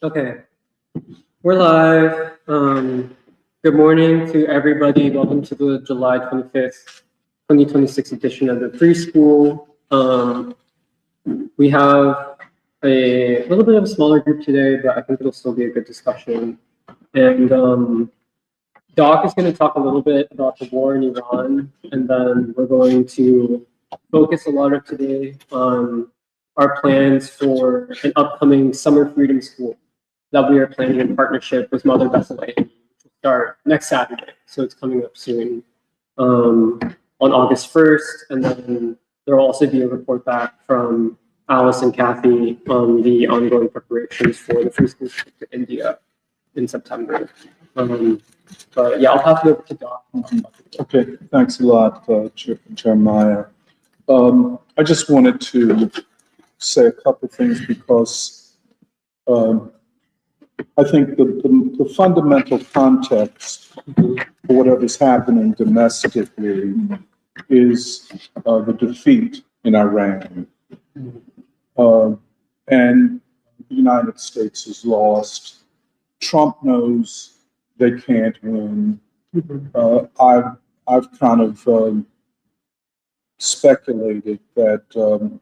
Okay, we're live. Good morning to everybody. Welcome to the July 25th, 2026 edition of the Preschool. We have a little bit of a smaller group today, but I think it'll still be a good discussion. And Doc is going to talk a little bit about the war in Iran, and then we're going to focus a lot of today on our plans for an upcoming summer freedom school that we are planning in partnership with Mother Bethel AME, which will start next Saturday. So it's coming up soon on August 1st. And then there will also be a report back from Alice and Kathy on the ongoing preparations for the free school trip to India in September. But yeah, I'll pass it over to Doc. Okay, thanks a lot, Jeremiah. I just wanted to say a couple things because I think the fundamental context for whatever's happening domestically is the defeat in Iran. And the United States has lost. Trump knows they can't win. I've kind of speculated that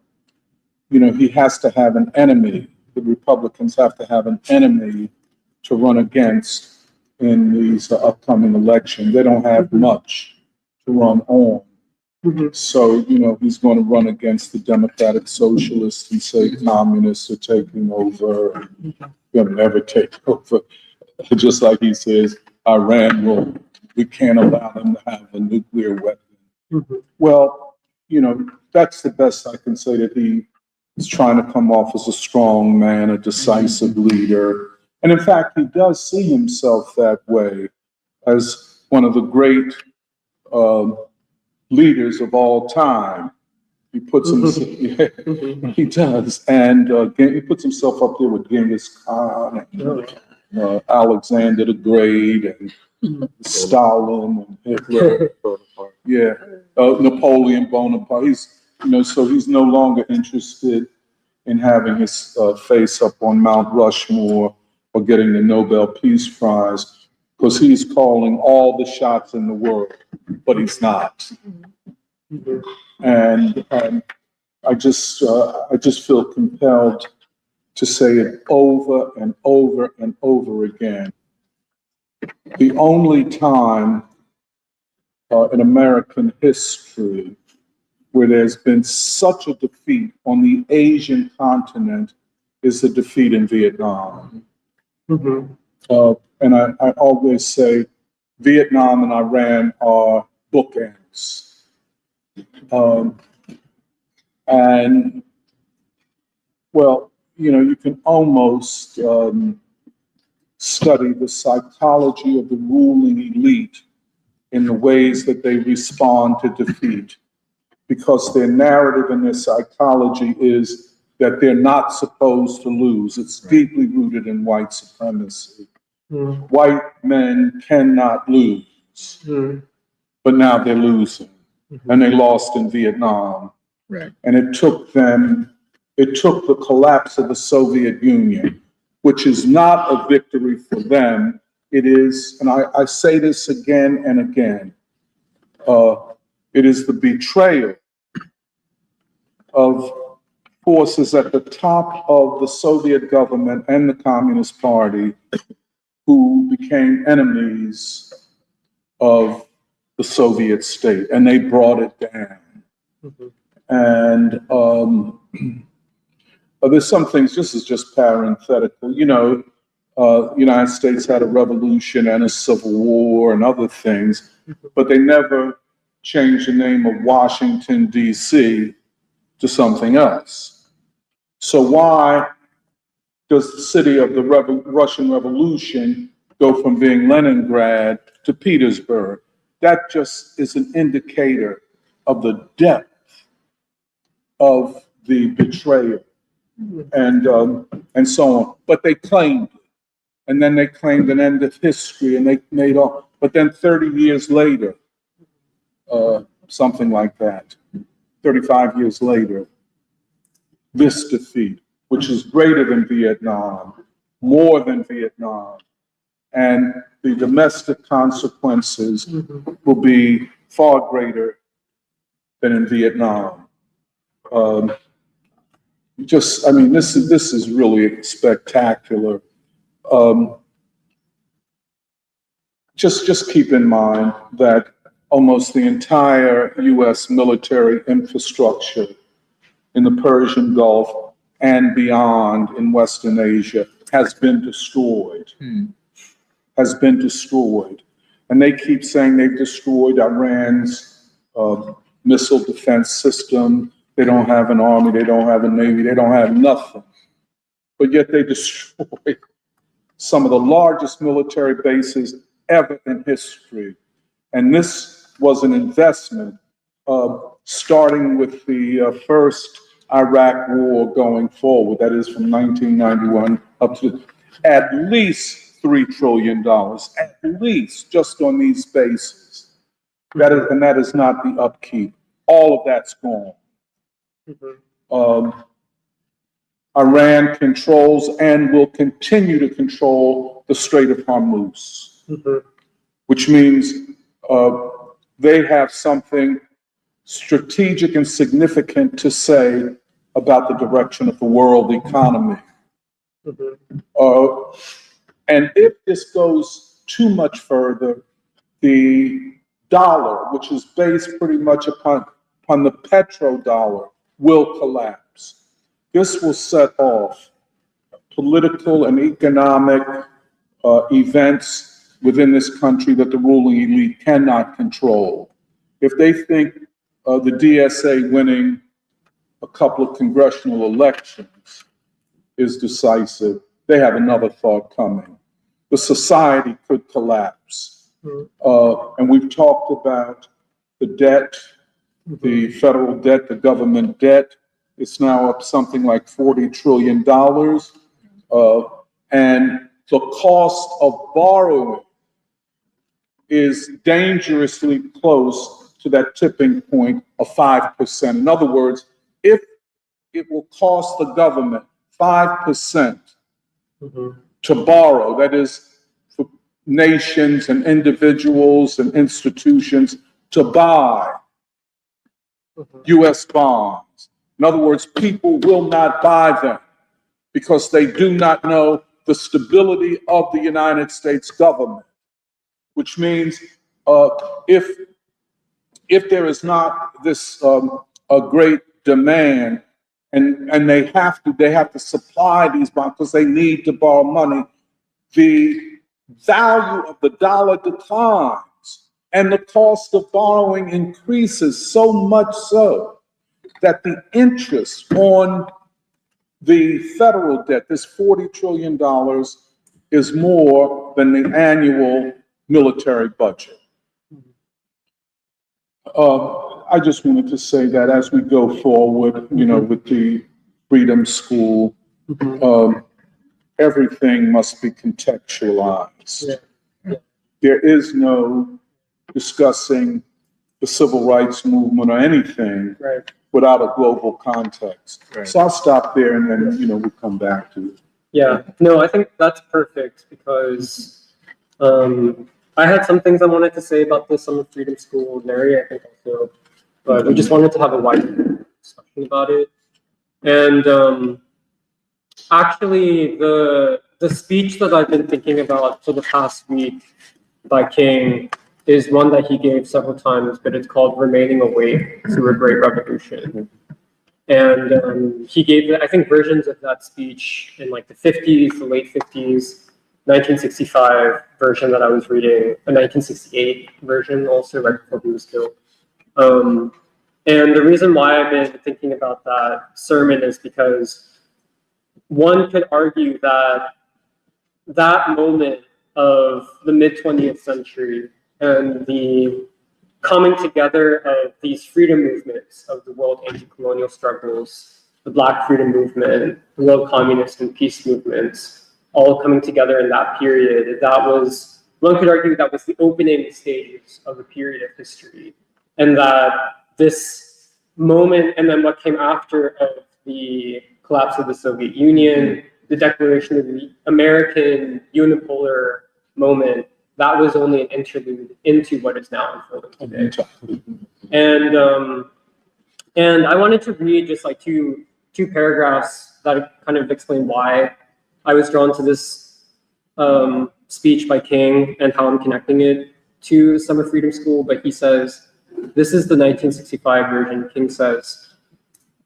he has to have an enemy. The Republicans have to have an enemy to run against in these upcoming elections. They don't have much to run on. So, he's going to run against the Democratic Socialists and say communists are taking over. They'll never take over. Just like he says, Iran we can't allow them to have a nuclear weapon. Well, that's the best I can say, that he is trying to come off as a strong man, a decisive leader. And in fact, he does see himself that way as one of the great leaders of all time. He puts himself, he does, and he puts himself up there with Genghis Khan, and, Alexander the Great, and Stalin, and Hitler. Napoleon Bonaparte. He's, so he's no longer interested in having his face up on Mount Rushmore or getting the Nobel Peace Prize, because he's calling all the shots in the world, but he's not. And I just feel compelled to say it over and over and over again. The only time in American history where there's been such a defeat on the Asian continent is the defeat in Vietnam. And I always say Vietnam and Iran are bookends. And, well, you can almost study the psychology of the ruling elite in the ways that they respond to defeat, because their narrative and their psychology is that they're not supposed to lose. It's deeply rooted in white supremacy. White men cannot lose, but now they're losing. And they lost in Vietnam. Right. And it took the collapse of the Soviet Union, which is not a victory for them. It is, and I say this again and again, it is the betrayal of forces at the top of the Soviet government and the Communist Party who became enemies of the Soviet state, and they brought it down. And there's some things, this is just parenthetical, the United States had a revolution and a civil war and other things, but they never changed the name of Washington, D.C. to something else. So why does the city of the Russian Revolution go from being Leningrad to Petersburg? That just is an indicator of the depth of the betrayal and so on. But they claimed it. And then they claimed an end of history, and they made all. But then 30 years later, something like that, 35 years later, this defeat, which is greater than Vietnam, more than Vietnam. And the domestic consequences will be far greater than in Vietnam. This is really spectacular. Just keep in mind that almost the entire U.S. military infrastructure in the Persian Gulf and beyond in Western Asia has been destroyed. And they keep saying they've destroyed Iran's missile defense system. They don't have an army, they don't have a navy, they don't have nothing. But yet they destroyed some of the largest military bases ever in history. And this was an investment, starting with the first Iraq war going forward, that is from 1991 up to at least $3 trillion, at least just on these bases. That is not the upkeep. All of that's gone. Iran controls and will continue to control the Strait of Hormuz, which means they have something strategic and significant to say about the direction of the world economy. And if this goes too much further, the dollar, which is based pretty much upon the petrodollar, will collapse. This will set off political and economic events within this country that the ruling elite cannot control. If they think the DSA winning a couple of congressional elections is decisive, they have another thought coming. The society could collapse. And we've talked about the debt, the federal debt, the government debt. It's now up something like $40 trillion. And the cost of borrowing is dangerously close to that tipping point of 5%. In other words, if it will cost the government 5% to borrow, that is for nations and individuals and institutions to buy US bonds. In other words, people will not buy them because they do not know the stability of the United States government, which means if there is not this a great demand and they have to supply these bonds because they need to borrow money, the value of the dollar declines and the cost of borrowing increases so much so that the interest on the federal debt, this $40 trillion, is more than the annual military budget. I just wanted to say that as we go forward, with the Freedom School, everything must be contextualized. There is no discussing the civil rights movement or anything without a global context. So I'll stop there and then, we'll come back to it. Yeah, no, I think that's perfect because I had some things I wanted to say about this on the Freedom School, Mary, I think also, but we just wanted to have a wider discussion about it. And actually, the speech that I've been thinking about for the past week by King is one that he gave several times, but it's called Remaining Awake Through a Great Revolution. And he gave, I think, versions of that speech in like the 50s, the late 50s, 1965 version that I was reading, a 1968 version also right before he was killed. And the reason why I've been thinking about that sermon is because one could argue that that moment of the mid-20th century and the coming together of these freedom movements of the world anti-colonial struggles, the Black freedom movement, the world communist and peace movements, all coming together in that period, that was, one could argue that was the opening stages of a period of history. And that this moment and then what came after of the collapse of the Soviet Union, the declaration of the American unipolar moment, that was only an interlude into what is now unfolding today. And I wanted to read just like two paragraphs that kind of explain why I was drawn to this speech by King and how I'm connecting it to Summer Freedom School. But he says, this is the 1965 version. King says,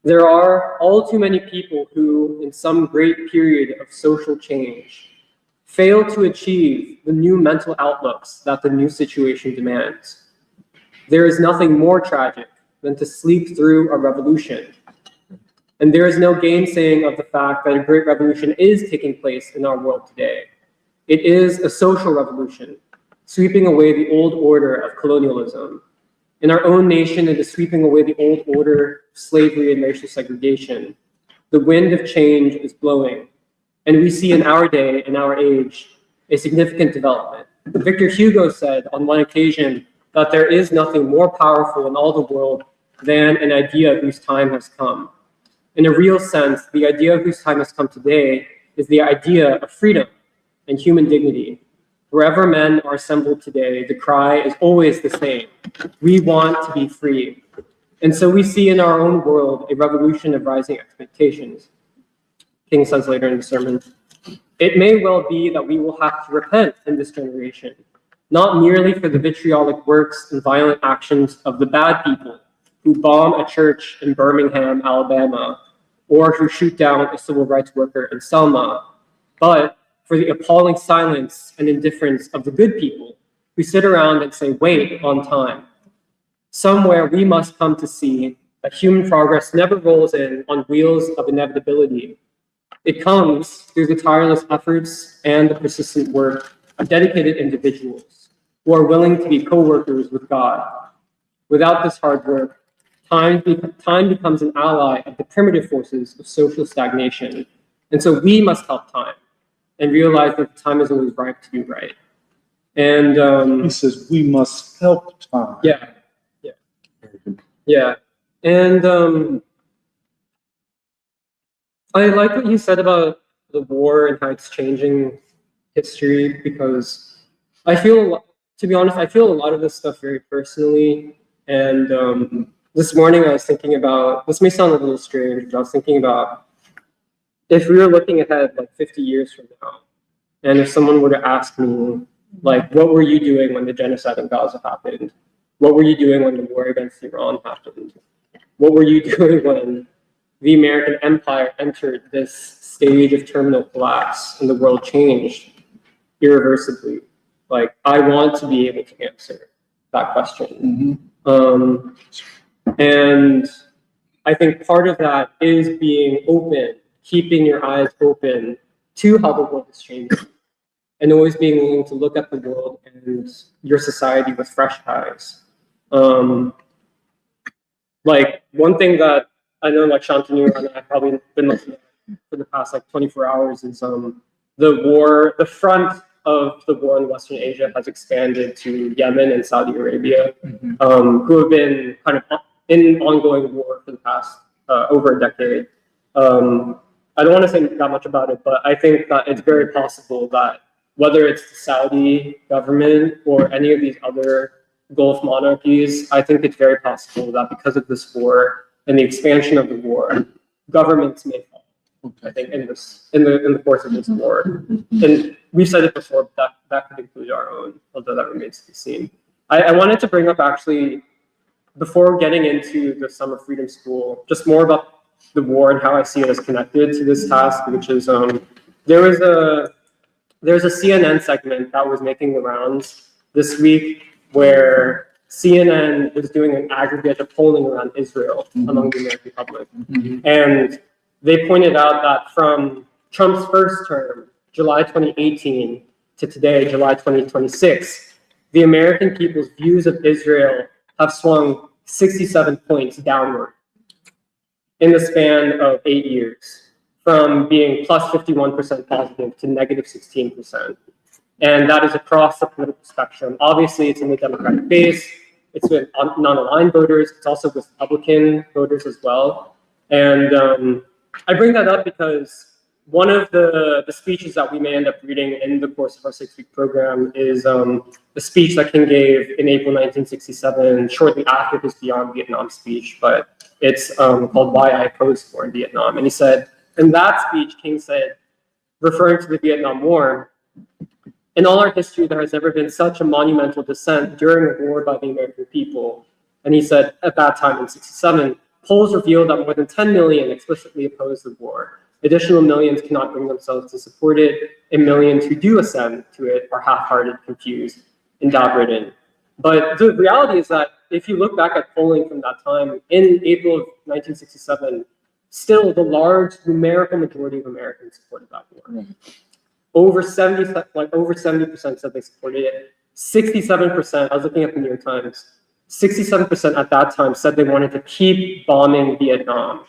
"There are all too many people who, in some great period of social change, fail to achieve the new mental outlooks that the new situation demands. There is nothing more tragic than to sleep through a revolution. And there is no gainsaying of the fact that a great revolution is taking place in our world today. It is a social revolution, sweeping away the old order of colonialism. In our own nation, it is sweeping away the old order of slavery and racial segregation. The wind of change is blowing, and we see in our day, in our age, a significant development. Victor Hugo said on one occasion that there is nothing more powerful in all the world than an idea whose time has come. In a real sense, the idea whose time has come today is the idea of freedom and human dignity. Wherever men are assembled today, the cry is always the same. We want to be free. And so we see in our own world a revolution of rising expectations." King says later in the sermon, "It may well be that we will have to repent in this generation, not merely for the vitriolic works and violent actions of the bad people who bomb a church in Birmingham, Alabama, or who shoot down a civil rights worker in Selma, but for the appalling silence and indifference of the good people who sit around and say, 'Wait on time.' Somewhere we must come to see that human progress never rolls in on wheels of inevitability. It comes through the tireless efforts and the persistent work of dedicated individuals who are willing to be co-workers with God. Without this hard work, time becomes an ally of the primitive forces of social stagnation. And so we must help time and realize that the time is always ripe to do right." And He says, we must help time. yeah. And I like what you said about the war and how it's changing history, because I feel, to be honest, I feel a lot of this stuff very personally. And this morning I was thinking about, this may sound a little strange, but I was thinking about if we were looking ahead like 50 years from now, and if someone were to ask me, like, what were you doing when the genocide in Gaza happened? What were you doing when the war against Iran happened? What were you doing when the American empire entered this stage of terminal collapse and the world changed irreversibly? Like, I want to be able to answer that question. And I think part of that is being open, keeping your eyes open to how the world is changing, and always being willing to look at the world and your society with fresh eyes. Like, one thing that I know, like Shantanu and I've probably been looking at for the past like 24 hours is the front of the war in Western Asia has expanded to Yemen and Saudi Arabia, who have been kind of in ongoing war for the past over a decade. I don't want to say that much about it, but I think that it's very possible that whether it's the Saudi government or any of these other Gulf monarchies, I think it's very possible that because of this war and the expansion of the war, governments may fall. I think in the course of this war, and we've said it before, but that could include our own, although that remains to be seen. I wanted to bring up, actually, before getting into the Summer Freedom School, just more about the war and how I see it as connected to this task, which is there was a CNN segment that was making the rounds this week where CNN was doing an aggregate of polling around Israel among the American public. And they pointed out that from Trump's first term, July 2018, to today, July 2026, the American people's views of Israel have swung 67 points downward in the span of 8 years, from being plus 51% positive to negative 16%. And that is across the political spectrum. Obviously, it's in the Democratic base, it's with non-aligned voters, it's also with Republican voters as well. And I bring that up because one of the speeches that we may end up reading in the course of our 6-week program is the speech that King gave in April 1967, shortly after his Beyond Vietnam speech, but it's called Why I Oppose War in Vietnam. And he said, in that speech, King said, referring to the Vietnam War, in all our history, there has never been such a monumental dissent during a war by the American people. And he said, at that time in 67, polls revealed that more than 10 million explicitly opposed the war. Additional millions cannot bring themselves to support it, and millions who do assent to it are half-hearted, confused, and doubt-ridden. But the reality is that if you look back at polling from that time, in April of 1967, still the large numerical majority of Americans supported that war. Over 70% said they supported it. 67%, I was looking at the New York Times, 67% at that time said they wanted to keep bombing Vietnam,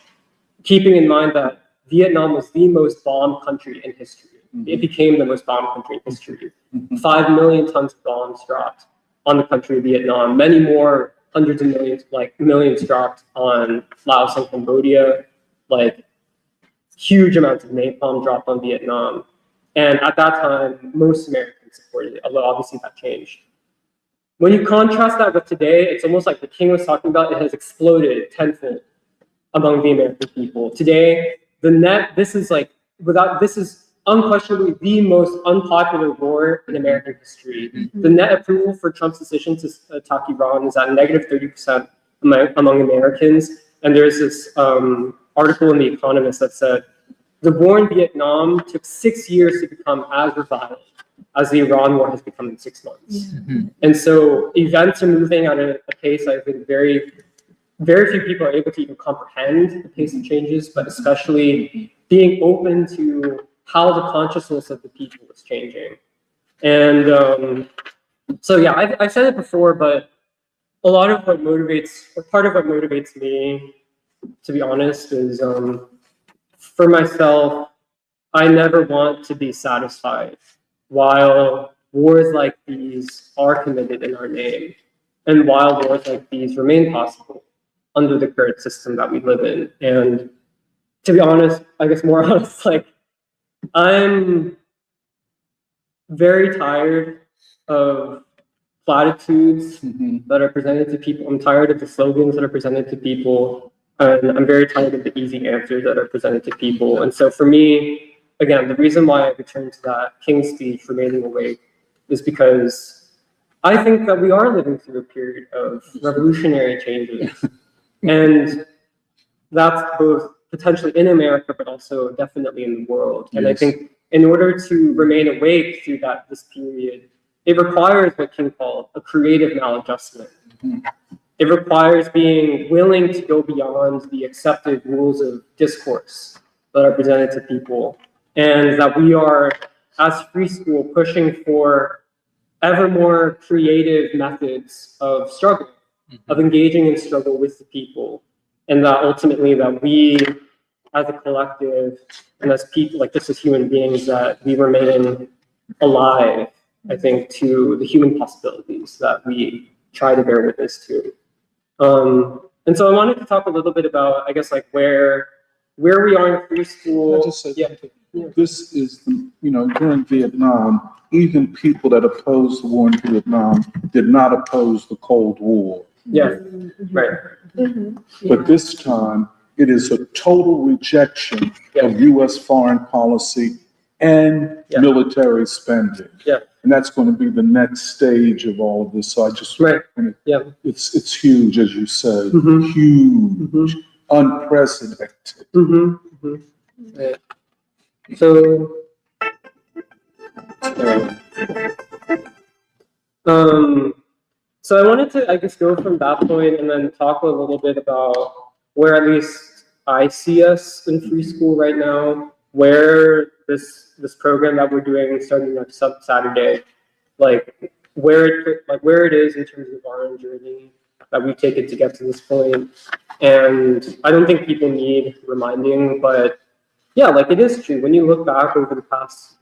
keeping in mind that Vietnam was the most bombed country in history. It became the most bombed country in history. 5 million tons of bombs dropped on the country of Vietnam. Many more, hundreds of millions, like millions dropped on Laos and Cambodia. Like huge amounts of napalm dropped on Vietnam. And at that time, most Americans supported it, although obviously that changed. When you contrast that with today, it's almost like the King was talking about, it has exploded tenfold among the American people. Today, this is unquestionably the most unpopular war in American history. The net approval for Trump's decision to attack Iran is at -30% among Americans. And there's this article in The Economist that said, the war in Vietnam took 6 years to become as reviled as the Iran war has become in 6 months. And so events are moving at a pace I think very few people are able to even comprehend the pace of changes, but especially being open to how the consciousness of the people is changing. And so yeah, I've said it before, but a lot of what motivates, or part of what motivates me, to be honest, is for myself, I never want to be satisfied while wars like these are committed in our name, and while wars like these remain possible under the current system that we live in. And to be honest, I guess more honest, like I'm very tired of platitudes that are presented to people. I'm tired of the slogans that are presented to people. And I'm very tired of the easy answers that are presented to people. And so for me, again, the reason why I returned to that King speech, Remaining Awake, is because I think that we are living through a period of revolutionary changes. And that's both potentially in America, but also definitely in the world. And I think in order to remain awake through this period, it requires what King called a creative maladjustment. It requires being willing to go beyond the accepted rules of discourse that are presented to people, and that we are, as Free School, pushing for ever more creative methods of struggle, of engaging in struggle with the people, and that ultimately that we, as a collective, and as people, like just as human beings, that we remain alive, I think, to the human possibilities that we try to bear witness to. And so I wanted to talk a little bit about, I guess, like where we are in Free School. I just said, this is, during Vietnam, even people that opposed the war in Vietnam did not oppose the Cold War. Yeah, right. But this time, it is a total rejection of U.S. foreign policy and military spending. And that's going to be the next stage of all of this. So I just, it's huge, as you said, huge, unprecedented. So, so I wanted to, I guess, go from that point and then talk a little bit about where at least I see us in Free School right now, where this program that we're doing starting next Saturday, like where it is in terms of our own journey that we've taken to get to this point. And I don't think people need reminding, but yeah, like it is true. When you look back over the past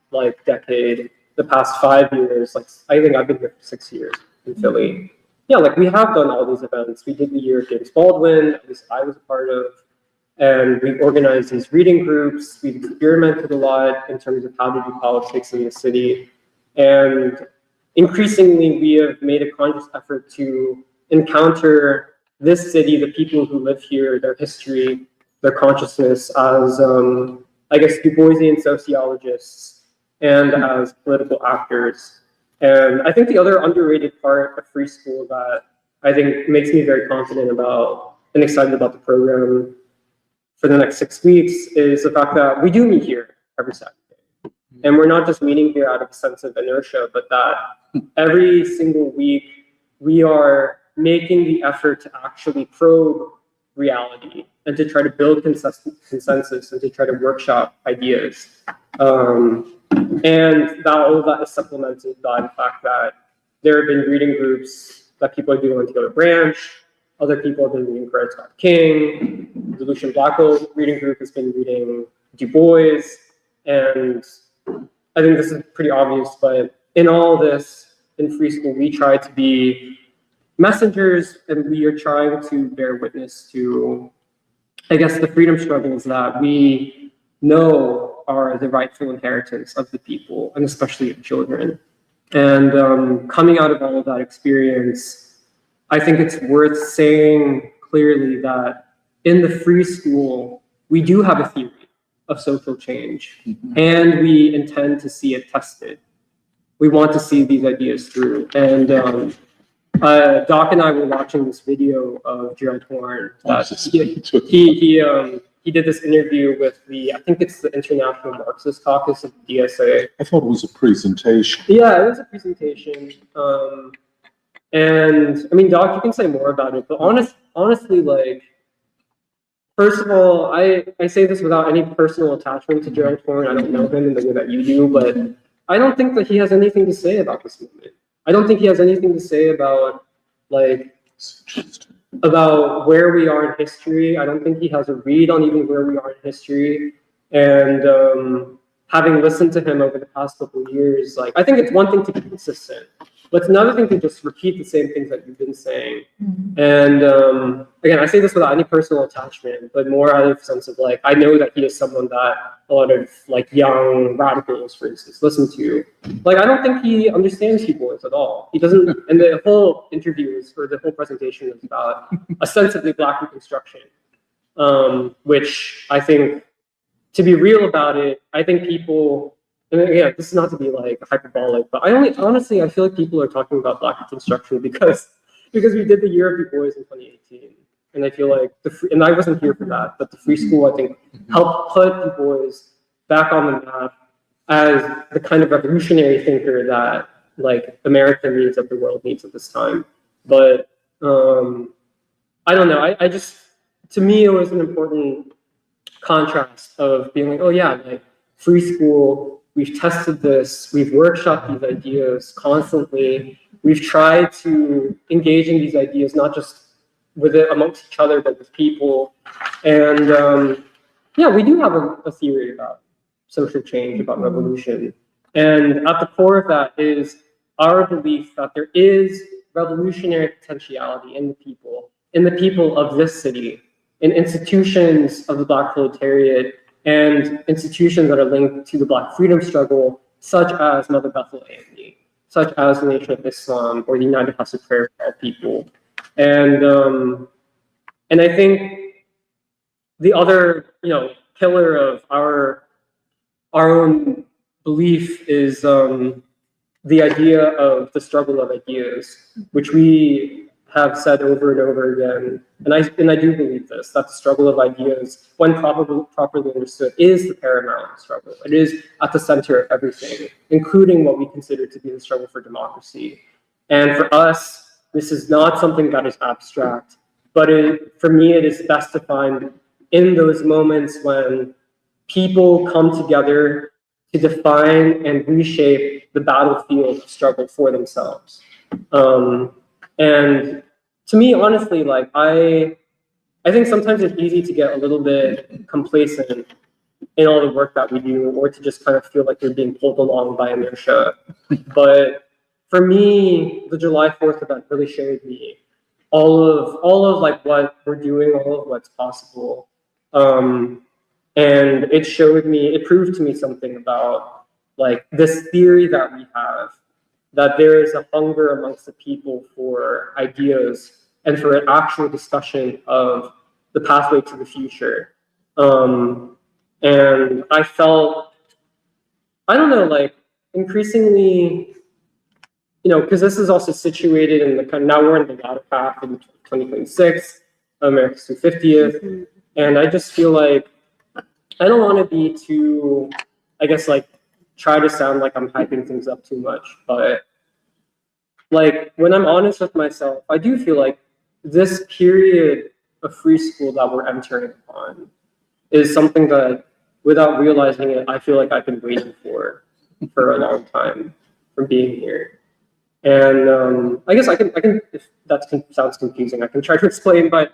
decade, the past 5 years, like I think I've been here for 6 years in Philly. Yeah, like we have done all these events. We did the year of James Baldwin, at least I was a part of. And we've organized these reading groups. We've experimented a lot in terms of how to do politics in the city. And increasingly, we have made a conscious effort to encounter this city, the people who live here, their history, their consciousness as, I guess, Du Boisian sociologists and as political actors. And I think the other underrated part of Free School that I think makes me very confident about and excited about the program for the next 6 weeks is the fact that we do meet here every Saturday. And we're not just meeting here out of a sense of inertia, but that every single week we are making the effort to actually probe reality and to try to build consensus and to try to workshop ideas. And that all of that is supplemented by the fact that there have been reading groups that people are doing on Taylor Branch. Other people have been reading Coretta Scott King. The Lucian Blackwell reading group has been reading Du Bois. And I think this is pretty obvious, but in all this, in Free School, we try to be messengers and we are trying to bear witness to, I guess, the freedom struggles that we know are the rightful inheritance of the people, and especially of children. And coming out of all of that experience, I think it's worth saying clearly that in the Free School, we do have a theory of social change, and we intend to see it tested. We want to see these ideas through. And Doc and I were watching this video of Gerald Horn. He did this interview with I think it's the International Marxist Caucus of the DSA. I thought it was a presentation. Yeah, it was a presentation. And I mean, Doc, you can say more about it, but honestly, like, first of all, I say this without any personal attachment to Gerald Horn. I don't know him in the way that you do, but I don't think that he has anything to say about this movement. I don't think he has anything to say about, like, about where we are in history. I don't think he has a read on even where we are in history. And having listened to him over the past couple of years, like, I think it's one thing to be consistent, but it's another thing to just repeat the same things that you've been saying. And again, I say this without any personal attachment, but more out of the sense of, like, I know that he is someone that a lot of, like, young radicals, for instance, listen to. Like, I don't think he understands people at all. He doesn't, and the whole interview is, or the whole presentation is about ostensibly Black Reconstruction, which I think, to be real about it, I think people, and again, this is not to be, like, hyperbolic, but honestly, I feel like people are talking about Black Reconstruction because we did the Year of Du Bois in 2018. And I feel like, and I wasn't here for that, but the Free School, I think, helped put Du Bois back on the map as the kind of revolutionary thinker that, like, America needs, that the world needs at this time. But I don't know, I just, to me, it was an important contrast of being like, oh yeah, like, Free School, we've tested this, we've workshopped these ideas constantly, we've tried to engage in these ideas, not just with it amongst each other, but with people. And yeah, we do have a theory about social change, about revolution. And at the core of that is our belief that there is revolutionary potentiality in the people of this city, in institutions of the Black proletariat, and institutions that are linked to the Black freedom struggle, such as Mother Bethel AME, such as the Nation of Islam, or the United House of Prayer for All People. And I think the other, pillar of our own belief is the idea of the struggle of ideas, which we have said over and over again, and I do believe this, that the struggle of ideas, when properly understood, is the paramount struggle. It is at the center of everything, including what we consider to be the struggle for democracy. And for us, this is not something that is abstract, but for me, it is best defined in those moments when people come together to define and reshape the battlefield of struggle for themselves. And to me, honestly, like, I think sometimes it's easy to get a little bit complacent in all the work that we do, or to just kind of feel like you're being pulled along by inertia. But for me, the July 4th event really showed me all of like what we're doing, all of what's possible. And it proved to me something about like this theory that we have, that there is a hunger amongst the people for ideas and for an actual discussion of the pathway to the future. And I felt, I don't know, like increasingly, because this is also situated in the kind of, now we're in the latter half in 2026, America's 250th. And I just feel like I don't want to be too, I guess, like try to sound like I'm hyping things up too much, but like when I'm honest with myself, I do feel like this period of free school that we're entering upon is something that, without realizing it, I feel like I've been waiting for a long time from being here. And I guess I can, if that sounds confusing, I can try to explain, but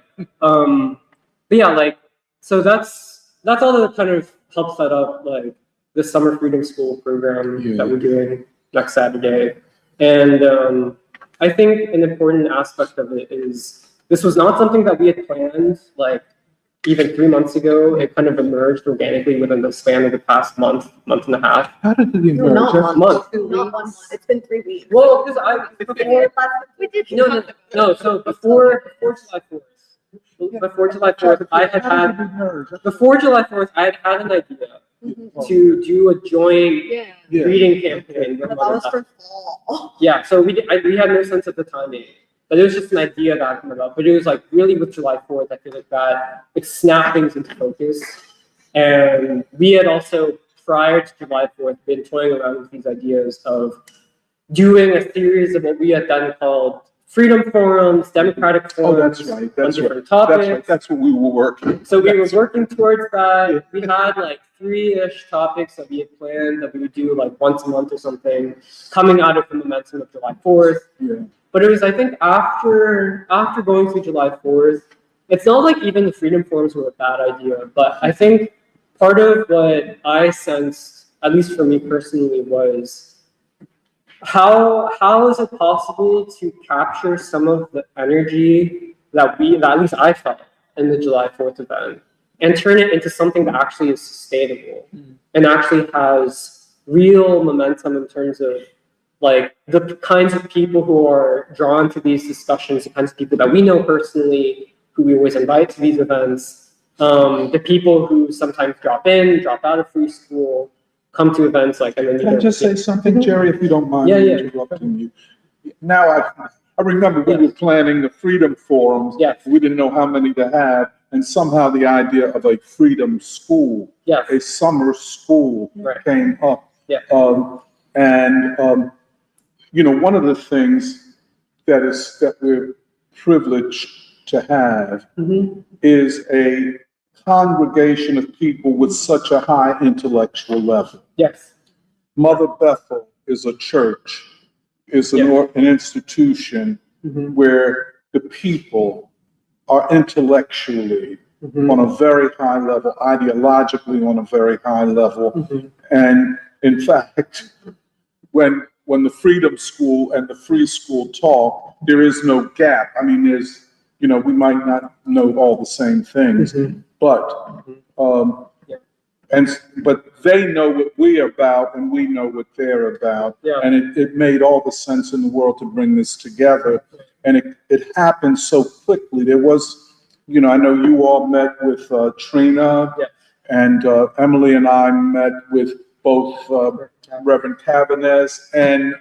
yeah, like, so that's all that kind of helps set up like the Summer Freedom School program that we're doing next Saturday. And I think an important aspect of it is this was not something that we had planned, like even 3 months ago. It kind of emerged organically within the span of the past month and a half. How did it emerge? Not Month. Not 1 month. It's been 3 weeks. Well, because We did. no. So before July 4th, I had How did it emerge? before July 4th, I had an idea to do a joint Yeah. reading campaign with But that Mother was Bethel. for fall. Yeah, so we had no sense of the timing, but it was just an idea that came about. But it was like really with July 4th, I feel like that it snapped things into focus. And we had also, prior to July 4th, been toying around with these ideas of doing a series of what we had then called freedom forums, democratic Oh, forums that's right. on That's different right. topics. That's right. That's what we were working. So we were working towards that. We had like 3-ish topics that we had planned that we would do like once a month or something, coming out of the momentum of July 4th. Yeah. But it was, I think, after going through July 4th, it's not like even the freedom forums were a bad idea, but I think part of what I sensed, at least for me personally, was how is it possible to capture some of the energy that at least I felt in the July 4th event and turn it into something that actually is sustainable and actually has real momentum in terms of like the kinds of people who are drawn to these discussions, the kinds of people that we know personally, who we always invite to these events, the people who sometimes drop out of free school, come to events like, and then Can I just say something, Jerry, if you don't mind Yeah. interrupting you? Now, I remember we were planning the freedom forums. Yes. We didn't know how many to have, and somehow the idea of a freedom school, Yes. a summer school Right. came up. Yeah. One of the things that we're privileged to have is a congregation of people with such a high intellectual level. Yes. Mother Bethel is a church, is an institution where the people are intellectually on a very high level, ideologically on a very high level. And in fact, when the freedom school and the free school talk, there is no gap. I mean, we might not know all the same things, but but they know what we're about and we know what they're about. Yeah. And it made all the sense in the world to bring this together. And it happened so quickly. There was, I know you all met with Trina, and Emily and I met with both Reverend Cabanez and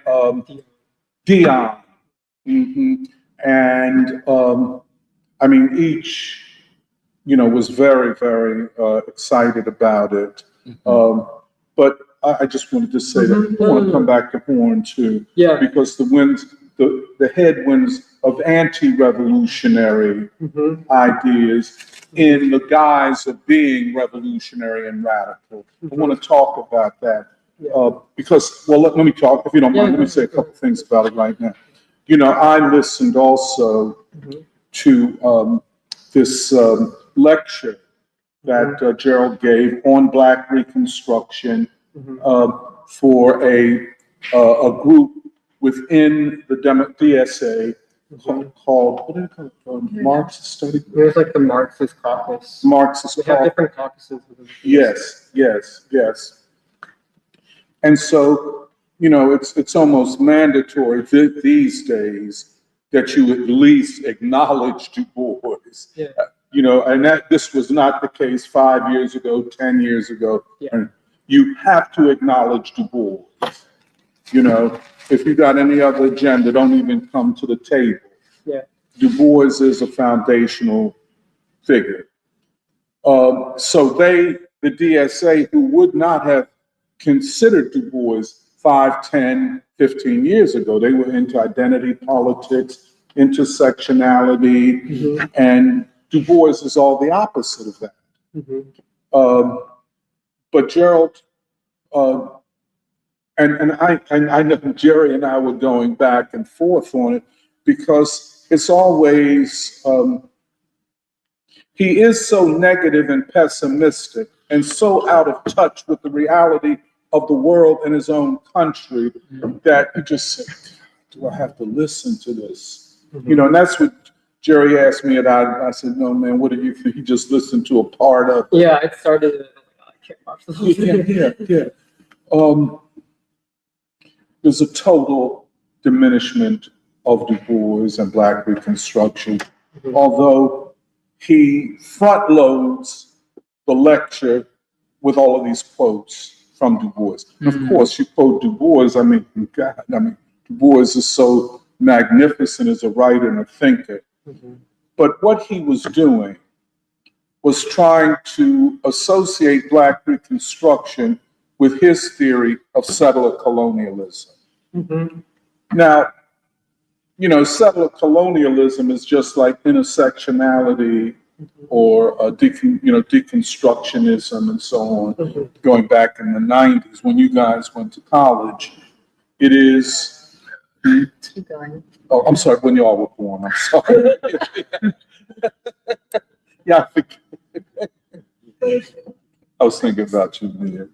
Dion. And I mean, each was very, very excited about it. But I just wanted to say that I want to come back to Horn too. Yeah. Because the headwinds of anti-revolutionary ideas in the guise of being revolutionary and radical. I want to talk about that. Because, well, let me talk, if you don't mind, let me say a couple things about it right now. I listened also to this lecture that Gerald gave on Black Reconstruction for a group within the DSA called, what do they call it? Marxist study? There's like the Marxist caucus. Marxist We have caucus. different caucuses. within the Yes. And so, it's almost mandatory these days that you at least acknowledge Du Bois. Yeah. And this was not the case 5 years ago, 10 years ago. Yeah. And you have to acknowledge Du Bois. If you got any other agenda, don't even come to the table. Yeah. Du Bois is a foundational figure. So the DSA, who would not have considered Du Bois 5, 10, 15 years ago, they were into identity politics, intersectionality, and Du Bois is all the opposite of that. But Gerald, and I know Jerry and I were going back and forth on it because it's always, he is so negative and pessimistic and so out of touch with the reality of the world and his own country that you just say, do I have to listen to this? And that's what Jerry asked me, and I said, no, man, what do you think? He just listened to a part of it. Yeah, it started, I can't watch this whole thing. Yeah. There's a total diminishment of Du Bois and Black Reconstruction, although he front loads the lecture with all of these quotes from Du Bois. And of course, you quote Du Bois, Du Bois is so magnificent as a writer and a thinker. But what he was doing was trying to associate Black Reconstruction with his theory of settler colonialism. Now, settler colonialism is just like intersectionality or deconstructionism and so on, going back in the 90s when you guys went to college. It is, Keep going. oh, I'm sorry, when y'all were born, I'm sorry. Yeah, I was thinking about you, Mia.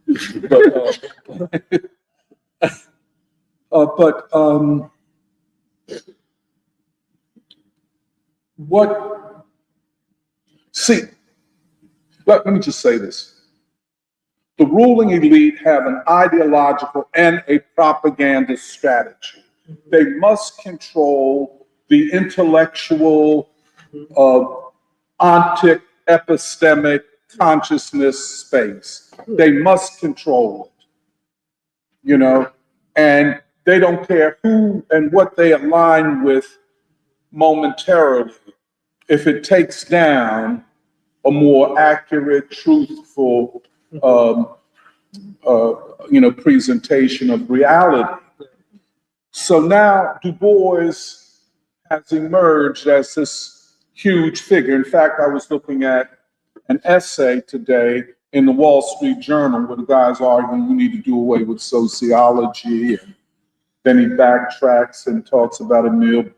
Let me just say this. The ruling elite have an ideological and a propaganda strategy. They must control the intellectual, ontic, epistemic consciousness space. They must control it, and they don't care who and what they align with momentarily if it takes down a more accurate, truthful, presentation of reality. So now Du Bois has emerged as this huge figure. In fact, I was looking at an essay today in the Wall Street Journal where the guy's arguing we need to do away with sociology, and then he backtracks and talks about Emile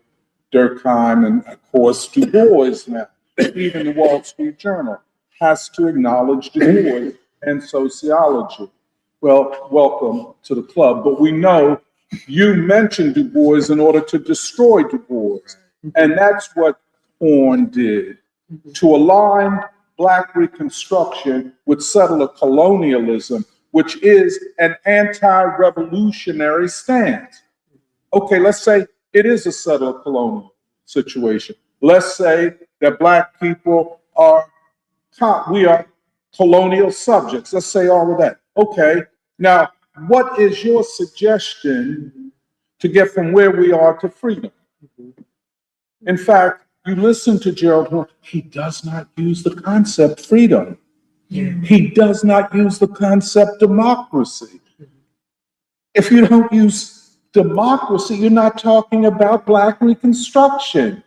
Durkheim and, of course, Du Bois now. Even the Wall Street Journal has to acknowledge Du Bois and sociology. Well, welcome to the club. But we know you mentioned Du Bois in order to destroy Du Bois. And that's what Horn did, to align Black Reconstruction with settler colonialism, which is an anti-revolutionary stance. Okay, let's say it is a settler colonial situation. Let's say that Black people we are colonial subjects. Let's say all of that. Okay, now what is your suggestion to get from where we are to freedom? In fact, you listen to Gerald Horn, he does not use the concept freedom. He does not use the concept democracy. If you don't use democracy, you're not talking about Black Reconstruction.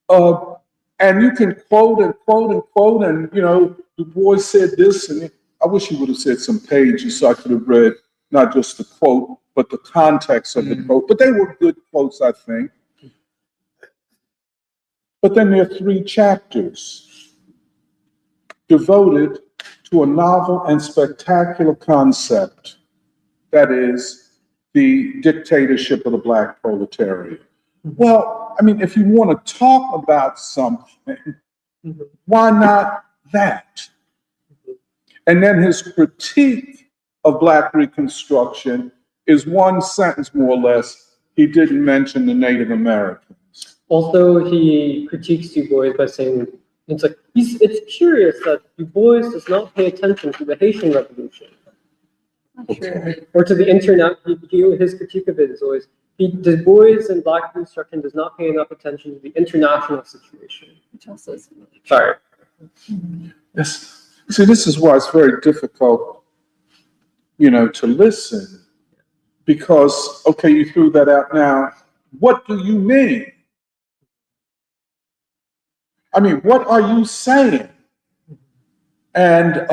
And you can quote and quote and quote, and Du Bois said this, and I wish he would have said some pages so I could have read not just the quote, but the context of the quote. But they were good quotes, I think. But then there are 3 chapters devoted to a novel and spectacular concept, that is the dictatorship of the Black proletariat. Well, I mean, if you want to talk about something, why not that? And then his critique of Black Reconstruction is one sentence, more or less. He didn't mention the Native Americans. Also, he critiques Du Bois by saying, it's like, it's curious that Du Bois does not pay attention to the Haitian Revolution. Okay. Or to the internet, his critique of it is always, Du Bois and Black Reconstruction does not pay enough attention to the international situation. Which also is Sorry. Yes. See, this is why it's very difficult, to listen. Because, okay, you threw that out now. What do you mean? I mean, what are you saying? And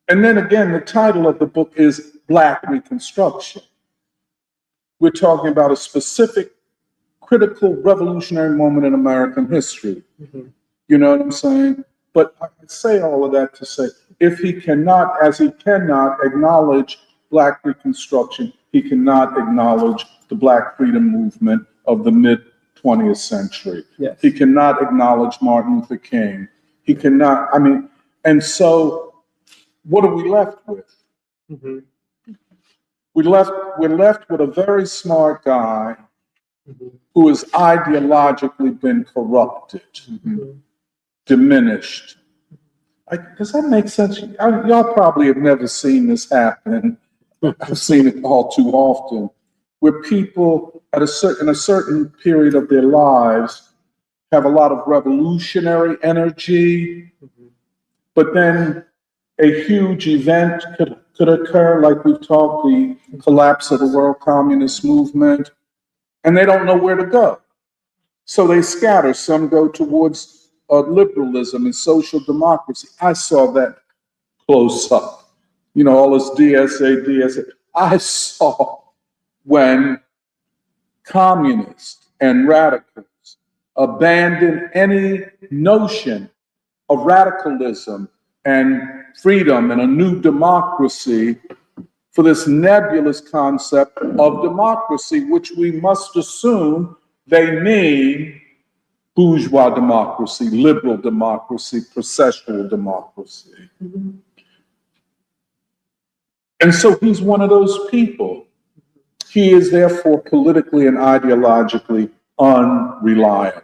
and then again, the title of the book is Black Reconstruction. We're talking about a specific critical revolutionary moment in American history. You know what I'm saying? But I say all of that to say, if he cannot, as he cannot acknowledge Black Reconstruction, he cannot acknowledge the Black freedom movement of the mid-20th century. Yes. He cannot acknowledge Martin Luther King. He cannot, and so what are we left with? We're left with a very smart guy who has ideologically been corrupted, diminished. Does that make sense? Y'all probably have never seen this happen. I've seen it all too often, where people in a certain period of their lives have a lot of revolutionary energy, but then a huge event could occur, like we've talked, the collapse of the world communist movement, and they don't know where to go. So they scatter. Some go towards liberalism and social democracy. I saw that close up. All this DSA. I saw when communists and radicals abandoned any notion of radicalism and freedom and a new democracy for this nebulous concept of democracy, which we must assume they mean bourgeois democracy, liberal democracy, processual democracy. And so he's one of those people. He is therefore politically and ideologically unreliable.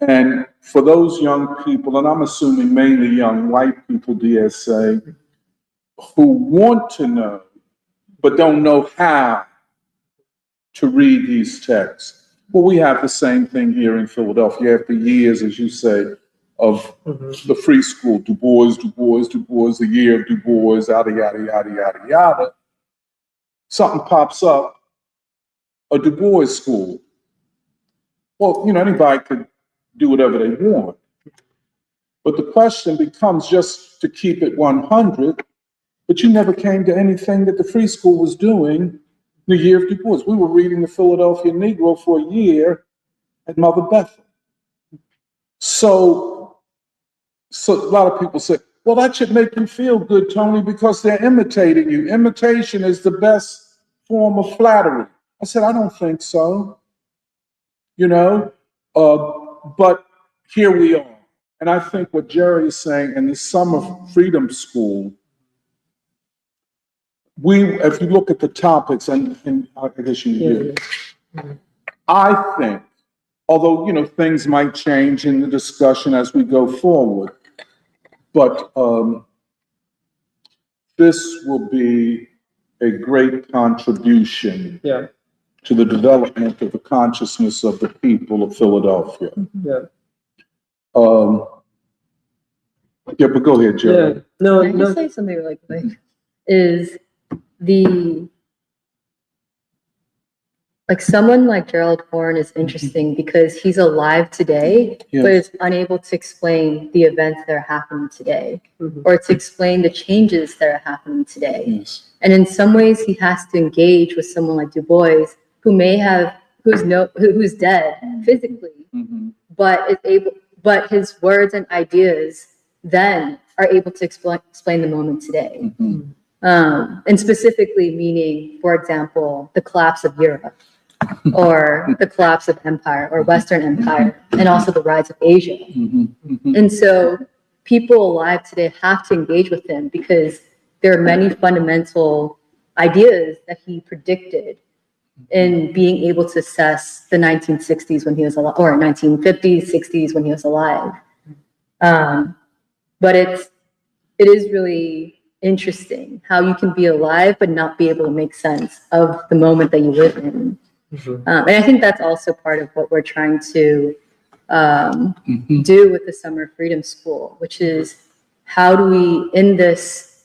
And for those young people, and I'm assuming mainly young white people, DSA, who want to know, but don't know how to read these texts. Well, we have the same thing here in Philadelphia after years, as you say, of the free school, Du Bois, the year of Du Bois, yada, yada, yada, yada, yada. Something pops up, a Du Bois school. Well, anybody could do whatever they want. But the question becomes, just to keep it 100, but you never came to anything that the free school was doing the year of Du Bois. We were reading the Philadelphia Negro for a year at Mother Bethel. So a lot of people say, well, that should make you feel good, Tony, because they're imitating you. Imitation is the best form of flattery. I said, I don't think so. But here we are. And I think what Jerry is saying in the Summer Freedom School, if you look at the topics, and I guess you do, I think, although, things might change in the discussion as we go forward, but this will be a great contribution to the development of the consciousness of the people of Philadelphia. But go ahead, Jerry. Can I just say something really quick? Is someone like Gerald Horne is interesting because he's alive today, but is unable to explain the events that are happening today, or to explain the changes that are happening today. Yes. And in some ways, he has to engage with someone like Du Bois, who's dead physically, but his words and ideas then are able to explain the moment today. And specifically meaning, for example, the collapse of Europe or the collapse of empire or Western empire, and also the rise of Asia. And so people alive today have to engage with him because there are many fundamental ideas that he predicted in being able to assess the 1960s when he was alive, or 1950s, 60s when he was alive. But it is really interesting how you can be alive but not be able to make sense of the moment that you live in. And I think that's also part of what we're trying to do with the Summer Freedom School, which is how do we, in this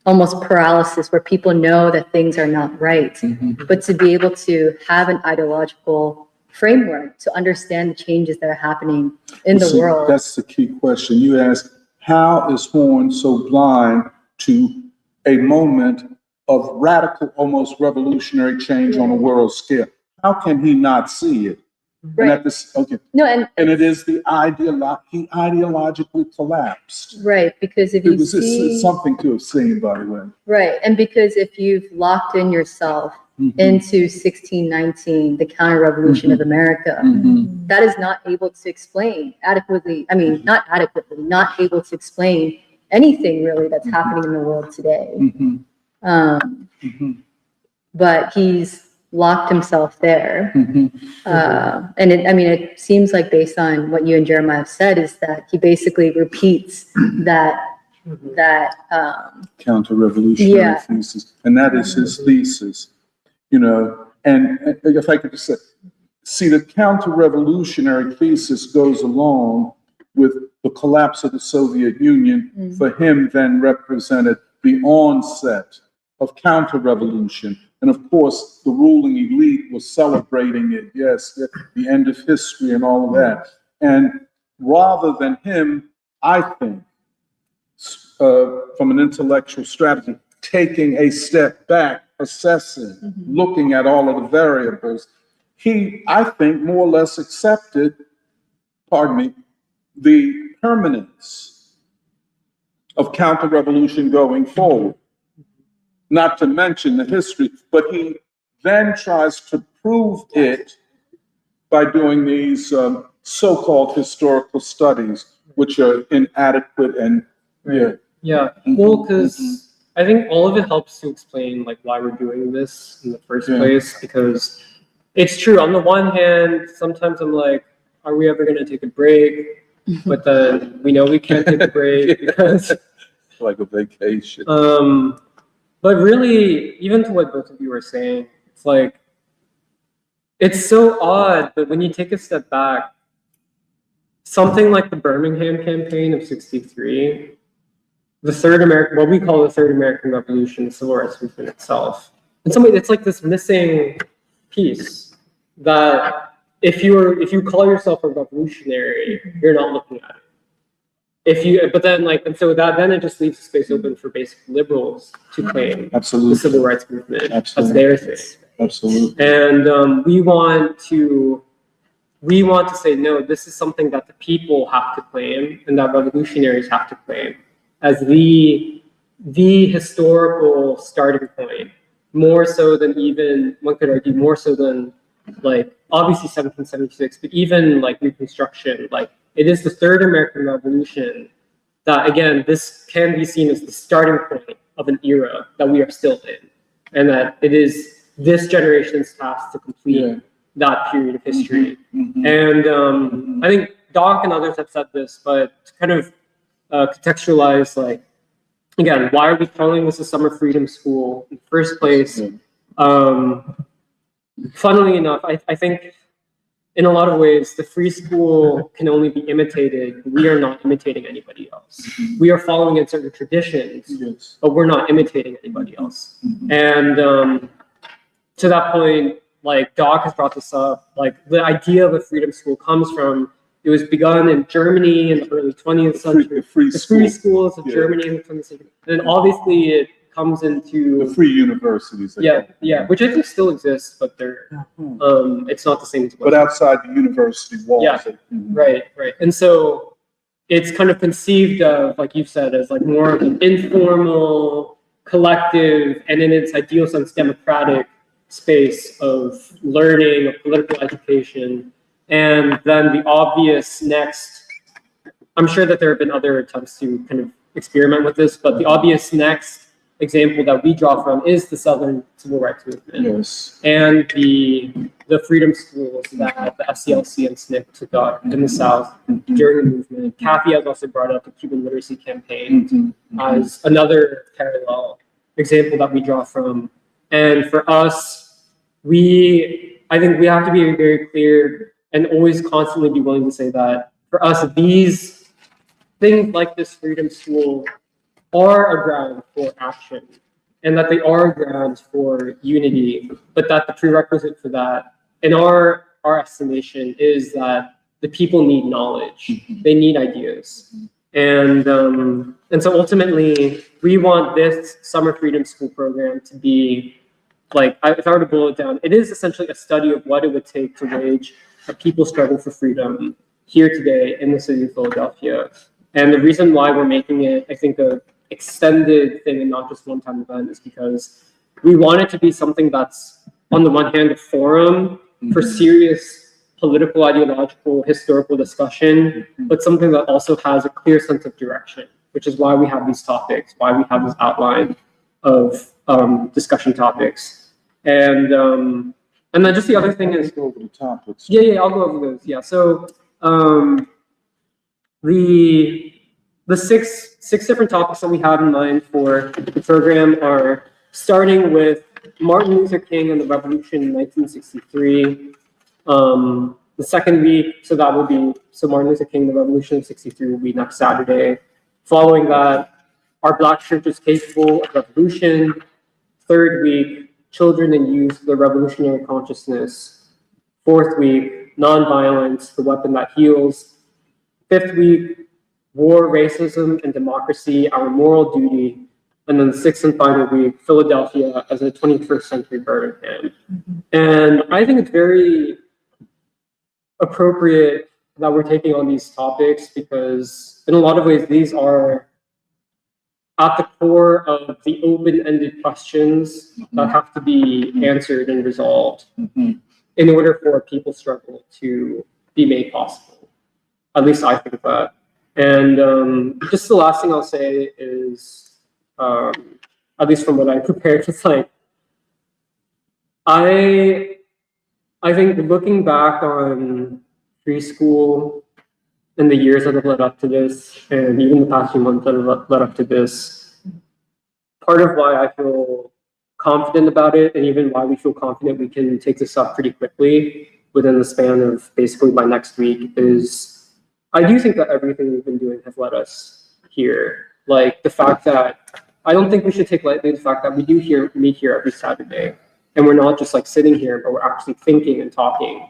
almost paralysis where people know that things are not right, but to be able to have an ideological framework to understand the changes that are happening in the world. That's the key question. You ask, how is Horn so blind to a moment of radical, almost revolutionary change on a world scale? How can he not see it? Right. And at this, okay. No, and it is the he ideologically collapsed. Right, because if It you was see, something to have seen, by the way. right, and because if you've locked in yourself into 1619, the counter-revolution of America, that is not able to explain adequately, I mean, not adequately, not able to explain anything really that's happening in the world today. But he's locked himself there. And it seems like based on what you and Jeremiah have said is that he basically repeats that counter-revolutionary thesis. And that is his thesis, you know, and if I could just say, see, the counter-revolutionary thesis goes along with the collapse of the Soviet Union. For him then represented the onset of counter-revolution. And of course, the ruling elite was celebrating it, yes, the end of history and all of that. And rather than him, I think, from an intellectual strategy, taking a step back, assessing, looking at all of the variables, he, I think, more or less accepted, the permanence of counter-revolution going forward. Not to mention the history, but he then tries to prove it by doing these so-called historical studies, which are inadequate and well, because I think all of it helps to explain like why we're doing this in the first place, because it's true. On the one hand, sometimes I'm like, are we ever going to take a break? But then we know we can't take a break because like a vacation. But really, even to what both of you were saying, it's like, it's so odd, but when you take a step back, something like the Birmingham campaign of '63, what we call the Third American Revolution, the Civil Rights Movement itself, in some way, it's like this missing piece that if you call yourself a revolutionary, you're not looking at it. Then it just leaves the space open for basic liberals to claim the civil rights movement as their thing. Absolutely. And we want to say, no, this is something that the people have to claim and that revolutionaries have to claim as the historical starting point, more so than even, one could argue, more so than like obviously 1776, but even like Reconstruction, like it is the Third American Revolution that, again, this can be seen as the starting point of an era that we are still in, and that it is this generation's task to complete that period of history. And I think Doc and others have said this, but to kind of contextualize, like, again, why are we calling this a Summer Freedom School in the first place? Funnily enough, I think in a lot of ways, the free school can only be imitated. We are not imitating anybody else. We are following in certain traditions, but we're not imitating anybody else. And to that point, like Doc has brought this up, like the idea of a freedom school comes from, it was begun in Germany in the early 20th century, the free schools of Germany in the 20th century. And then obviously it comes into the free universities. Which I think still exists, but they're it's not the same as but outside the university walls. Right. And so it's kind of conceived of, like you said, as like more of an informal, collective, and in its ideal sense, democratic space of learning, of political education. And then the obvious next, I'm sure that there have been other attempts to kind of experiment with this, but the obvious next example that we draw from is the Southern Civil Rights Movement. Yes. And the freedom schools that the SCLC and SNCC took up in the South during the movement. Kathy has also brought up the Cuban Literacy Campaign as another parallel example that we draw from. And for us, I think we have to be very clear and always constantly be willing to say that for us, these things like this freedom school are a ground for action, and that they are grounds for unity, but that the prerequisite for that, in our estimation, is that the people need knowledge, they need ideas. And so ultimately, we want this Summer Freedom School program to be, like, if I were to boil it down, it is essentially a study of what it would take to wage a people's struggle for freedom here today in the city of Philadelphia. And the reason why we're making it, I think, a extended thing and not just one-time event is because we want it to be something that's, on the one hand, a forum for serious political, ideological, historical discussion, but something that also has a clear sense of direction, which is why we have these topics, why we have this outline of discussion topics. And then just the other thing is, go over the topics. Yeah, I'll go over those. Yeah, so the six different topics that we have in mind for the program are starting with Martin Luther King and the Revolution in 1963. The second week, so Martin Luther King, the Revolution of 63 will be next Saturday. Following that, Are Black Churches Capable of Revolution? Third week, Children and Youth, the Revolutionary Consciousness. Fourth week, Nonviolence, the Weapon That Heals. Fifth week, War, Racism, and Democracy, Our Moral Duty. And then the sixth and final week, Philadelphia as a 21st Century Birmingham. And I think it's very appropriate that we're taking on these topics because in a lot of ways, these are at the core of the open-ended questions that have to be answered and resolved in order for people's struggle to be made possible. At least I think that. And just the last thing I'll say is, at least from what I prepared, it's like, I think looking back on preschool and the years that have led up to this, and even the past few months that have led up to this, part of why I feel confident about it, and even why we feel confident we can take this up pretty quickly within the span of basically by next week, is I do think that everything we've been doing has led us here. Like the fact that I don't think we should take lightly the fact that we do meet here every Saturday, and we're not just like sitting here, but we're actually thinking and talking.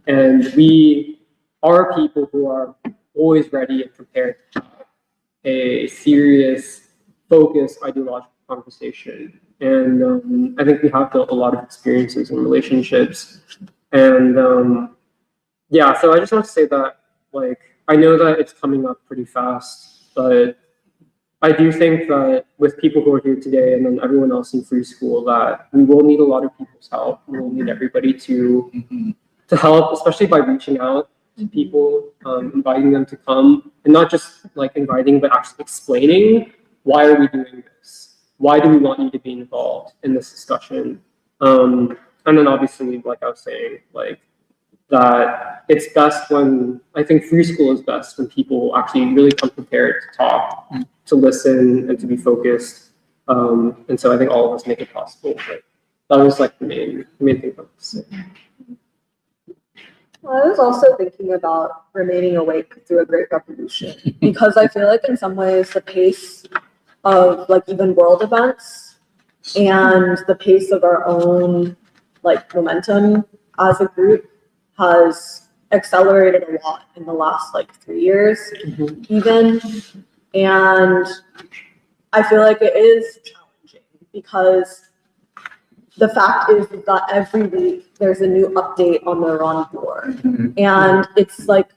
And we are people who are always ready and prepared to have a serious, focused, ideological conversation. And I think we have built a lot of experiences and relationships. And yeah, so I just want to say that, like, I know that it's coming up pretty fast, but I do think that with people who are here today and then everyone else in free school, that we will need a lot of people's help. We will need everybody to help, especially by reaching out to people, inviting them to come, and not just like inviting, but actually explaining, why are we doing this? Why do we want you to be involved in this discussion? And then obviously, like I was saying, like that it's best when, I think free school is best when people actually really come prepared to talk, to listen, and to be focused. And so I think all of us make it possible. But that was like the main thing I wanted to say. Well, I was also thinking about remaining awake through a great revolution because I feel like in some ways the pace of like even world events and the pace of our own like momentum as a group has accelerated a lot in the last like 3 years even. And I feel like it is challenging because the fact is that every week there's a new update on the Iran war. And it's like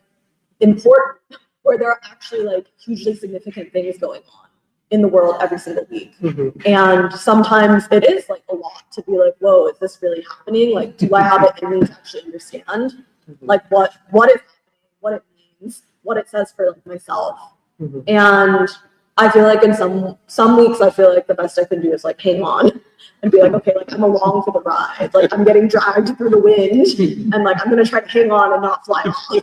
important where there are actually like hugely significant things going on in the world every single week. Mhm. And sometimes it is like a lot to be like, whoa, is this really happening? Like, do I have it in me to actually understand like what is happening, what it means, what it says for like myself. Mhm. And I feel like in some weeks, I feel like the best I can do is like hang on and be like, okay, like I'm along for the ride. Like I'm getting dragged through the wind and like I'm gonna try to hang on and not fly off.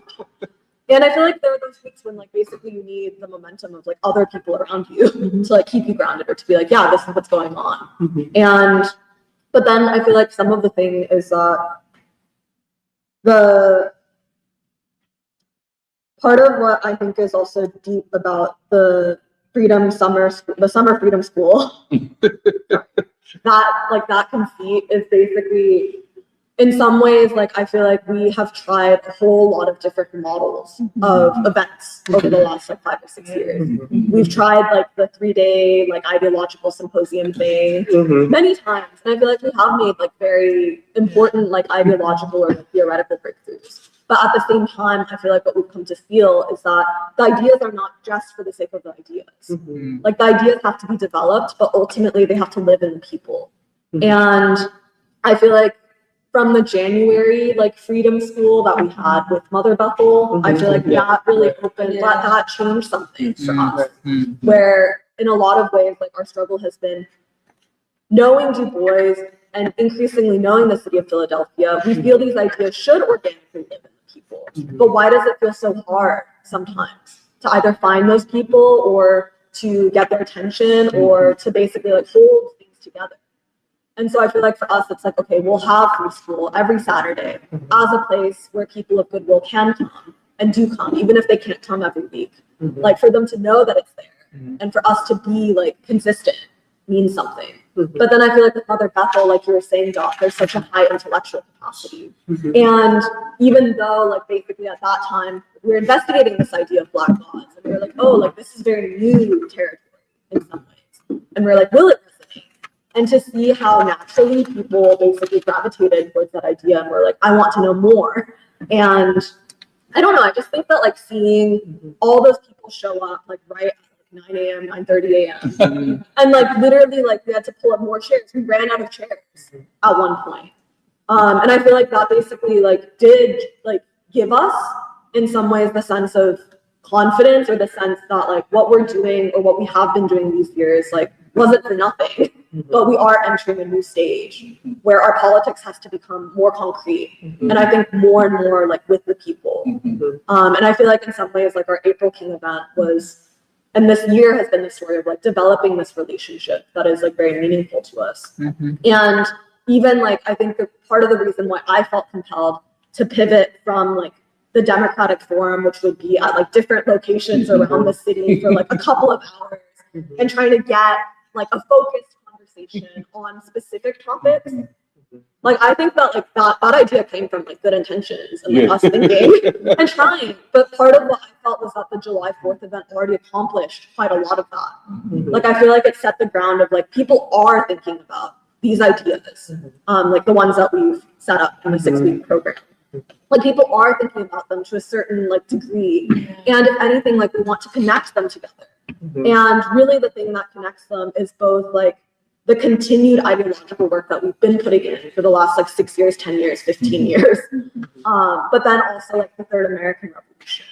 And I feel like there are those weeks when like basically you need the momentum of like other people around you to like keep you grounded or to be like, yeah, this is what's going on. Mhm. But then I feel like some of the thing is that the part of what I think is also deep about the summer freedom school, that conceit is basically, in some ways, like I feel like we have tried a whole lot of different models of events over the last like 5 or 6 years. We've tried like the 3-day like ideological symposium thing Mhm. many times, and I feel like we have made like very important like ideological or like, theoretical breakthroughs. But at the same time, I feel like what we've come to feel is that the ideas are not just for the sake of the ideas. Mhm. Like the ideas have to be developed, but ultimately they have to live in the people. Mhm. And I feel like from the January like freedom school that we had with Mother Bethel, I feel like that really opened, that changed something for us. Where in a lot of ways, like our struggle has been knowing Du Bois and increasingly knowing the city of Philadelphia, we feel these ideas should organically live in the people. But why does it feel so hard sometimes to either find those people or to get their attention or to basically like hold things together? And so I feel like for us, it's like, okay, we'll have free school every Saturday as a place where people of goodwill can come and do come, even if they can't come every week. Like for them to know that it's there and for us to be like consistent means something. But then I feel like with Mother Bethel, like you were saying, Doc, there's such a high intellectual capacity. And even though like basically at that time, we were investigating this idea of Black gods and we were like, oh, like this is very new territory in some ways. And we're like, will it resonate? And to see how naturally people basically gravitated towards that idea and were like, I want to know more. And I don't know, I just think that like seeing all those people show up like right at like 9 a.m., 9:30 a.m. And like literally like we had to pull up more chairs. We ran out of chairs at one point. And I feel like that basically like did like give us in some ways the sense of confidence or the sense that like what we're doing or what we have been doing these years like wasn't for nothing. But we are entering a new stage where our politics has to become more concrete. And I think more and more like with the people. And I feel like in some ways, like our April King event was, and this year has been the story of like developing this relationship that is like very meaningful to us. And even like, I think the part of the reason why I felt compelled to pivot from like the Democratic Forum, which would be at like different locations around the city for like a couple of hours and trying to get like a focused conversation on specific topics. Like I think that like that idea came from like good intentions and like us thinking and trying. But part of what I felt was that the July 4th event already accomplished quite a lot of that. Like I feel like it set the ground of like people are thinking about these ideas, like the ones that we've set up in the 6-week program. Like people are thinking about them to a certain like degree. And if anything, like we want to connect them together. And really the thing that connects them is both like the continued ideological work that we've been putting in for the last like 6 years, 10 years, 15 years. But then also like the Third American Revolution.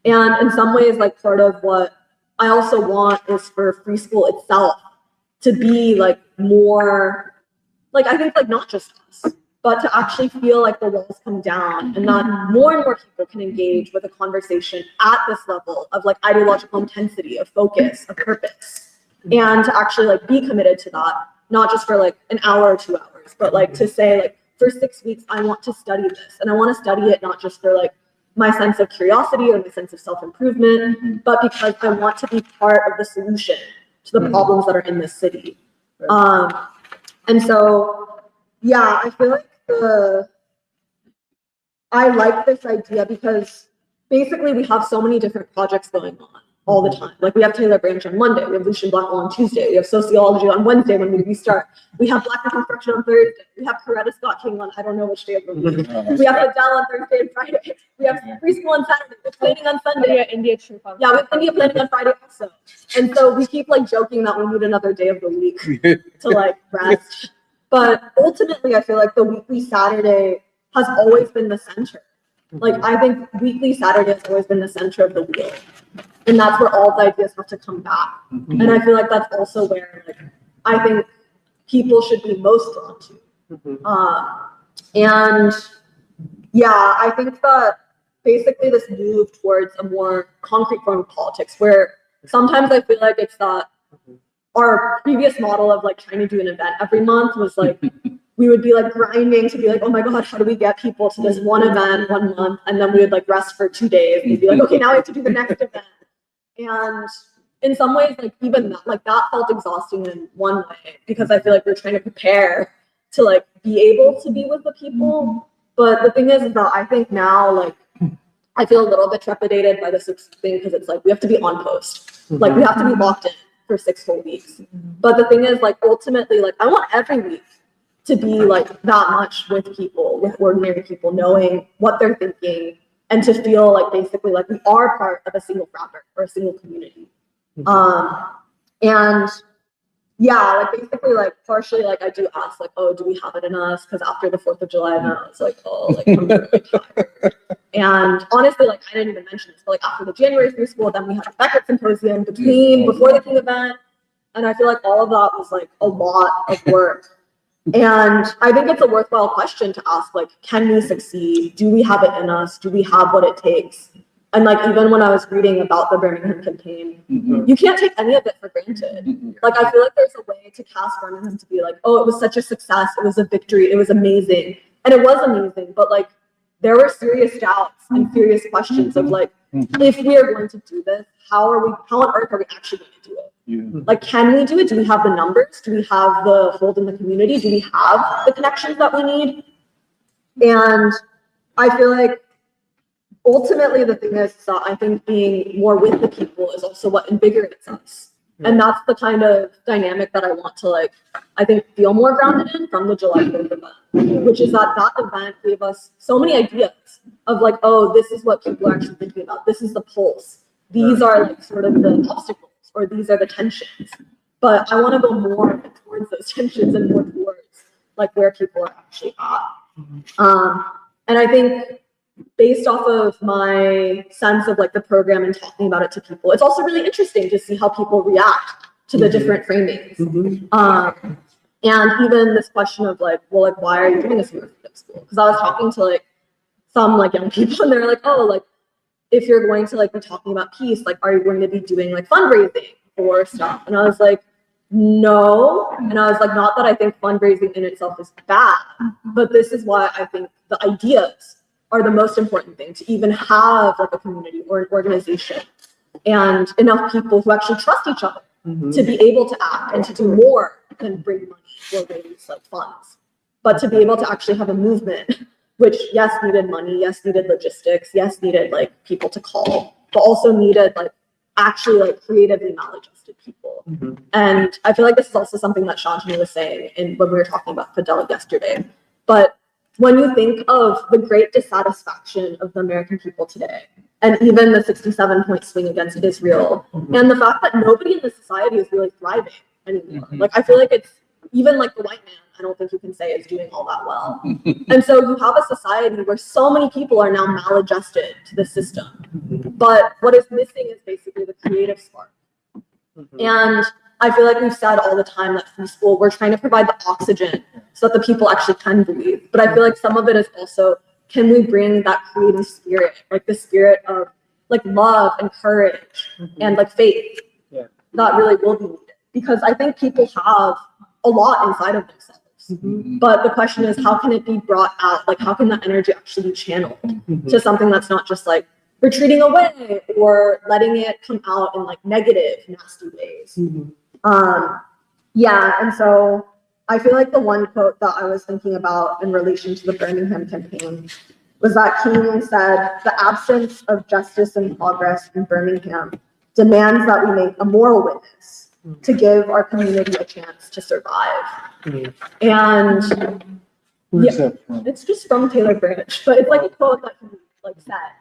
And in some ways, like part of what I also want is for free school itself to be like more, like I think like not just us, but to actually feel like the walls come down and that more and more people can engage with a conversation at this level of like ideological intensity, of focus, of purpose, and to actually like be committed to that, not just for like an hour or 2 hours, but like to say like for 6 weeks, I want to study this and I want to study it not just for like my sense of curiosity or my sense of self-improvement, but because I want to be part of the solution to the problems that are in this city. And so, yeah, I feel like I like this idea because basically we have so many different projects going on. all the time. Like we have Taylor Branch on Monday, we have Lucian Blackwell on Tuesday, we have sociology on Wednesday when we restart. We have Black Reconstruction on Thursday. We have Coretta Scott King on I don't know which day of the week. We have Adele on Thursday and Friday. We have preschool on Saturday. We're planning on Sunday. India trip. Yeah, we have India planning on Friday also. And so we keep like joking that we need another day of the week to like rest. But ultimately, I feel like the weekly Saturday has always been the center. Like I think weekly Saturday has always been the center of the wheel. And that's where all the ideas have to come back. And I feel like that's also where like I think people should be most drawn to. And yeah, I think that basically this move towards a more concrete form of politics where sometimes I feel like it's that our previous model of like trying to do an event every month was like, we would be like grinding to be like, oh my God, how do we get people to this one event 1 month? And then we would like rest for 2 days and we'd be like, okay, now we have to do the next event. And in some ways, like even that, like that felt exhausting in one way because I feel like we're trying to prepare to like be able to be with the people. But the thing is that I think now, like, I feel a little bit trepidated by this thing because it's like we have to be on post. Like we have to be locked in for 6 whole weeks. But the thing is, like, ultimately, like I want every week to be like that much with people, with ordinary people, knowing what they're thinking and to feel like basically like we are part of a single fabric or a single community. And yeah, like basically like partially like I do ask like, oh, do we have it in us? Because after the 4th of July event, I was like, oh, like I'm really tired. And honestly, like I didn't even mention this, but like after the January Free School, then we had the Beckett Symposium before the King event. And I feel like all of that was like a lot of work. And I think it's a worthwhile question to ask, like, can we succeed? Do we have it in us? Do we have what it takes? And like, even when I was reading about the Birmingham campaign, you can't take any of it for granted. Like, I feel like there's a way to cast Birmingham to be like, oh, it was such a success. It was a victory. It was amazing. And it was amazing. But like, there were serious doubts and serious questions of like, if we are going to do this, how on earth are we actually going to do it? Like, can we do it? Do we have the numbers? Do we have the hold in the community? Do we have the connections that we need? And I feel like ultimately the thing is that I think being more with the people is also what invigorates us. And that's the kind of dynamic that I want to like, I think feel more grounded in from the July 4th event, which is that event gave us so many ideas of like, oh, this is what people are actually thinking about. This is the pulse. These are like sort of the obstacles or these are the tensions. But I want to go more towards those tensions and more towards like where people are actually at. And I think based off of my sense of like the program and talking about it to people, it's also really interesting to see how people react to the different framings. And even this question of like, well, like, why are you doing this in school? Because I was talking to like some like young people and they're like, oh, like, if you're going to like be talking about peace, like, are you going to be doing like fundraising for stuff? And I was like, no. And I was like, not that I think fundraising in itself is bad, but this is why I think the ideas are the most important thing, to even have like a community or an organization and enough people who actually trust each other to be able to act and to do more than bring money or raise like funds, but to be able to actually have a movement, which yes, needed money, yes, needed logistics, yes, needed like people to call, but also needed like actually like creatively maladjusted people. And I feel like this is also something that Shantanu was saying when we were talking about Fidel yesterday. But when you think of the great dissatisfaction of the American people today, and even the 67-point swing against Israel, and the fact that nobody in the society is really thriving anymore. Like, I feel like it's even like the white man, I don't think you can say is doing all that well. And so you have a society where so many people are now maladjusted to the system. But what is missing is basically the creative spark. And I feel like we've said all the time that free school, we're trying to provide the oxygen so that the people actually can breathe. But I feel like some of it is also, can we bring that creative spirit, like the spirit of like love and courage and like faith that really will be needed. Because I think people have a lot inside of themselves. But the question is, how can it be brought out? Like, how can that energy actually be channeled to something that's not just like retreating away or letting it come out in like negative, nasty ways? Yeah, and so I feel like the one quote that I was thinking about in relation to the Birmingham campaign was that King said, "The absence of justice and progress in Birmingham demands that we make a moral witness to give our community a chance to survive. And Where's that from? it's just from Taylor Branch, but it's like a quote that he like said.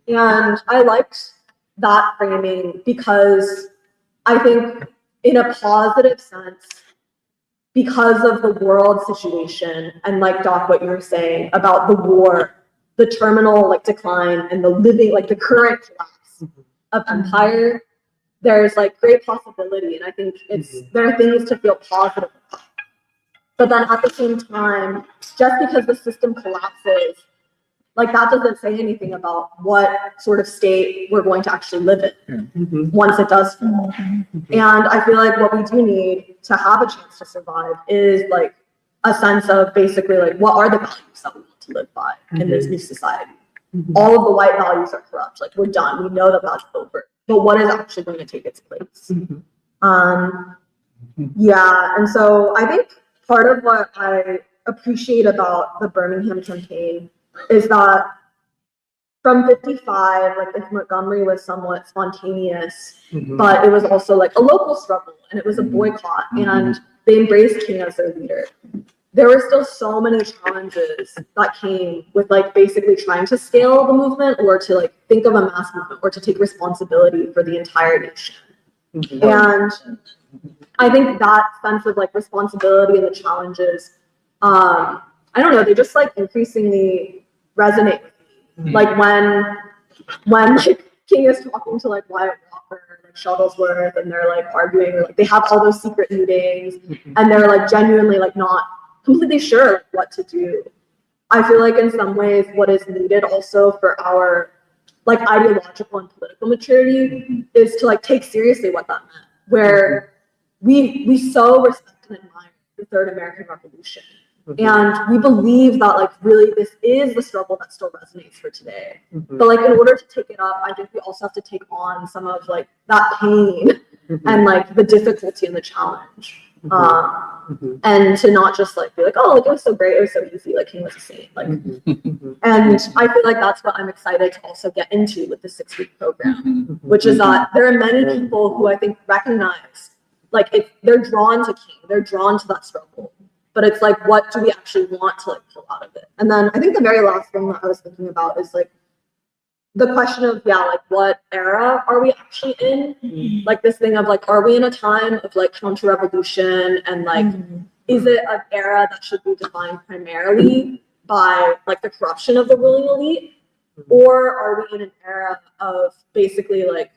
And I liked that framing because I think in a positive sense, because of the world situation and like Doc, what you were saying about the war, the terminal like decline and the living, like the current collapse of empire, there's like great possibility. And I think there are things to feel positive about. But then at the same time, just because the system collapses, like that doesn't say anything about what sort of state we're going to actually live in once it does fall. And I feel like what we do need to have a chance to survive is like a sense of basically like what are the values that we want to live by in this new society. All of the white values are corrupt. Like we're done. We know that that's over. But what is actually going to take its place? Yeah, and so I think part of what I appreciate about the Birmingham campaign is that from 55, like if Montgomery was somewhat spontaneous, but it was also like a local struggle and it was a boycott and they embraced King as their leader. There were still so many challenges that came with like basically trying to scale the movement or to like think of a mass movement or to take responsibility for the entire nation. And I think that sense of like responsibility and the challenges, I don't know, they just like increasingly resonate with me. Like when like King is talking to like Wyatt Walker, like Shuttlesworth, and they're like arguing, or like they have all those secret meetings, and they're like genuinely like not completely sure like, what to do. I feel like in some ways what is needed also for our like ideological and political maturity is to like take seriously what that meant, where we so respect and admire the Third American Revolution. And we believe that like really this is the struggle that still resonates for today. But like in order to take it up, I think we also have to take on some of like that pain and like the difficulty and the challenge. And to not just like be like, oh, like it was so great, it was so easy, like King was a saint. Like and I feel like that's what I'm excited to also get into with the 6-week program, which is that there are many people who I think recognize like if they're drawn to King, they're drawn to that struggle. But it's like, what do we actually want to like pull out of it? And then I think the very last thing that I was thinking about is like the question of, yeah, like what era are we actually in? Like this thing of like, are we in a time of like counter-revolution and like, is it an era that should be defined primarily by like the corruption of the ruling elite? Or are we in an era of basically like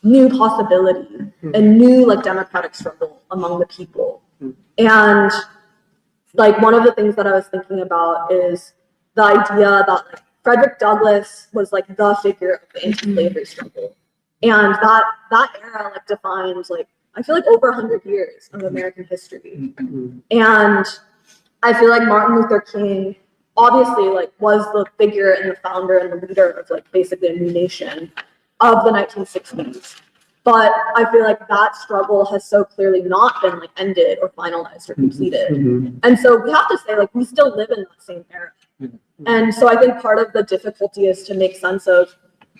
new possibility and new like democratic struggle among the people? And like one of the things that I was thinking about is the idea that like Frederick Douglass was like the figure of the anti-slavery struggle, and that era like defines like I feel like over 100 years of American history. And I feel like Martin Luther King obviously like was the figure and the founder and the leader of like basically a new nation of the 1960s. But I feel like that struggle has so clearly not been like ended or finalized or completed. And so we have to say like we still live in that same era. And so I think part of the difficulty is to make sense of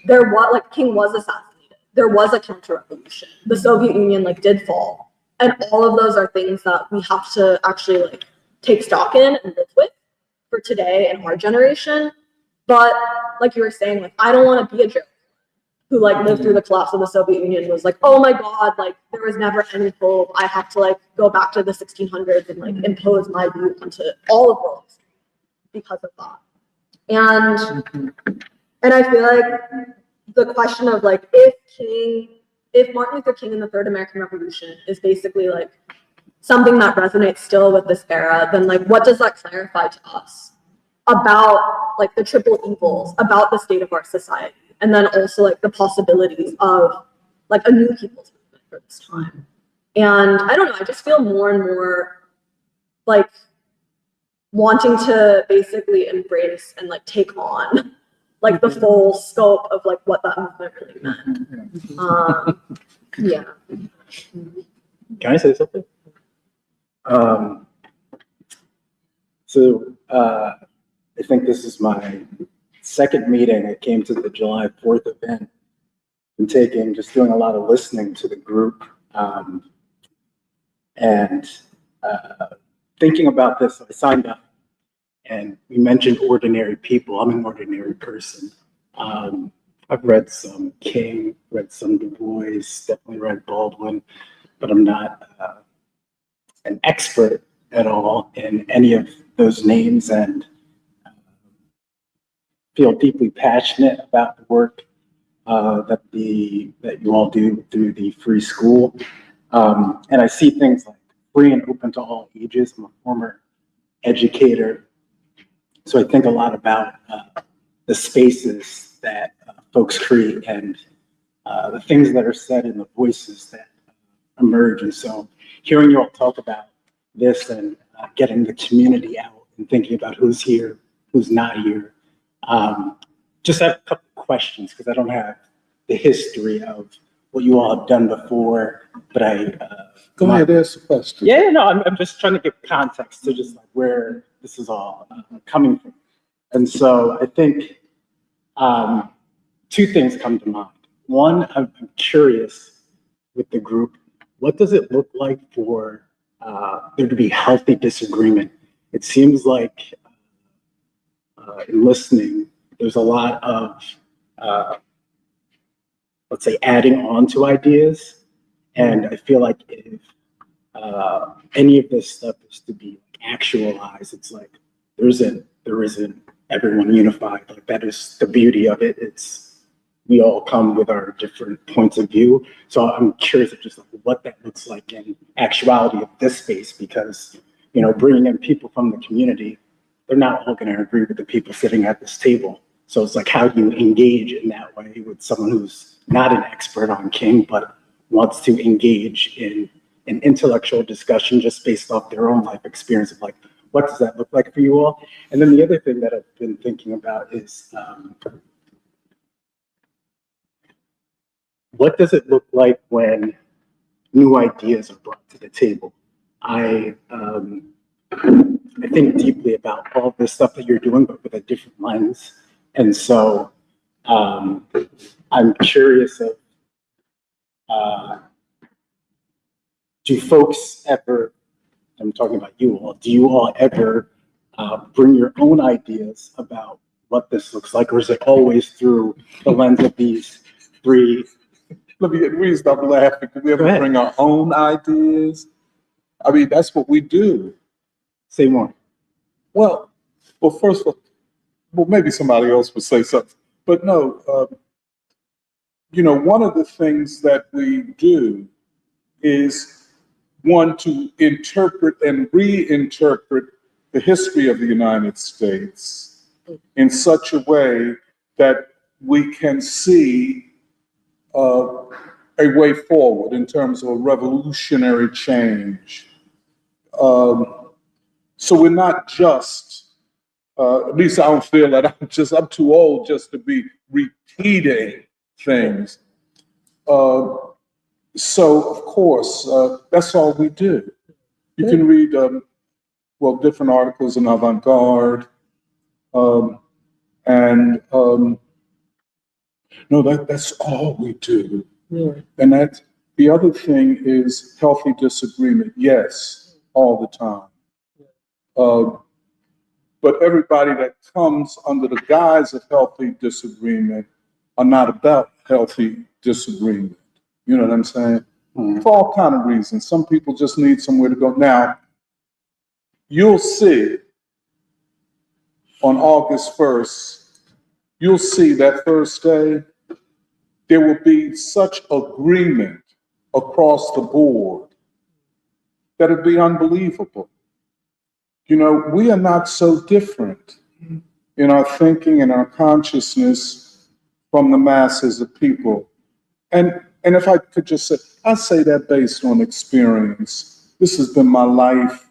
like King was assassinated. There was a counter-revolution. The Soviet Union like did fall. And all of those are things that we have to actually like take stock in and live with for today and our generation. But like you were saying, like I don't want to be a joke who like lived through the collapse of the Soviet Union was like, oh my God, like there was never any hope. I have to like go back to the 1600s and like impose my view onto all of world history because of that. And I feel like the question of like if Martin Luther King and the Third American Revolution is basically like something that resonates still with this era, then like what does that clarify to us about like the triple evils, about the state of our society? And then also like the possibilities of like a new people's movement for this time. And I don't know, I just feel more and more like wanting to basically embrace and like take on like the full scope of like what that movement really meant. Yeah. Can I say something? I think this is my second meeting. I came to the July 4th event. been taking, just doing a lot of listening to the group, and thinking about this. I signed up, and we mentioned ordinary people. I'm an ordinary person. I've read some King, read some Du Bois, definitely read Baldwin, but I'm not an expert at all in any of those names, and feel deeply passionate about the work that you all do through the free school. And I see things like free and open to all ages. I'm a former educator, so I think a lot about the spaces that folks create and the things that are said and the voices that emerge. And so hearing you all talk about this and getting the community out and thinking about who's here, who's not here. Just have a couple questions because I don't have the history of what you all have done before, but Go ahead, ask the question. yeah, no, I'm just trying to give context to just like where this is all coming from. And so I think two things come to mind. One, I'm curious with the group, what does it look like for there to be healthy disagreement? It seems like in listening, there's a lot of, let's say, adding on to ideas. And I feel like if any of this stuff is to be actualized, it's like there isn't everyone unified. Like that is the beauty of it. It's we all come with our different points of view. So I'm curious of just like what that looks like in actuality of this space, because bringing in people from the community, they're not all going to agree with the people sitting at this table. So it's like, how do you engage in that way with someone who's not an expert on King, but wants to engage in an intellectual discussion just based off their own life experience of like, what does that look like for you all? And then the other thing that I've been thinking about is, what does it look like when new ideas are brought to the table? I think deeply about all this stuff that you're doing, but with a different lens. And so I'm curious of, do folks ever, I'm talking about you all, do you all ever bring your own ideas about what this looks like, or is it always through the lens of these three? We stop laughing. We ever bring our own ideas? I mean, that's what we do. Say more. Well, first of all, maybe somebody else would say something, but no, one of the things that we do is to interpret and reinterpret the history of the United States in such a way that we can see a way forward in terms of a revolutionary change. So we're not just, at least I don't feel that I'm too old just to be repeating things. So of course, that's all we do. You can read, different articles in Avant-Garde, and no, that's all we do. Yeah. And that's the other thing is healthy disagreement. Yes, all the time. But everybody that comes under the guise of healthy disagreement are not about healthy disagreement. You know what I'm saying? Mm-hmm. For all kind of reasons. Some people just need somewhere to go. Now, you'll see on August 1st, you'll see that first day, there will be such agreement across the board that it'd be unbelievable. We are not so different in our thinking and our consciousness from the masses of people. And if I could just say, I say that based on experience. This has been my life.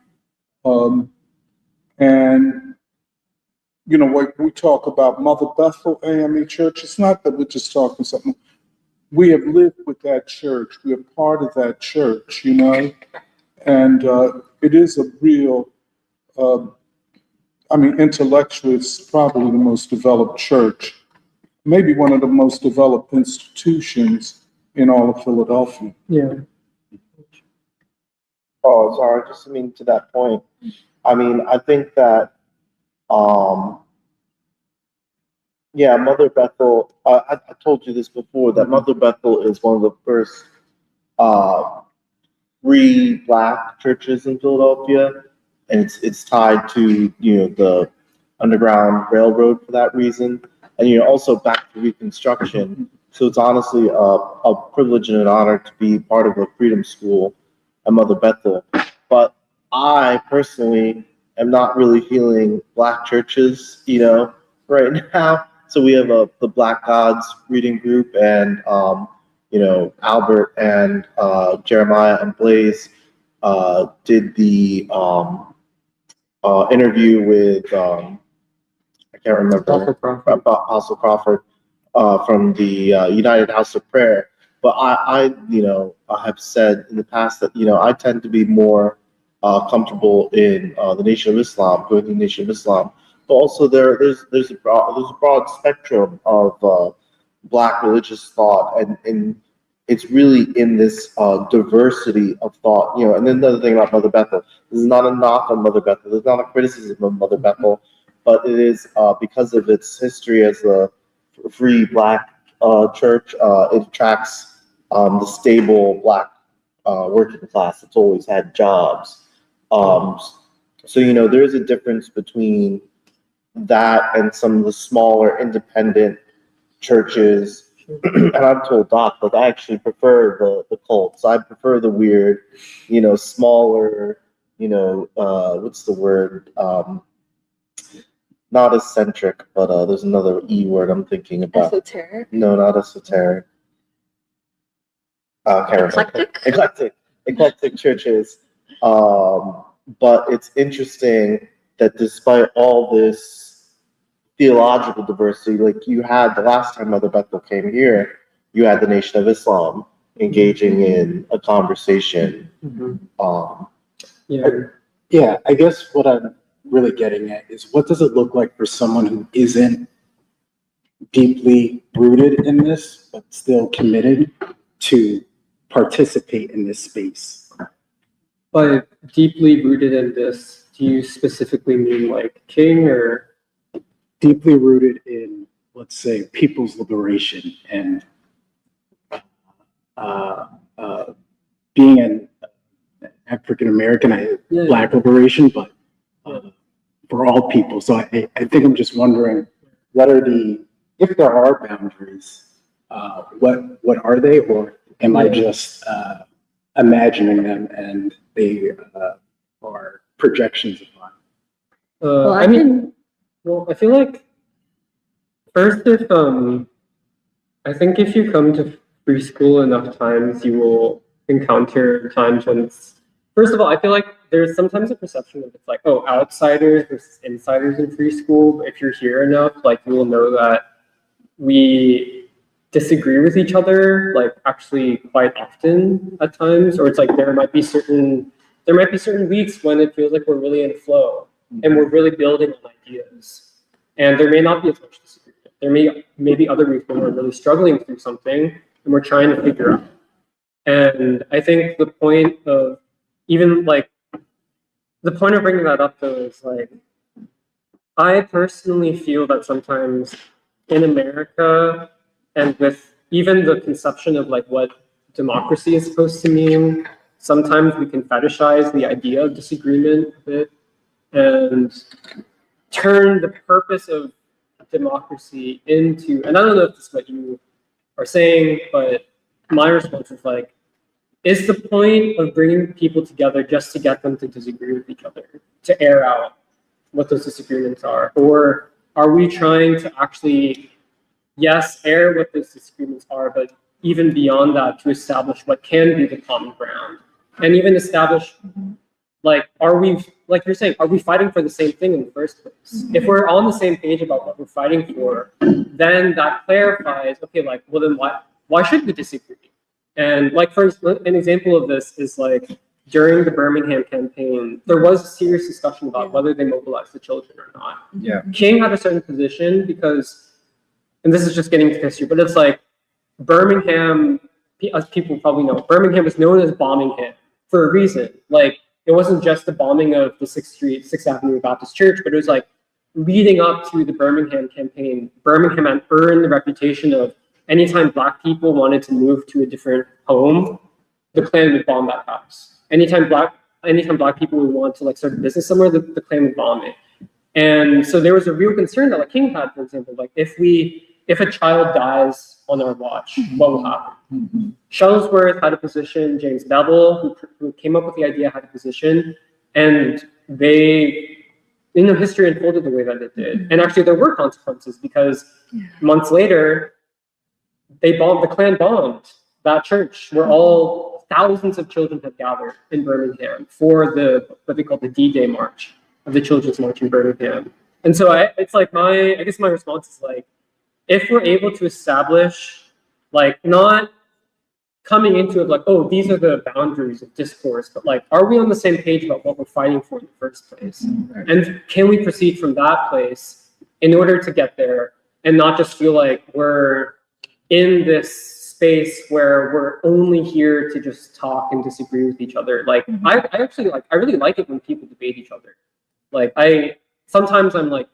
And what we talk about Mother Bethel AME Church, it's not that we're just talking something. We have lived with that church. We are part of that church, and it is a real, intellectually, it's probably the most developed church maybe one of the most developed institutions in all of Philadelphia. Yeah. Oh, sorry, just to that point. I mean, I think that, yeah, Mother Bethel, I told you this before, that Mother Bethel is one of the first, free Black churches in Philadelphia. And it's tied to, the Underground Railroad for that reason. And, also back to Reconstruction. So it's honestly a privilege and an honor to be part of a freedom school at Mother Bethel. But I personally am not really feeling Black churches, right now. So we have the Black Gods reading group, and Albert and Jeremiah and Blaze did the interview with I can't remember Apostle Crawford from the United House of Prayer. But I have said in the past that I tend to be more comfortable in the Nation of Islam, going to the Nation of Islam. But also there's a broad spectrum of Black religious thought, and it's really in this diversity of thought, And then another thing about Mother Bethel, this is not a knock on Mother Bethel. There's not a criticism of Mother Bethel, but it is because of its history as a free Black church. It attracts the stable Black working class that's always had jobs. So there is a difference between that and some of the smaller independent churches. And I've told Doc, like, I actually prefer the cults. I prefer the weird, smaller, what's the word? Not eccentric, but there's another E word I'm thinking about. Esoteric? No, not esoteric. Can't remember. Eclectic churches. But it's interesting that despite all this theological diversity, like you had the last time Mother Bethel came here, you had the Nation of Islam engaging in a conversation. Yeah, I guess what I'm really getting at is, what does it look like for someone who isn't deeply rooted in this, but still committed to participate in this space? By deeply rooted in this, do you specifically mean like King, or? Deeply rooted in, let's say, people's liberation and being an African American, Black liberation, but for all people. So I think I'm just wondering, what are if there are boundaries, what are they, or am I just imagining them and they are projections of mine? Well, I feel like first, I think if you come to free school enough times, you will encounter times when first of all, I feel like there's sometimes a perception of it's like, oh, outsiders versus insiders in free school. But if you're here enough, like, you will know that we disagree with each other, like, actually quite often at times, or it's like there might be certain weeks when it feels like we're really in flow and we're really building on ideas. And there may not be as much disagreement. There may be other weeks when we're really struggling through something and we're trying to figure out. And I think the point of bringing that up, though, is like, I personally feel that sometimes in America, and with even the conception of like what democracy is supposed to mean, sometimes we can fetishize the idea of disagreement a bit and turn the purpose of democracy into, and I don't know if this is what you are saying, but my response is like, is the point of bringing people together just to get them to disagree with each other, to air out what those disagreements are? Or are we trying to actually, yes, air what those disagreements are, but even beyond that, to establish what can be the common ground? And even establish, like, are we, like you're saying, are we fighting for the same thing in the first place? If we're on the same page about what we're fighting for, then that clarifies, okay, like, well then why should we disagree? And like, for an example of this is like, during the Birmingham campaign, there was a serious discussion about whether they mobilized the children or not. Yeah. King had a certain position because and this is just getting into history, but it's like Birmingham, as people probably know, Birmingham was known as Bombingham for a reason. Like, it wasn't just the bombing of the 6th Avenue Baptist Church, but it was like leading up to the Birmingham campaign. Birmingham had earned the reputation of anytime Black people wanted to move to a different home, the Klan would bomb that house. Anytime Black people would want to like start a business somewhere, the Klan would bomb it. And so there was a real concern that like King had, for example, like if a child dies on our watch, what will happen? Shuttlesworth had a position, James Bevel, who came up with the idea, had a position, and they, history unfolded the way that it did. And actually there were consequences because months later, the Klan bombed that church where thousands of children had gathered in Birmingham for what they call the D-Day March, of the Children's March in Birmingham. And so it's like I guess my response is like, if we're able to establish, like, not coming into it like, oh, these are the boundaries of discourse, but like, are we on the same page about what we're fighting for in the first place? And can we proceed from that place in order to get there and not just feel like we're in this space where we're only here to just talk and disagree with each other? Like, I really like it when people debate each other. Like, sometimes I'm like,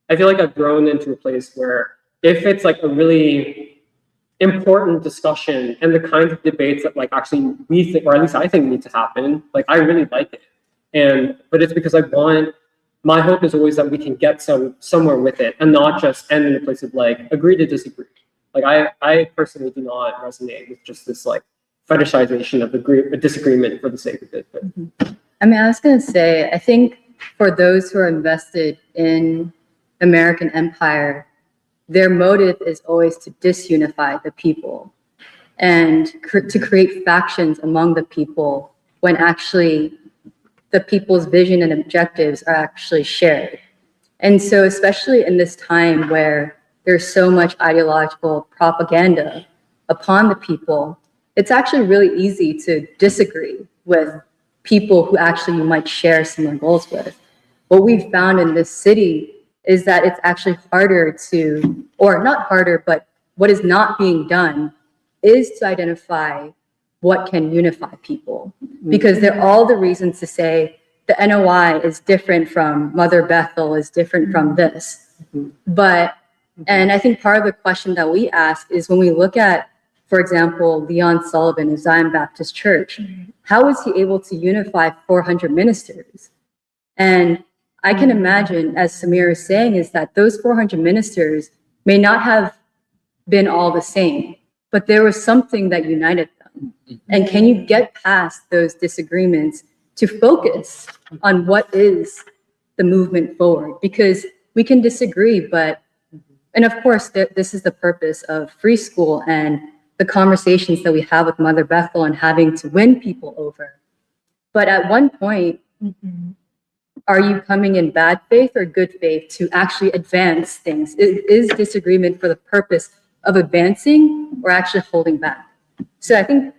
I feel like I've grown into a place where if it's like a really important discussion and the kinds of debates that like actually we think, or at least I think need to happen, like I really like it. But it's because my hope is always that we can get somewhere with it and not just end in a place of like agree to disagree. Like I personally do not resonate with just this like fetishization of a disagreement for the sake of it. But. I mean, I was going to say, I think for those who are invested in American empire, their motive is always to disunify the people and to create factions among the people when actually the people's vision and objectives are actually shared. And so especially in this time where there's so much ideological propaganda upon the people, it's actually really easy to disagree with people who actually you might share similar goals with. What we've found in this city is that it's actually harder to, or not harder, but what is not being done is to identify what can unify people. Because there are all the reasons to say the NOI is different from Mother Bethel, is different from this. But, and I think part of the question that we ask is when we look at, for example, Leon Sullivan of Zion Baptist Church, how is he able to unify 400 ministers? And I can imagine, as Samir is saying, is that those 400 ministers may not have been all the same, but there was something that united them. And can you get past those disagreements to focus on what is the movement forward? Because we can disagree, and of course, this is the purpose of free school and the conversations that we have with Mother Bethel and having to win people over. But at one point, are you coming in bad faith or good faith to actually advance things? Is disagreement for the purpose of advancing or actually holding back? So I think,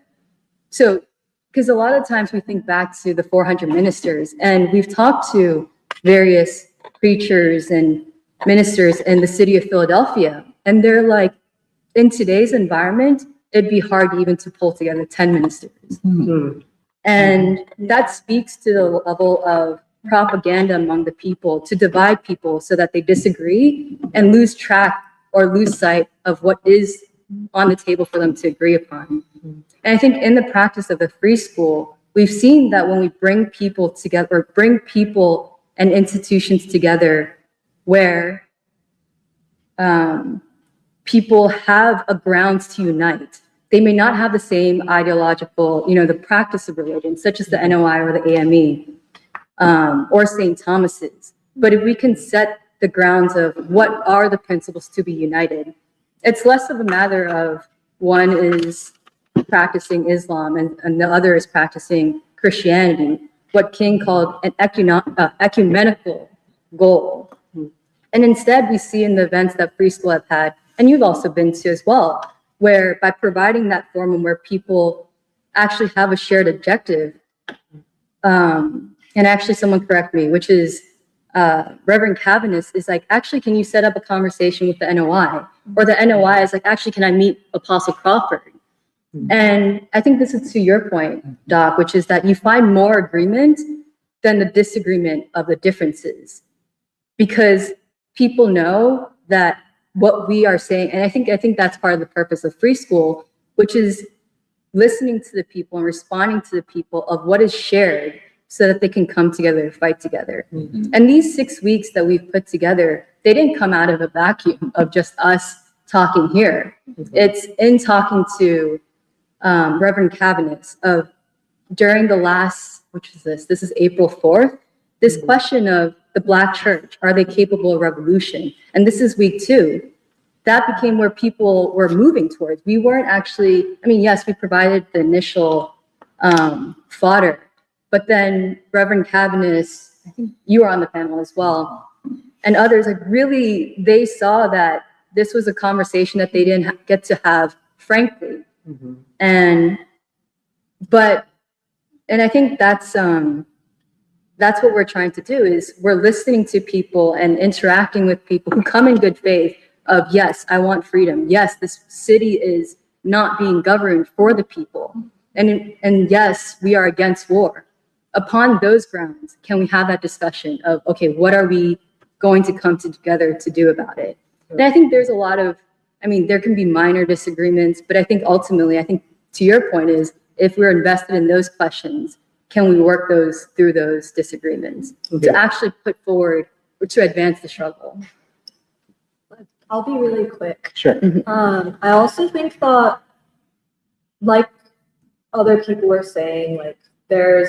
because a lot of times we think back to the 400 ministers, and we've talked to various preachers and ministers in the city of Philadelphia, and they're like, in today's environment, it'd be hard even to pull together 10 ministers. And that speaks to the level of propaganda among the people to divide people so that they disagree and lose track or lose sight of what is on the table for them to agree upon. And I think in the practice of the free school, we've seen that when we bring people together, or bring people and institutions together where people have a grounds to unite. They may not have the same ideological, the practice of religion, such as the NOI or the AME, or St. Thomas's. But if we can set the grounds of what are the principles to be united, it's less of a matter of one is practicing Islam and the other is practicing Christianity, what King called an ecumenical goal. And instead, we see in the events that Free School have had, and you've also been to as well, where by providing that forum where people actually have a shared objective, and actually someone correct me, which is Reverend Cavanis is like, actually, can you set up a conversation with the NOI? Or the NOI is like, actually, can I meet Apostle Crawford? And I think this is to your point, Doc, which is that you find more agreement than the disagreement of the differences, because people know that what we are saying, and I think that's part of the purpose of free school, which is listening to the people and responding to the people of what is shared so that they can come together and fight together. And these 6 weeks that we've put together, they didn't come out of a vacuum of just us talking here. It's in talking to Reverend Cavanis of during the last, which is this is April 4th, this question of the Black church, are they capable of revolution? And this is week 2. That became where people were moving towards. We weren't actually, I mean, yes, we provided the initial fodder, but then Reverend Cavanis, I think you were on the panel as well, and others, like really, they saw that this was a conversation that they didn't get to have, frankly. And I think that's what we're trying to do, is we're listening to people and interacting with people who come in good faith of, yes, I want freedom. Yes, this city is not being governed for the people. And yes, we are against war. Upon those grounds, can we have that discussion of, okay, what are we going to come together to do about it? And I think there's a lot of, I mean, there can be minor disagreements, but I think ultimately, I think to your point is, if we're invested in those questions, can we work through those disagreements to actually put forward or to advance the struggle? I'll be really quick. Sure. I also think that, like other people were saying, like there's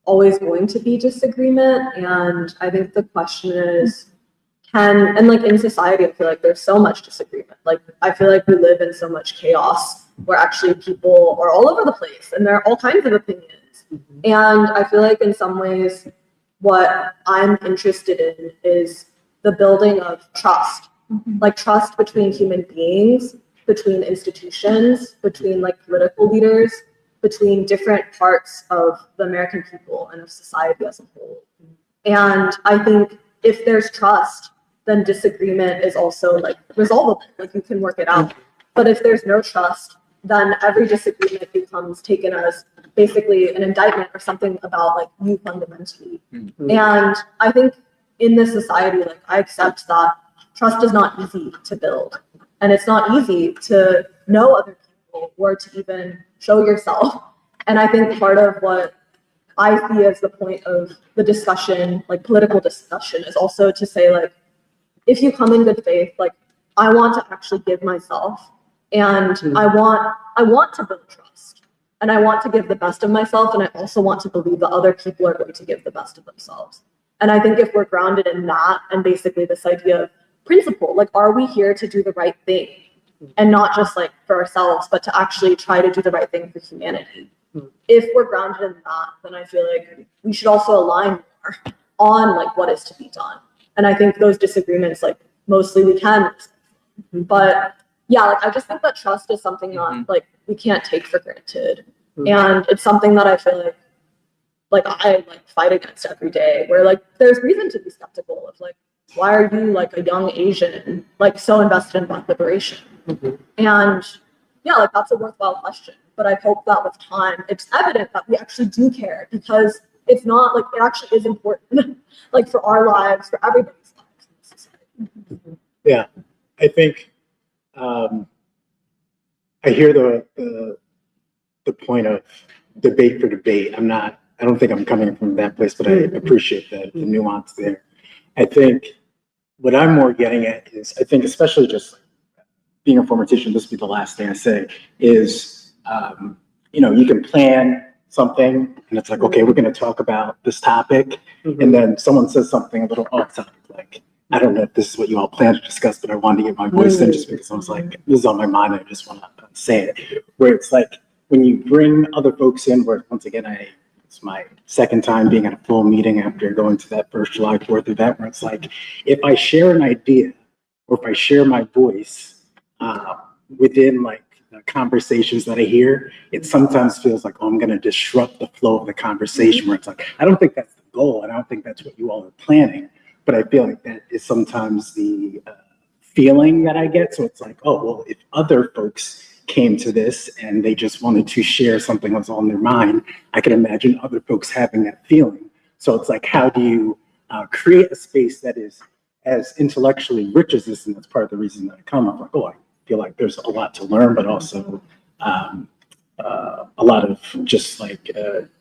always going to be disagreement, and I think the question is, and like in society, I feel like there's so much disagreement. Like I feel like we live in so much chaos where actually people are all over the place and there are all kinds of opinions. And I feel like in some ways, what I'm interested in is the building of trust, like trust between human beings, between institutions, between like political leaders, between different parts of the American people and of society as a whole. And I think if there's trust, then disagreement is also like resolvable, like you can work it out. But if there's no trust, then every disagreement becomes taken as basically an indictment or something about like you fundamentally. And I think in this society, like I accept that trust is not easy to build, and it's not easy to know other people or to even show yourself. And I think part of what I see as the point of the discussion, like political discussion, is also to say like, if you come in good faith, like I want to actually give myself, and I want to build trust, and I want to give the best of myself, and I also want to believe that other people are going to give the best of themselves. And I think if we're grounded in that, and basically this idea of principle, like are we here to do the right thing, and not just like for ourselves, but to actually try to do the right thing for humanity. If we're grounded in that, then I feel like we should also align more on like what is to be done. And I think those disagreements, like mostly we can, but yeah, like I just think that trust is something that like we can't take for granted. And it's something that I feel like I like fight against every day, where like there's reason to be skeptical of like, why are you like a young Asian like so invested in Black liberation? And yeah, like that's a worthwhile question. But I hope that with time, it's evident that we actually do care, because it's not like it actually is important, like for our lives, for everybody's lives in this society. Yeah, I think I hear the point of debate for debate. I don't think I'm coming from that place, but I appreciate the nuance there. I think what I'm more getting at is, I think especially just being a former teacher, this will be the last thing I say, is, you can plan something and it's like, okay, we're going to talk about this topic. And then someone says something a little off topic, like, I don't know if this is what you all plan to discuss, but I wanted to get my voice in just because I was like, this is on my mind. I just want to say it. Where it's like, when you bring other folks in, where once again, it's my second time being at a full meeting after going to that first July 4th event, where it's like, if I share an idea or if I share my voice within like the conversations that I hear, it sometimes feels like, oh, I'm going to disrupt the flow of the conversation, where it's like, I don't think that's the goal, and I don't think that's what you all are planning. but I feel like that is sometimes the feeling that I get. So it's like, oh, well, if other folks came to this and they just wanted to share something that's on their mind, I can imagine other folks having that feeling. So it's like, how do you create a space that is as intellectually rich as this? And that's part of the reason that I come. I'm like, oh, I feel like there's a lot to learn, but also a lot of just like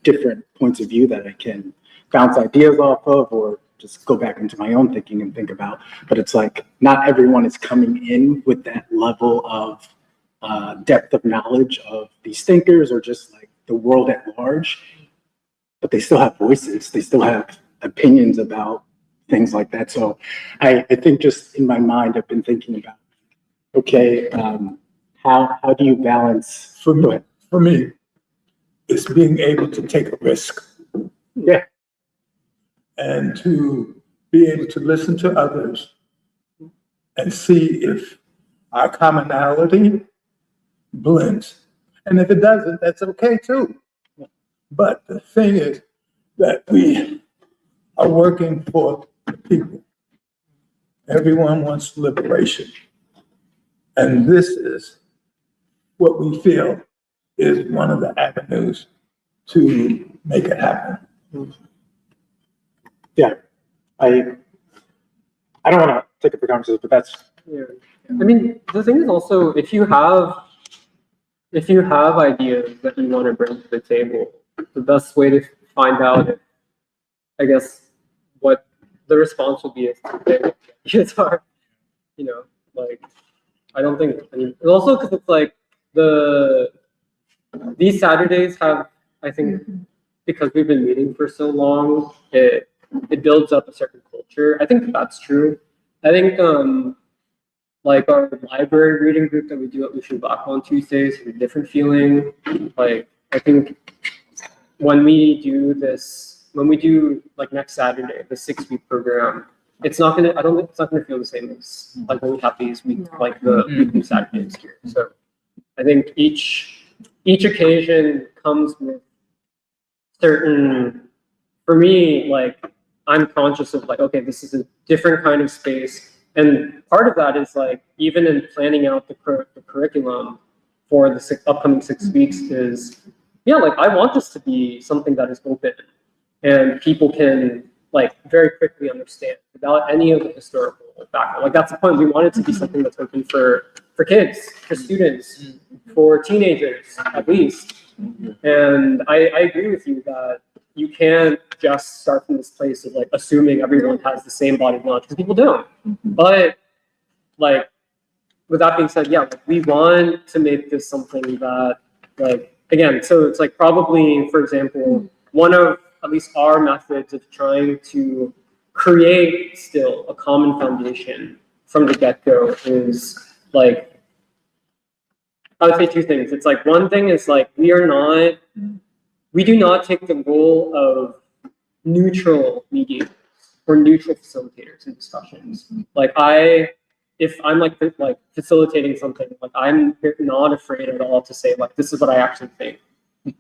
different points of view that I can bounce ideas off of, or just go back into my own thinking and think about. But it's like, not everyone is coming in with that level of depth of knowledge of these thinkers or just like the world at large, but they still have voices. They still have opinions about things like that. So I think just in my mind, I've been thinking about, okay, how do you balance? For me, it's being able to take a risk. Yeah. And to be able to listen to others and see if our commonality blends. And if it doesn't, that's okay too. But the thing is that we are working for the people. Everyone wants liberation. And this is what we feel is one of the avenues to make it happen. Yeah, I don't want to take up the conversation, but that's, Yeah. I mean, the thing is also, if you have ideas that you want to bring to the table, the best way to find out, I guess, what the response will be is to say what the ideas are. You know, like, I don't think, I mean, and also because it's like these Saturdays have, I think, because we've been meeting for so long, it builds up a certain culture. I think that's true. I think like our library reading group that we do at Lucian Blackwell on Tuesdays has a different feeling. Like, I think when we do like next Saturday, the 6-week program, I don't think it's not gonna feel the same as like when we have these like the weekly Saturdays here. So I think each occasion comes with certain, for me, like, I'm conscious of like, okay, this is a different kind of space. And part of that is like, even in planning out the curriculum for the upcoming 6 weeks is, yeah, like I want this to be something that is open and people can like very quickly understand without any of the historical background. Like that's the point. We want it to be something that's open for kids, for students, for teenagers at least. And I agree with you that you can't just start from this place of like assuming everyone has the same body of knowledge, because people don't. But like, with that being said, yeah, like, we want to make this something that, like, again, so it's like probably, for example, one of at least our methods of trying to create still a common foundation from the get-go is like, I would say 2 things. It's like, one thing is like, we do not take the role of neutral mediators or neutral facilitators in discussions. Like if I'm like facilitating something, like I'm not afraid at all to say like, this is what I actually think.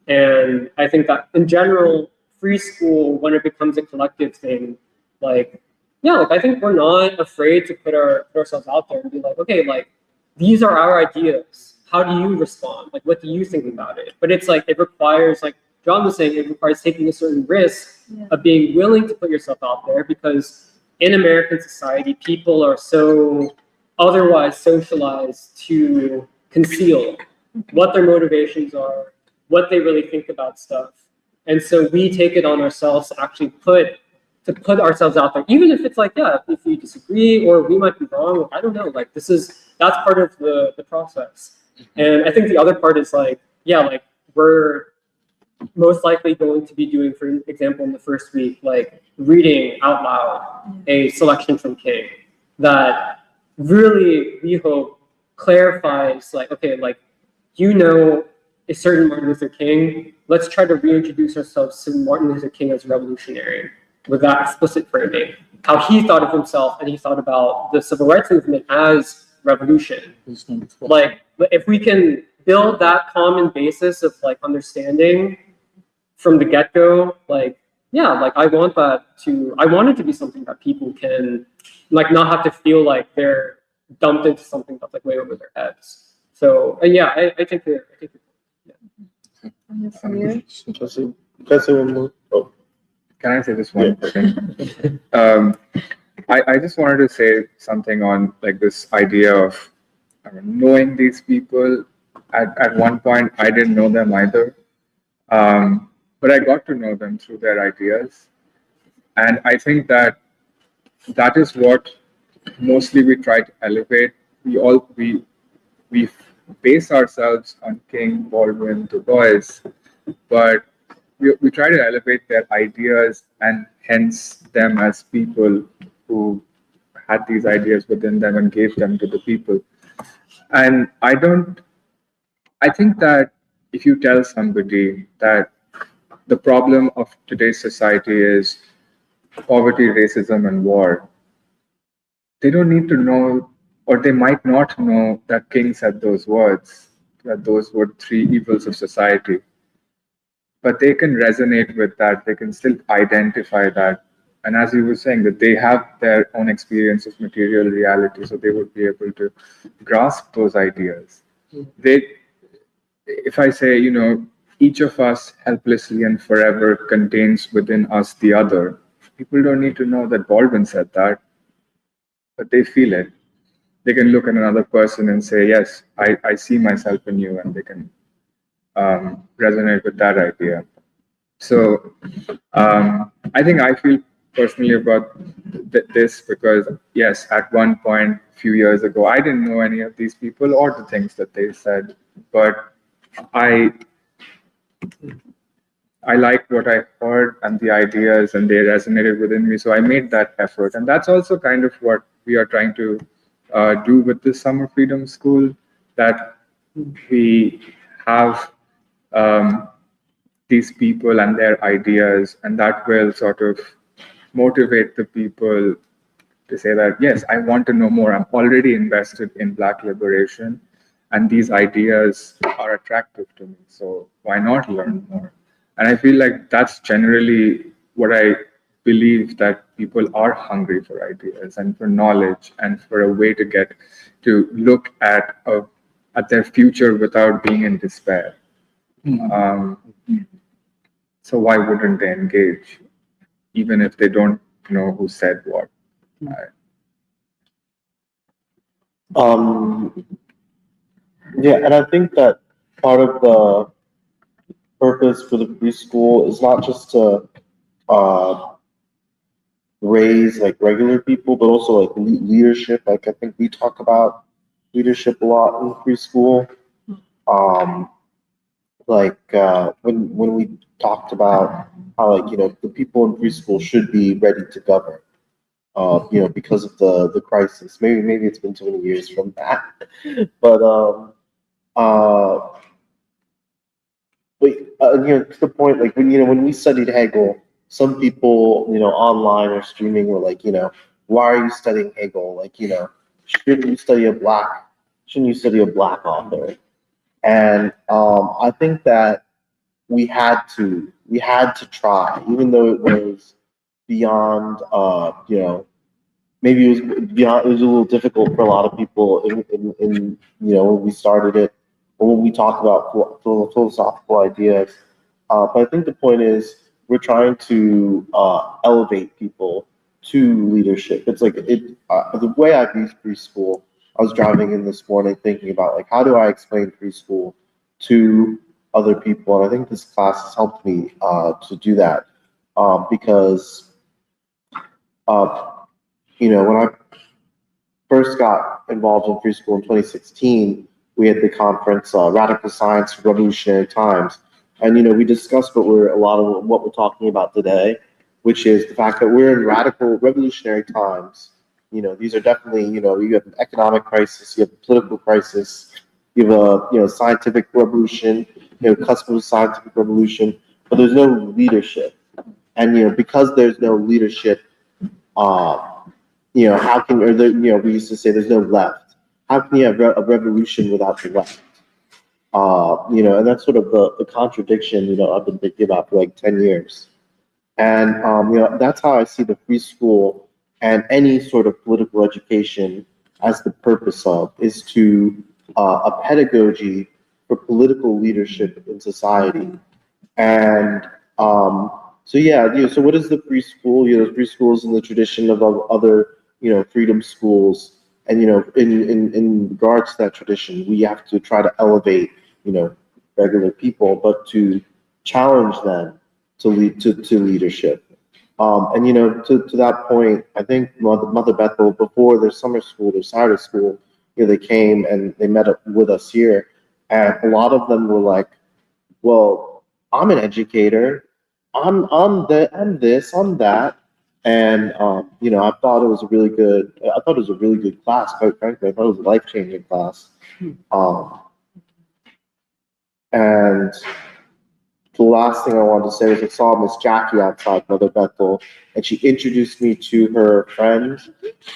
And I think that in general, free school, when it becomes a collective thing, like, yeah, like I think we're not afraid to put ourselves out there and be like, okay, like these are our ideas. How do you respond? Like, what do you think about it? But it's like, it requires, like John was saying, it requires taking a certain risk of being willing to put yourself out there, because in American society, people are so otherwise socialized to conceal what their motivations are, what they really think about stuff. And so we take it on ourselves to actually put ourselves out there, even if it's like, yeah, if we disagree or we might be wrong, I don't know, like that's part of the process. And I think the other part is like, yeah, like we're most likely going to be doing, for example, in the first week, like reading out loud a selection from King that really, we hope, clarifies like, okay, like, you know, a certain Martin Luther King, let's try to reintroduce ourselves to Martin Luther King as revolutionary with that explicit framing, how he thought of himself and he thought about the civil rights movement as revolution. Like, if we can build that common basis of like understanding from the get-go, like yeah, like I want it to be something that people can like not have to feel like they're dumped into something that's like way over their heads. So yeah, I think that Jesse will move. Oh, Can I say this one thing? I just wanted to say something on like this idea of knowing these people. At one point, I didn't know them either, but I got to know them through their ideas, and I think that is what mostly we try to elevate. We base ourselves on King, Baldwin, Du Bois, but we try to elevate their ideas and hence them as people who had these ideas within them and gave them to the people. And I think that if you tell somebody that the problem of today's society is poverty, racism, and war, they don't need to know, or they might not know that King said those words, that those were three evils of society. But they can resonate with that, they can still identify that. And as you were saying, that they have their own experience of material reality, so they would be able to grasp those ideas. If I say, each of us helplessly and forever contains within us the other, people don't need to know that Baldwin said that, but they feel it. They can look at another person and say, yes, I see myself in you, and they can resonate with that idea. So I think I feel personally about this because, yes, at one point, a few years ago, I didn't know any of these people or the things that they said, but I liked what I heard and the ideas, and they resonated within me. So I made that effort. And that's also kind of what we are trying to do with this Summer Freedom School, that we have these people and their ideas, and that will sort of motivate the people to say that, yes, I want to know more. I'm already invested in Black liberation, and these ideas are attractive to me. So why not learn more? And I feel like that's generally what I believe, that people are hungry for ideas and for knowledge and for a way to look at their future without being in despair. So why wouldn't they engage, even if they don't know who said what? Yeah, and I think that part of the purpose for the preschool is not just to raise like regular people, but also like leadership. Like I think we talk about leadership a lot in preschool. When we talked about how the people in preschool should be ready to govern. Because of the crisis. Maybe it's been 20 years from that, but to the point, like when we studied Hegel, some people online or streaming were like, why are you studying Hegel? Like, shouldn't you study a black author? And I think that we had to try, even though it was beyond maybe it was a little difficult for a lot of people in when we started it, or when we talk about philosophical ideas. But I think the point is we're trying to elevate people to leadership. It's like the way I view preschool. I was driving in this morning thinking about like, how do I explain preschool to other people? And I think this class has helped me to do that because when I first got involved in preschool in 2016, we had the conference Radical Science for Revolutionary Times, and we discussed a lot of what we're talking about today, which is the fact that we're in radical revolutionary times. These are definitely you have an economic crisis, you have a political crisis, you have a scientific revolution, cusp of a scientific revolution, but there's no leadership, and because there's no leadership. How can, we used to say there's no left. How can you have a revolution without the left? And that's sort of the contradiction, I've been thinking about for like 10 years. And, that's how I see the free school and any sort of political education as the purpose of, is to, a pedagogy for political leadership in society. And, so yeah, so what is the free school? Free schools in the tradition of other, freedom schools. And, in regards to that tradition, we have to try to elevate, regular people, but to challenge them to lead to leadership. And to that point, I think Mother Bethel, before their summer school, their Saturday school, they came and they met up with us here, and a lot of them were like, "Well, I'm an educator. I'm this, I'm that." And I thought it was a really good. I thought it was a really good class. Quite frankly, I thought it was a life-changing class. And the last thing I wanted to say was I saw Miss Jackie outside Mother Bethel, and she introduced me to her friend,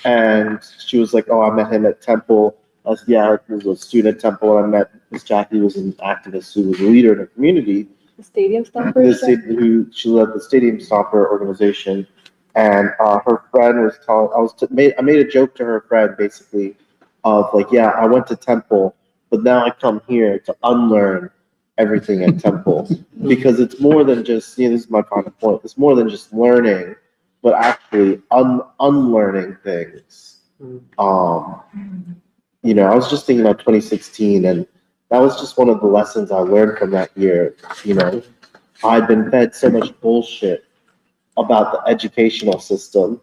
and she was like, "Oh, I met him at Temple." I said, "Yeah, he was a student at Temple, and I met Miss Jackie, who was an activist who was a leader in her community." The Stadium Stompers? She led the Stadium Stopper organization, and her friend was telling. I made a joke to her friend basically, of like, "Yeah, I went to Temple, but now I come here to unlearn everything at Temple," because it's more than just, this is my final point, it's more than just learning, but actually unlearning things. I was just thinking about 2016, and that was just one of the lessons I learned from that year. I'd been fed so much bullshit about the educational system,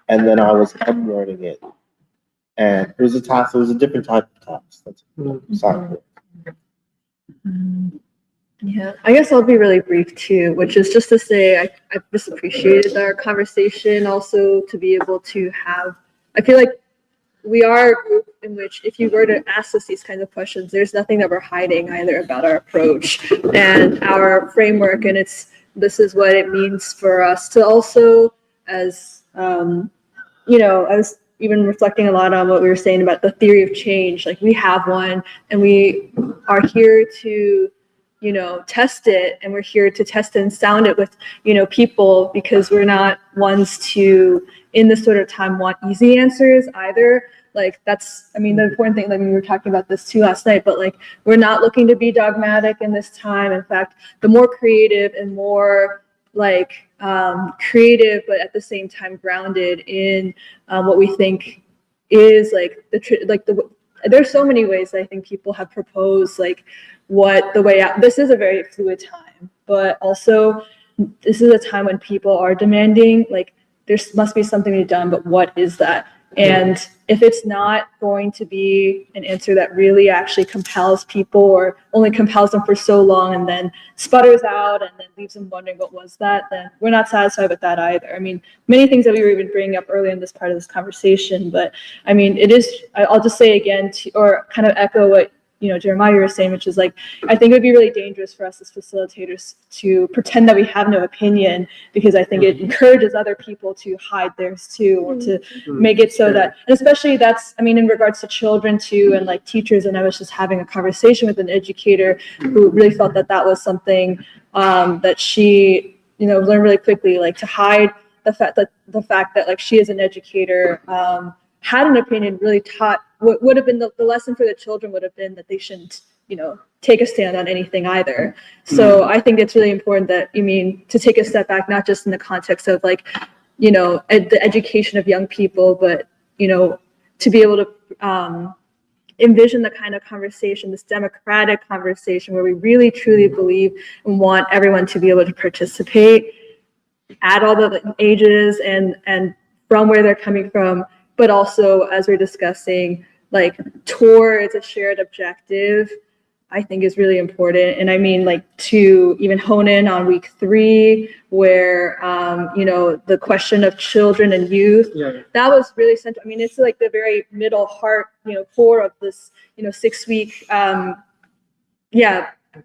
and then I was unlearning it. And it was a task, it was a different type of task. That's sorry. Yeah, I guess I'll be really brief too, which is just to say I just appreciated our conversation, also to be able to have, I feel like we are a group in which if you were to ask us these kinds of questions, there's nothing that we're hiding either about our approach and our framework, and this is what it means for us to also, as I was even reflecting a lot on what we were saying about the theory of change. Like, we have one, and we are here to test it, and we're here to test and sound it with people, because we're not ones to, in this sort of time, want easy answers either. Like, that's, the important thing, like we were talking about this too last night, but like, we're not looking to be dogmatic in this time. In fact, the more creative and more like creative, but at the same time grounded in what we think is like there's so many ways I think people have proposed like what the way out. This is a very fluid time, but also this is a time when people are demanding, like, there must be something to be done, but what is that? And if it's not going to be an answer that really actually compels people, or only compels them for so long and then sputters out and then leaves them wondering what was that, then we're not satisfied with that either. Many things that we were even bringing up earlier in this part of this conversation, but it is, I'll just say again, or kind of echo what Jeremiah, you were saying, which is like, I think it would be really dangerous for us as facilitators to pretend that we have no opinion, because I think it encourages other people to hide theirs too, or to make it so that, and especially that's, in regards to children too, and like teachers. And I was just having a conversation with an educator who really felt that that was something that she, learned really quickly, like to hide the fact that like she is an educator, had an opinion, really taught what would have been the lesson for the children would have been that they shouldn't, take a stand on anything either. So I think it's really important that, to take a step back, not just in the context of like, the education of young people, but, to be able to envision the kind of conversation, this democratic conversation where we really truly believe and want everyone to be able to participate at all the ages and from where they're coming from, but also, as we're discussing, like towards a shared objective, I think is really important. And like to even hone in on week 3, where, the question of children and youth, that was really central. It's like the very middle heart, core of this, 6-week,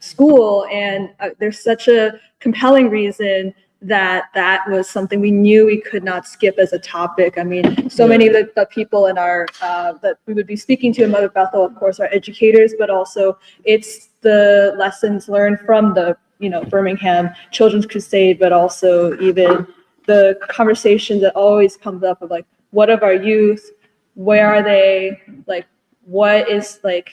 school. And there's such a compelling reason that was something we knew we could not skip as a topic. Many of the people in our that we would be speaking to in Mother Bethel, of course, are educators, but also it's the lessons learned from the Birmingham Children's Crusade, but also even the conversation that always comes up of like, what of our youth? Where are they? Like, what is like,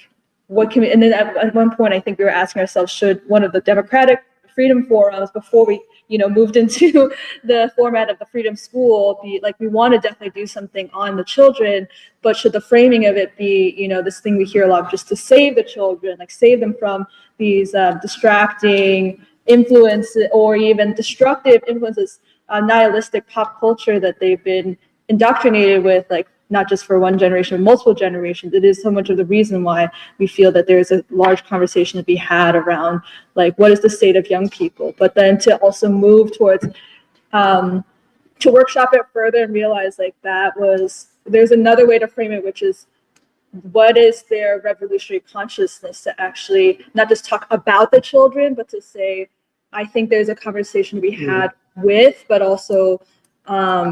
what can we, and then at one point, I think we were asking ourselves, should one of the Democratic Freedom Forums, before we, moved into the format of the Freedom School, be like, we want to definitely do something on the children, but should the framing of it be, this thing we hear a lot, just to save the children, like save them from these distracting influences or even destructive influences, nihilistic pop culture that they've been indoctrinated with, like, not just for one generation, but multiple generations. It is so much of the reason why we feel that there's a large conversation to be had around, like, what is the state of young people? But then to also move towards, to workshop it further and realize, like, there's another way to frame it, which is, what is their revolutionary consciousness to actually not just talk about the children, but to say, I think there's a conversation to be had with, but also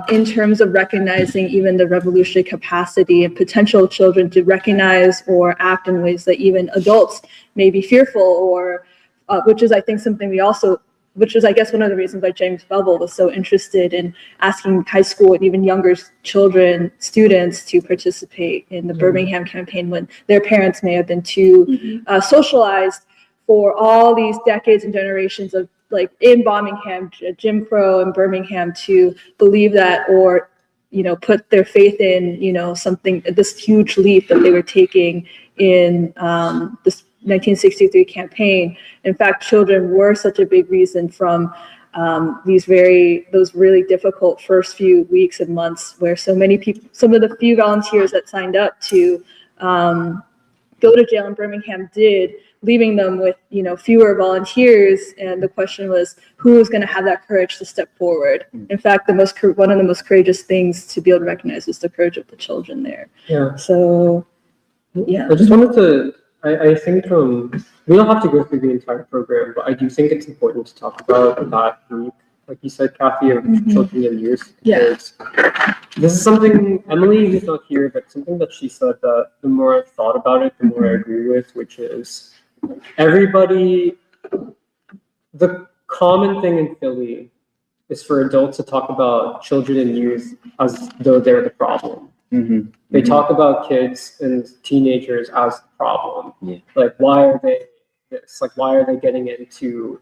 in terms of recognizing even the revolutionary capacity and potential of children to recognize or act in ways that even adults may be fearful, or which is, I think, something which is, I guess, one of the reasons why James Bevel was so interested in asking high school and even younger students to participate in the Birmingham campaign, when their parents may have been too socialized for all these decades and generations of, like, in Birmingham, Jim Crow in Birmingham, to believe that, or, put their faith in, something, this huge leap that they were taking in this 1963 campaign. In fact, children were such a big reason from those really difficult first few weeks and months, where so many people, some of the few volunteers that signed up to go to jail in Birmingham did, leaving them with, fewer volunteers. And the question was, who is going to have that courage to step forward? In fact, one of the most courageous things to be able to recognize is the courage of the children there. Yeah. So, yeah. I just wanted to, I think we don't have to go through the entire program, but I do think it's important to talk about that group, like you said, Kathy, of children and youth. Because this is something, Emily, who's not here, but something that she said that the more I've thought about it, the more I agree with, which is everybody, the common thing in Philly is for adults to talk about children and youth as though they're the problem. They talk about kids and teenagers as the problem. Like, why are they this? Like, why are they getting into,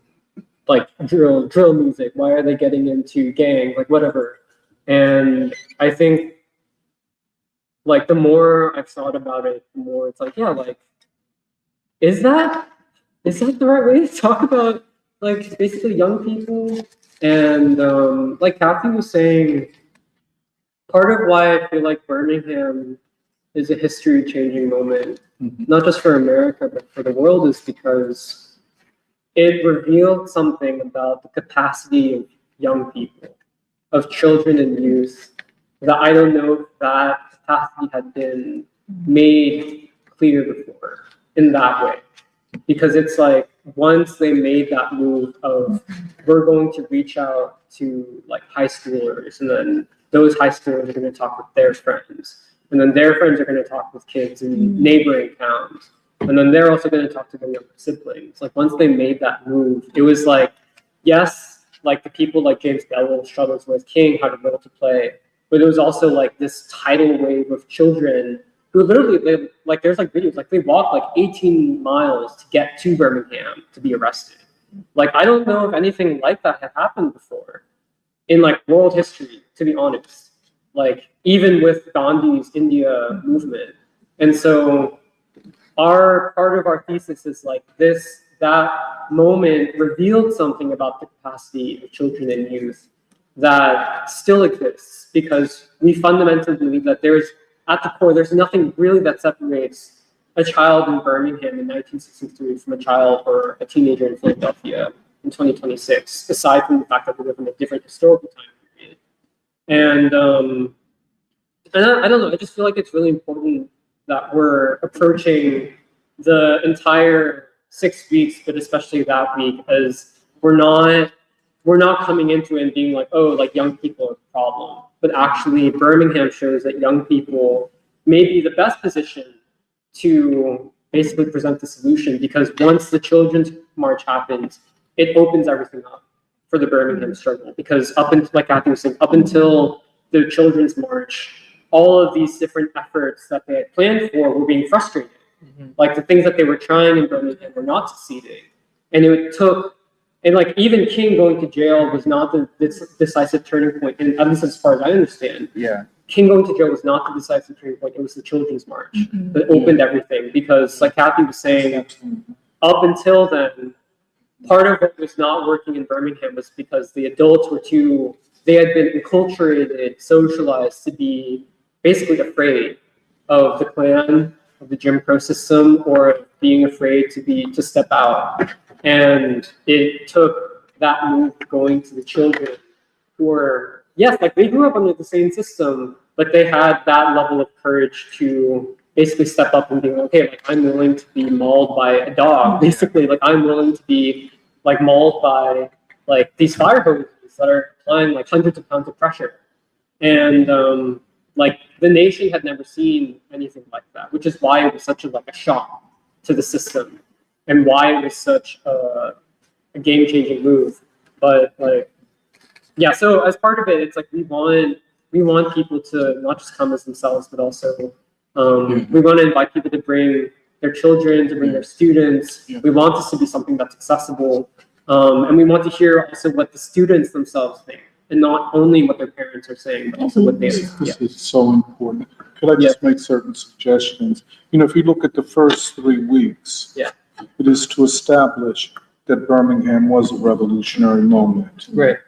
like, drill music? Why are they getting into gang? Like, whatever. And I think, like, the more I've thought about it, the more it's like, yeah, like, is that the right way to talk about, like, basically young people? And like Kathy was saying, part of why I feel like Birmingham is a history-changing moment, not just for America, but for the world, is because it revealed something about the capacity of young people, of children and youth, that I don't know if that capacity had been made clear before in that way. Because it's like, once they made that move of, we're going to reach out to, like, high schoolers, and then those high schoolers are going to talk with their friends, and then their friends are going to talk with kids in neighboring towns, and then they're also going to talk to their younger siblings. Like, once they made that move, it was like, yes, like, the people like James Bevel, Struggles with King had a role to play, but it was also like this tidal wave of children who literally, there's like videos, like, they walked like 18 miles to get to Birmingham to be arrested. Like, I don't know if anything like that had happened before in, like, world history, to be honest. Like, even with Gandhi's India movement. And so part of our thesis is, like, that moment revealed something about the capacity of children and youth that still exists, because we fundamentally believe that at the core, there's nothing really that separates a child in Birmingham in 1963 from a child or a teenager in Philadelphia in 2026, aside from the fact that we live in a different historical time period. And I don't know, I just feel like it's really important that we're approaching the entire 6 weeks, but especially that week, as we're not coming into it and being like, oh, like, young people are the problem. But actually, Birmingham shows that young people may be the best position to basically present the solution, because once the Children's March happens, it opens everything up for the Birmingham struggle, because up until, like Kathy was saying, up until the Children's March, all of these different efforts that they had planned for were being frustrated. Like the things that they were trying in Birmingham were not succeeding. And it took, and like even King going to jail was not the decisive turning point, and at least as far as I understand. Yeah. King going to jail was not the decisive turning point, it was the Children's March that opened everything, because like Kathy was saying, up until then, part of what was not working in Birmingham was because the adults were they had been enculturated, socialized to be basically afraid of the Klan, of the Jim Crow system, or being afraid to step out. And it took that move going to the children who were, yes, like they grew up under the same system, but they had that level of courage to basically step up and be like, okay, like I'm willing to be mauled by a dog, basically. Like I'm willing to be like mauled by like these fire hoses that are applying like hundreds of pounds of pressure. And like the nation had never seen anything like that, which is why it was such a shock to the system, and why it was such a game-changing move. But like, yeah, so as part of it, it's like we want people to not just come as themselves, but also we want to invite people to bring their children, to bring their students. We want this to be something that's accessible, and we want to hear also what the students themselves think, and not only what their parents are saying, but also what they think. This is so important. Could I just make certain suggestions? You know, if you look at the first 3 weeks, it is to establish that Birmingham was a revolutionary moment. Right.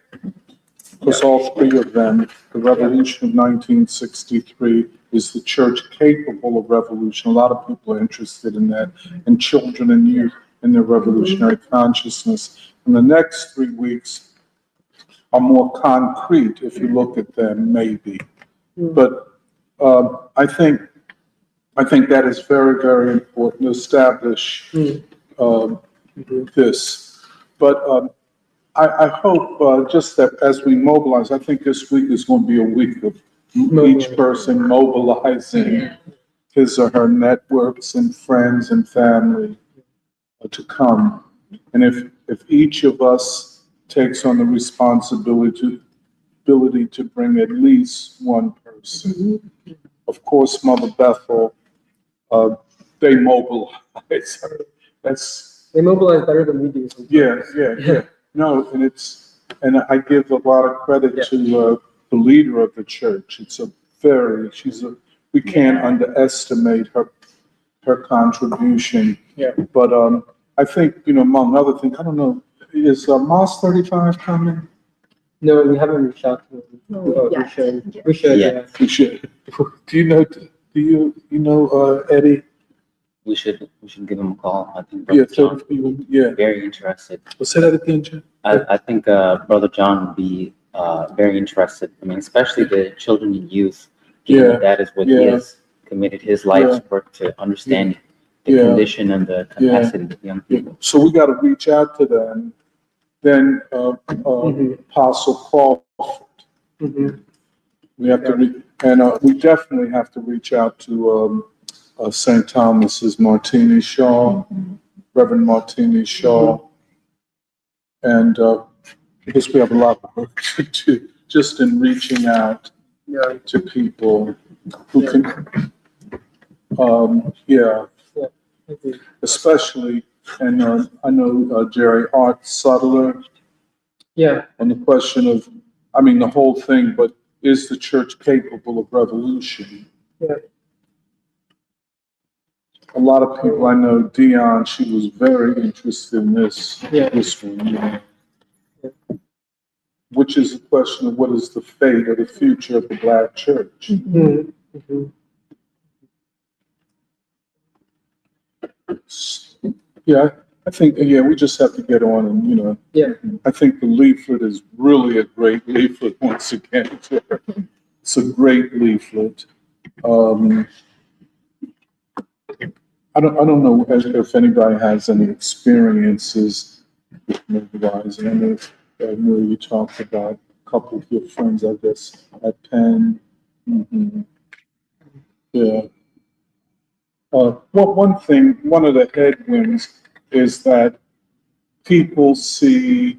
Because all three of them, the Revolution of 1963, is the church capable of revolution. A lot of people are interested in that, and children and youth in their revolutionary consciousness. And the next 3 weeks are more concrete if you look at them, maybe. But I think that is very, very important to establish this. But I hope just that as we mobilize, I think this week is going to be a week of each person mobilizing his or her networks and friends and family to come. And if each of us takes on the responsibility to bring at least one person. Of course, Mother Bethel, they mobilize. They mobilize better than we do sometimes. Yeah. No, and I give a lot of credit to the leader of the church. We can't underestimate her contribution. Yeah. But I think, among other things, I don't know, is Moss 35 coming? No, we haven't reached out to them. We should. Yeah. We should. Do you know Eddie? We should give him a call. I think Yeah, Brother John very interested. Well, say that again, Jim. I think Brother John would be very interested. I mean, especially the children and youth, given that is what he has committed his life's work to understand the condition and the capacity of young people. So we got to reach out to them. Then Apostle Crawford. We have to, we definitely have to reach out to St. Thomas's Martini Shaw, Reverend Martini Shaw, and because we have a lot of work to do just in reaching out to people who can, especially, and I know Jerry Hart Suttler. On the question of, the whole thing, but is the church capable of revolution? A lot of people I know, Dion, she was very interested in this one, which is the question of what is the fate or the future of the Black church. I think, we just have to get on and, I think the leaflet is really a great leaflet once again. It's a great leaflet. I don't know if anybody has any experiences with mobilizing. I know you talked about a couple of your friends, I guess, at Penn. One of the headwinds is that people see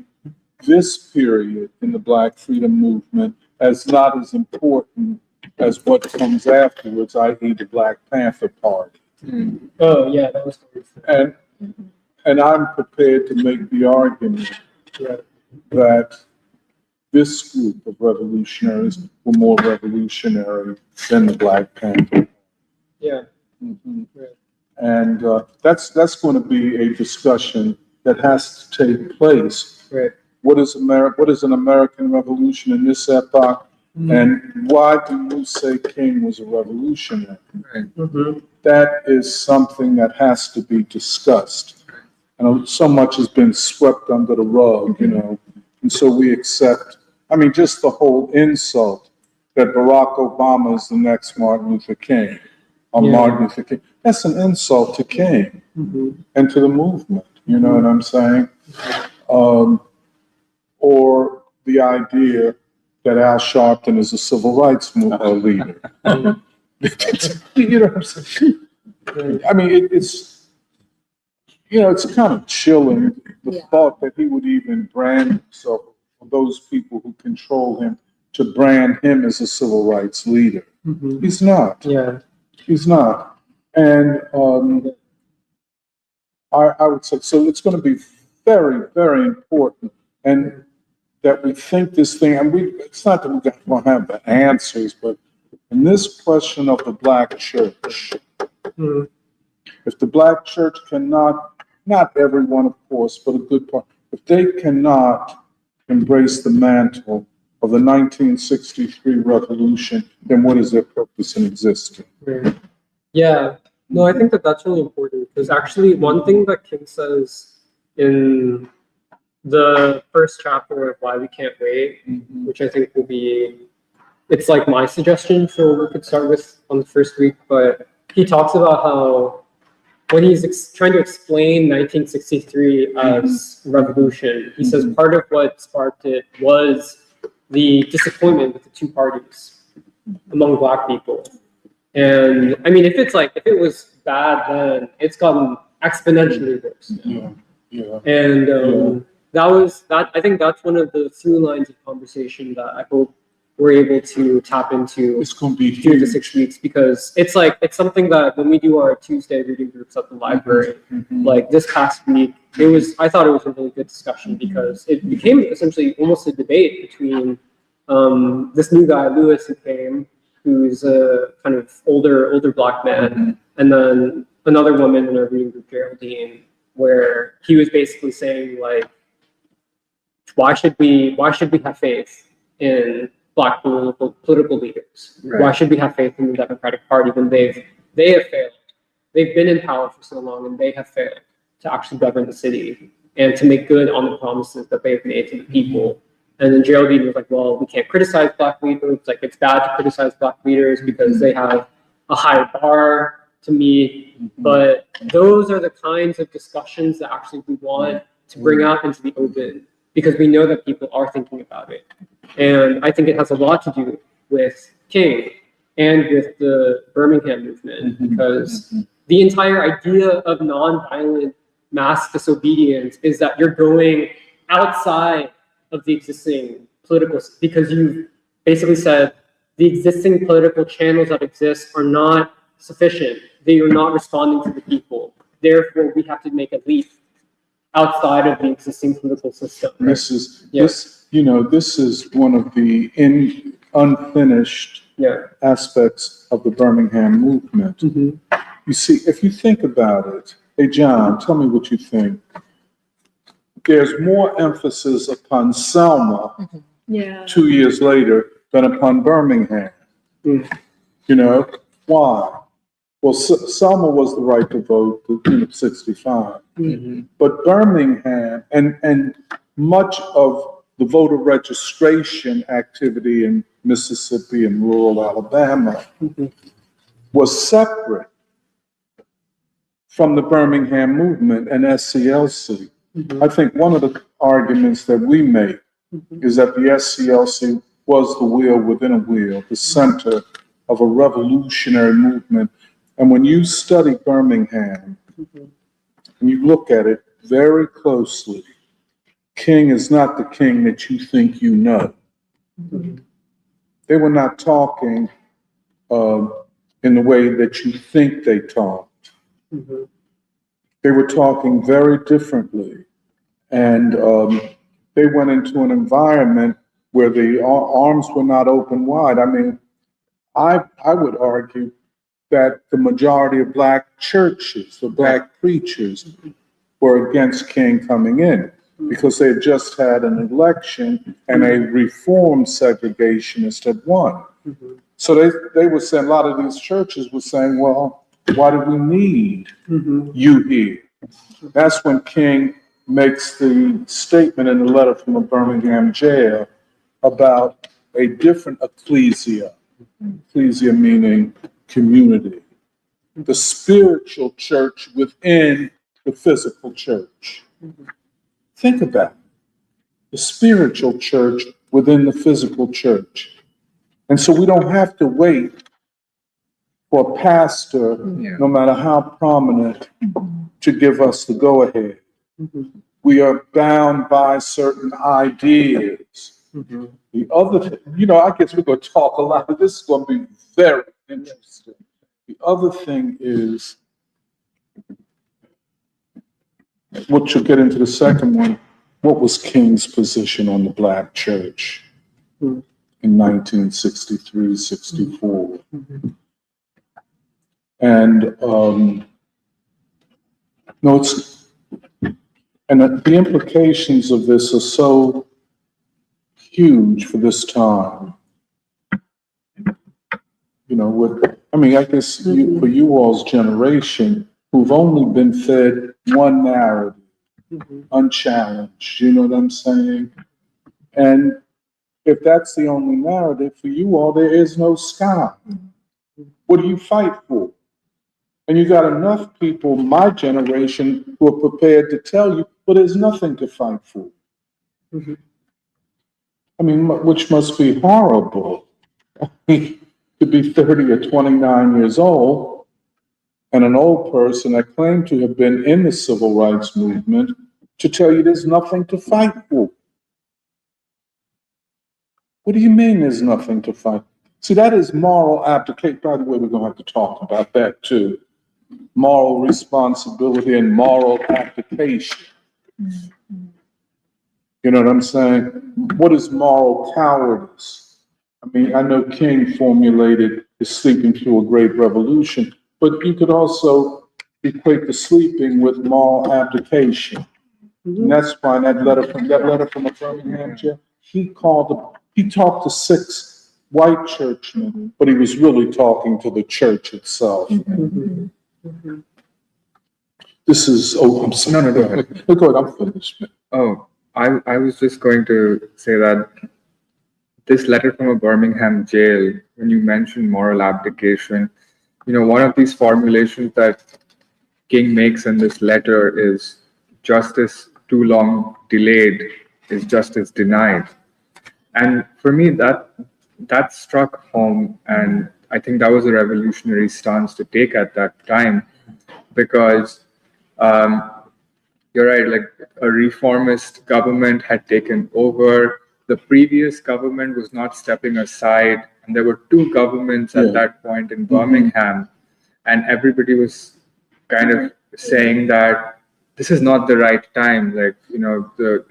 this period in the Black freedom movement as not as important as what comes afterwards, i.e. the Black Panther Party. Oh, yeah, that was. And I'm prepared to make the argument that this group of revolutionaries were more revolutionary than the Black Panther. Yeah. Mhm. Right. And that's going to be a discussion that has to take place. Right. What is an American revolution in this epoch? And why do you say King was a revolutionary? Mm-hmm. That is something that has to be discussed. And so much has been swept under the rug, and so we accept, just the whole insult that Barack Obama is the next Martin Luther King, or Yeah. Martin Luther King. That's an insult to King and to the movement, you know what I'm saying? Or the idea that Al Sharpton is a civil rights movement leader. You know what I'm saying? It's kind of chilling, the thought that he would even brand himself, or those people who control him, to brand him as a civil rights leader. He's not. Yeah. He's not. And I would say, so it's going to be very, very important. And that we think this thing, and it's not that we don't have the answers, but in this question of the Black church, if the Black church cannot, not everyone, of course, but a good part, if they cannot embrace the mantle of the 1963 revolution, then what is their purpose in existing? Right. Yeah. No, I think that that's really important, because actually one thing that King says in the first chapter of Why We Can't Wait, which I think will be, it's like my suggestion for what we could start with on the first week, but he talks about how when he's trying to explain 1963 as revolution, he says part of what sparked it was the disappointment with the two parties among Black people. And if it was bad then, it's gotten exponentially worse. And I think that's one of the through lines of conversation that I hope we're able to tap into It's going to be through the huge. 6 weeks, because it's something that when we do our Tuesday reading groups at the library, like this past week, I thought it was a really good discussion, because it became essentially almost a debate between this new guy, Lewis, who came, who's a kind of older Black man, and then another woman in our reading group, Geraldine, where he was basically saying, like, why should we have faith in Black political leaders? Right. Why should we have faith in the Democratic Party when they have failed? They've been in power for so long, and they have failed to actually govern the city and to make good on the promises that they've made to the people. And then Geraldine was like, well, we can't criticize Black leaders. Like, it's bad to criticize Black leaders because they have a higher bar to meet. But those are the kinds of discussions that actually we want to bring out into the open, because we know that people are thinking about it. And I think it has a lot to do with King and with the Birmingham movement, because the entire idea of nonviolent mass disobedience is that you're going outside of the existing political, because you've basically said the existing political channels that exist are not sufficient. They are not responding to the people. Therefore, we have to make a leap outside of the existing political system. This is one of the unfinished aspects of the Birmingham movement. You see, if you think about it, hey, John, tell me what you think. There's more emphasis upon Selma 2 years later than upon Birmingham. Why? Well, Selma was the right to vote in 65. But Birmingham and much of the voter registration activity in Mississippi and rural Alabama was separate from the Birmingham movement and SCLC. I think one of the arguments that we make is that the SCLC was the wheel within a wheel, the center of a revolutionary movement. And when you study Birmingham, and you look at it very closely, King is not the king that you think you know. They were not talking in the way that you think they talked. They were talking very differently. And they went into an environment where the arms were not open wide. I mean, I would argue that the majority of Black churches, the Black preachers, were against King coming in because they had just had an election and a reformed segregationist had won. So they were saying, a lot of these churches were saying, well, why do we need you here? That's when King makes the statement in the letter from the Birmingham jail about a different ecclesia meaning community, the spiritual church within the physical church. Think about it. The spiritual church within the physical church. And so we don't have to wait for a pastor, no matter how prominent, to give us the go-ahead. We are bound by certain ideas. The other thing, I guess we're going to talk a lot, but this is going to be very interesting. The other thing is, what you'll get into the second one, what was King's position on the Black church in 1963, 64? And the implications of this are so huge for this time. I guess for you all's generation, who've only been fed one narrative, unchallenged, you know what I'm saying? And if that's the only narrative for you all, there is no sky. What do you fight for? And you got enough people, my generation, who are prepared to tell you, but there's nothing to fight for. Which must be horrible. To be 30 or 29 years old and an old person that claimed to have been in the civil rights movement to tell you there's nothing to fight for. What do you mean there's nothing to fight? See, that is moral abdication. By the way, we're going to have to talk about that too. Moral responsibility and moral abdication. You know what I'm saying? What is moral cowardice? I know King formulated his sleeping through a great revolution, but you could also equate the sleeping with moral abdication. And that's why that letter from the Birmingham jail, he talked to 6 white churchmen, but he was really talking to the church itself. This is, I'm sorry. No, go ahead. Go ahead, I'm finished. Oh, I was just going to say that this letter from a Birmingham jail, when you mentioned moral abdication, one of these formulations that King makes in this letter is justice too long delayed is justice denied. And for me, that struck home, and I think that was a revolutionary stance to take at that time, because you're right, like a reformist government had taken over. The previous government was not stepping aside, and there were 2 governments at that point in Birmingham, and everybody was kind of saying that this is not the right time. Like, the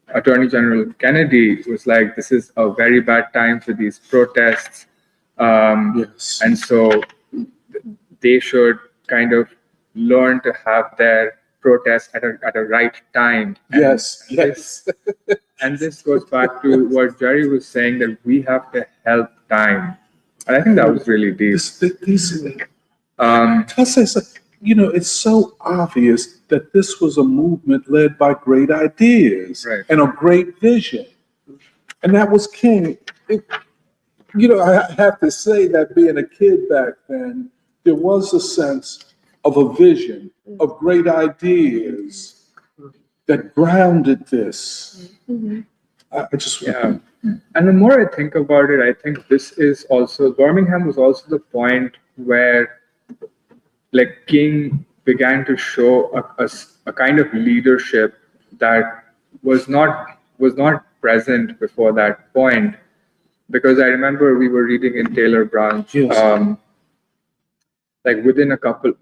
Attorney General Kennedy was like, this is a very bad time for these protests. And so they should kind of learn to have their protests at a right time. Yes. And this goes back to what Jerry was saying, that we have to help time. And I think that was really deep. I'll say something. It's so obvious that this was a movement led by great ideas and a great vision. And that was King. I have to say that being a kid back then, there was a sense of a vision, of great ideas that grounded this. I just And the more I think about it, I think this is also, Birmingham was also the point where like King began to show a kind of leadership that was not present before that point, because I remember we were reading in Taylor Branch, Yes. like within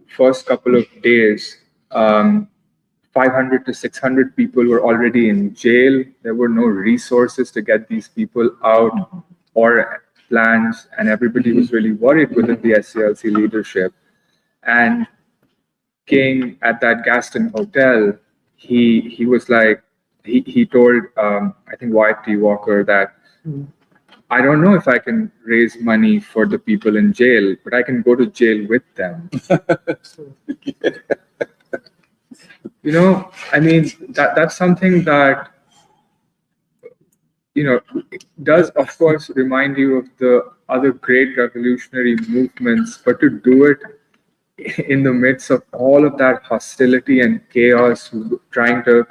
first couple of days, 500 to 600 people were already in jail. There were no resources to get these people out or plans, and everybody was really worried within the SCLC leadership. And King at that Gaston hotel, he was like, he told I think Wyatt T. Walker that I don't know if I can raise money for the people in jail, but I can go to jail with them. You know, I mean, that's something that, you know, it does, of course, remind you of the other great revolutionary movements, but to do it in the midst of all of that hostility and chaos, trying to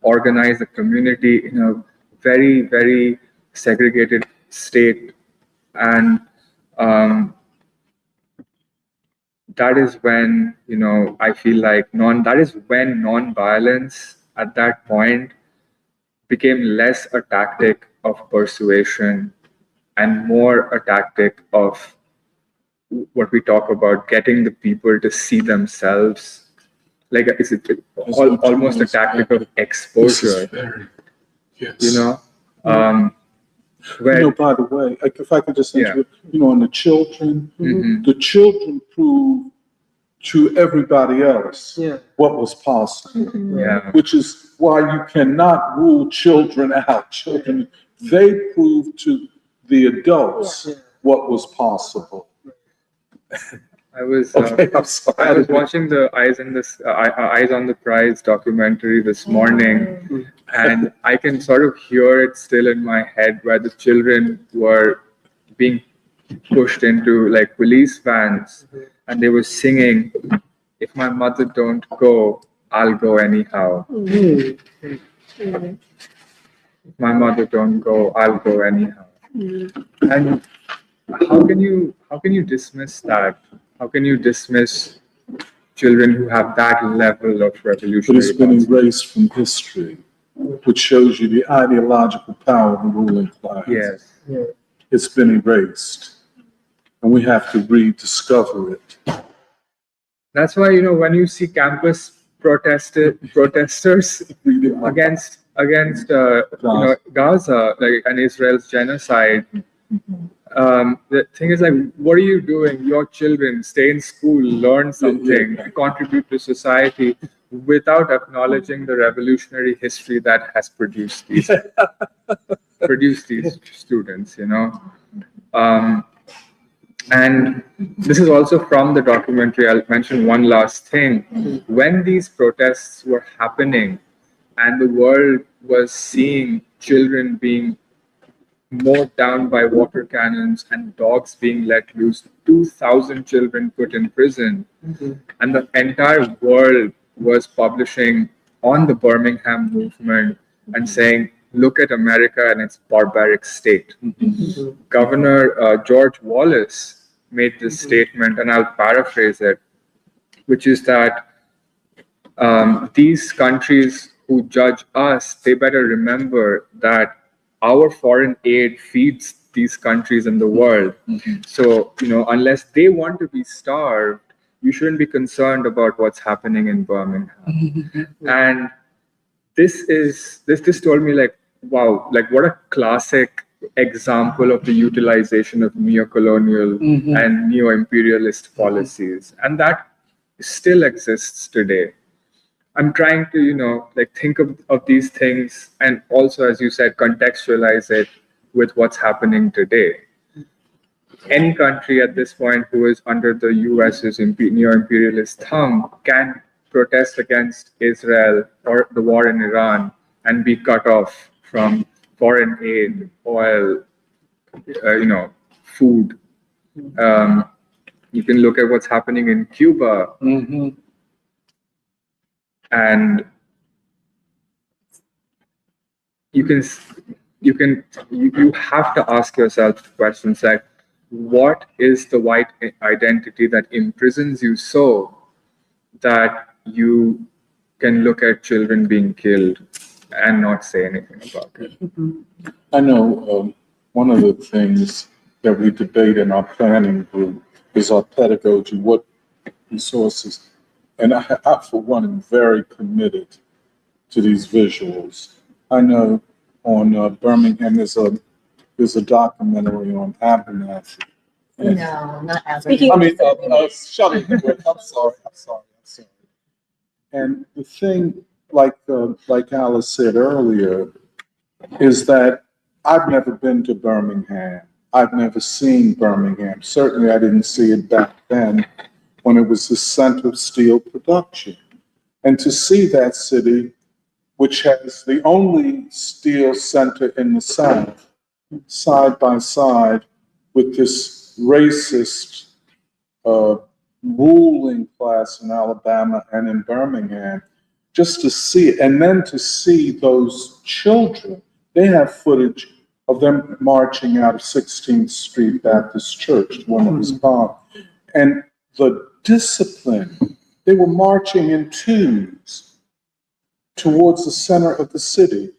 organize the community in a very, very segregated state. And that is when, you know, I feel like that is when non-violence at that point became less a tactic of persuasion and more a tactic of what we talk about, getting the people to see themselves. Like, is it almost a tactic of exposure? Yes. You know, You know, by the way, if I could just interrupt, you know, on the children, the children prove to everybody else what was possible. Yeah. Which is why you cannot rule children out. Children, they prove to the adults what was possible. I was Okay, I'm sorry. I was watching the Eyes on the Prize documentary this morning, and I can sort of hear it still in my head, where the children were being pushed into like police vans, and they were singing, "If my mother don't go, I'll go anyhow. If my mother don't go, I'll go anyhow." And how can you dismiss that? How can you dismiss children who have that level of But revolutionary? it's been erased from history, which shows you the ideological power of the ruling class. Yes. It's been erased, and we have to rediscover it. That's why, you know, when you see campus protesters against Gaza, like, and Israel's genocide. The thing is, like, what are you doing? Your children stay in school, learn something, contribute to society, without acknowledging the revolutionary history that has produced these students. You know, and this is also from the documentary. I'll mention one last thing. When these protests were happening, and the world was seeing children being mowed down by water cannons and dogs being let loose, 2,000 children put in prison, and the entire world was publishing on the Birmingham movement and saying, look at America and its barbaric state. Governor George Wallace made this statement, and I'll paraphrase it, which is that these countries who judge us, they better remember that our foreign aid feeds these countries in the world. So, you know, unless they want to be starved, you shouldn't be concerned about what's happening in Birmingham. And this told me, like, wow, like, what a classic example of the utilization of neo-colonial and neo-imperialist policies. And that still exists today. I'm trying to, you know, like, think of these things, and also, as you said, contextualize it with what's happening today. Any country at this point who is under the US's neo-imperialist thumb can protest against Israel or the war in Iran and be cut off from foreign aid, oil, you know, food. You can look at what's happening in Cuba. And you have to ask yourself questions like, what is the white identity that imprisons you so that you can look at children being killed and not say anything about it. I know, one of the things that we debate in our planning group is our pedagogy, what resources. And I for one, am very committed to these visuals. I know on Birmingham, there's a documentary on Abernathy. And- No, not as. Speaking I mean, shut it, I'm sorry. And the thing, like Alice said earlier, is that I've never been to Birmingham. I've never seen Birmingham. Certainly, I didn't see it back then when it was the center of steel production. And to see that city, which has the only steel center in the South, side by side with this racist ruling class in Alabama and in Birmingham, just to see it, and then to see those children. They have footage of them marching out of 16th Street Baptist Church when it was bombed. And the discipline, they were marching in twos towards the center of the city.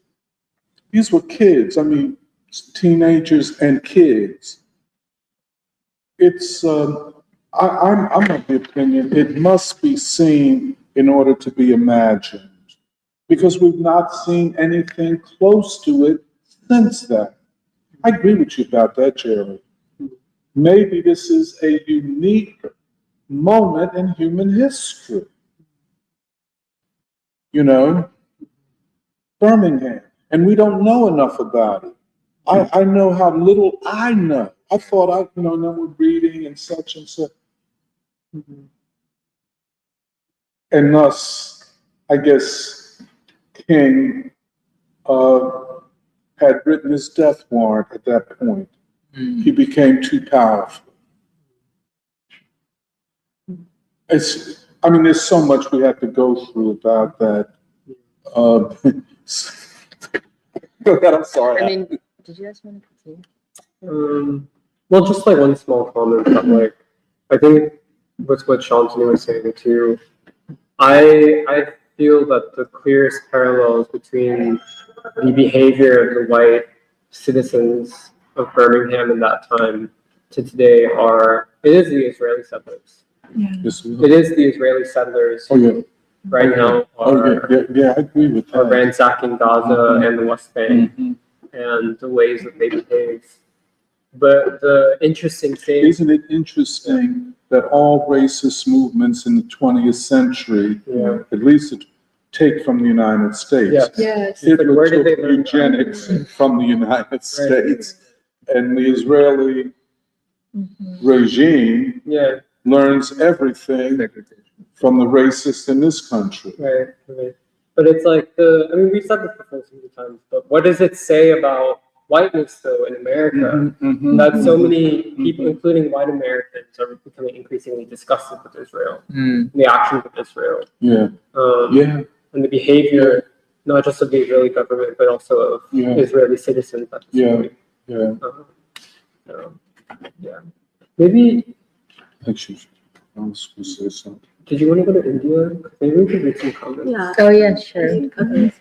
These were kids, I mean, teenagers and kids. It's, I'm of the opinion, it must be seen in order to be imagined, because we've not seen anything close to it since then. I agree with you about that, Jerry. Maybe this is a unique moment in human history. You know, Birmingham, and we don't know enough about it. I know how little I know. I thought I, know we're reading and such and such. And thus, I guess King had written his death warrant at that point. He became too powerful. There's so much we have to go through about that. Go ahead, I'm sorry. I mean, did you guys want to continue? Well, just like one small comment, but like, I think with what Shantanu was saying too, I feel that the clearest parallels between the behavior of the white citizens of Birmingham in that time to today it is the Israeli settlers. Yes, It is the Israeli settlers oh, yeah. who right now Yeah, I agree with are that. ransacking Gaza and the West Bank and the ways that they behave. But the interesting thing, Isn't it interesting that all racist movements in the 20th century, at least take from the United States? Yes. Yes. Hitler Where did took they learn eugenics from the United States, and the Israeli regime learns everything from the racists in this country. right. But it's like we've said this before so many times, but what does it say about whiteness though in America? That so many people, including white Americans, are becoming increasingly disgusted with Israel, the actions of Israel, and the behavior, not just of the Israeli government, but also of Israeli citizens at this point. Maybe. Actually, I was going to say something. Did you want to go to India? Maybe we could read some comments. Yeah. Oh, yeah, sure. Okay.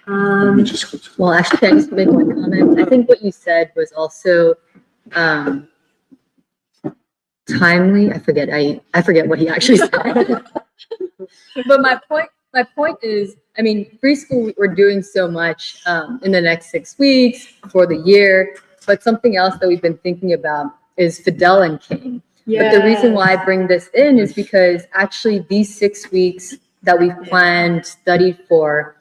Let me just go to Well, actually, can I just make one comment? I think what you said was also timely. I forget what he actually said. But my point is, preschool, we're doing so much in the next 6 weeks for the year, but something else that we've been thinking about is Fidel and King. But the reason why I bring this in is because actually these 6 weeks that we've planned, studied for,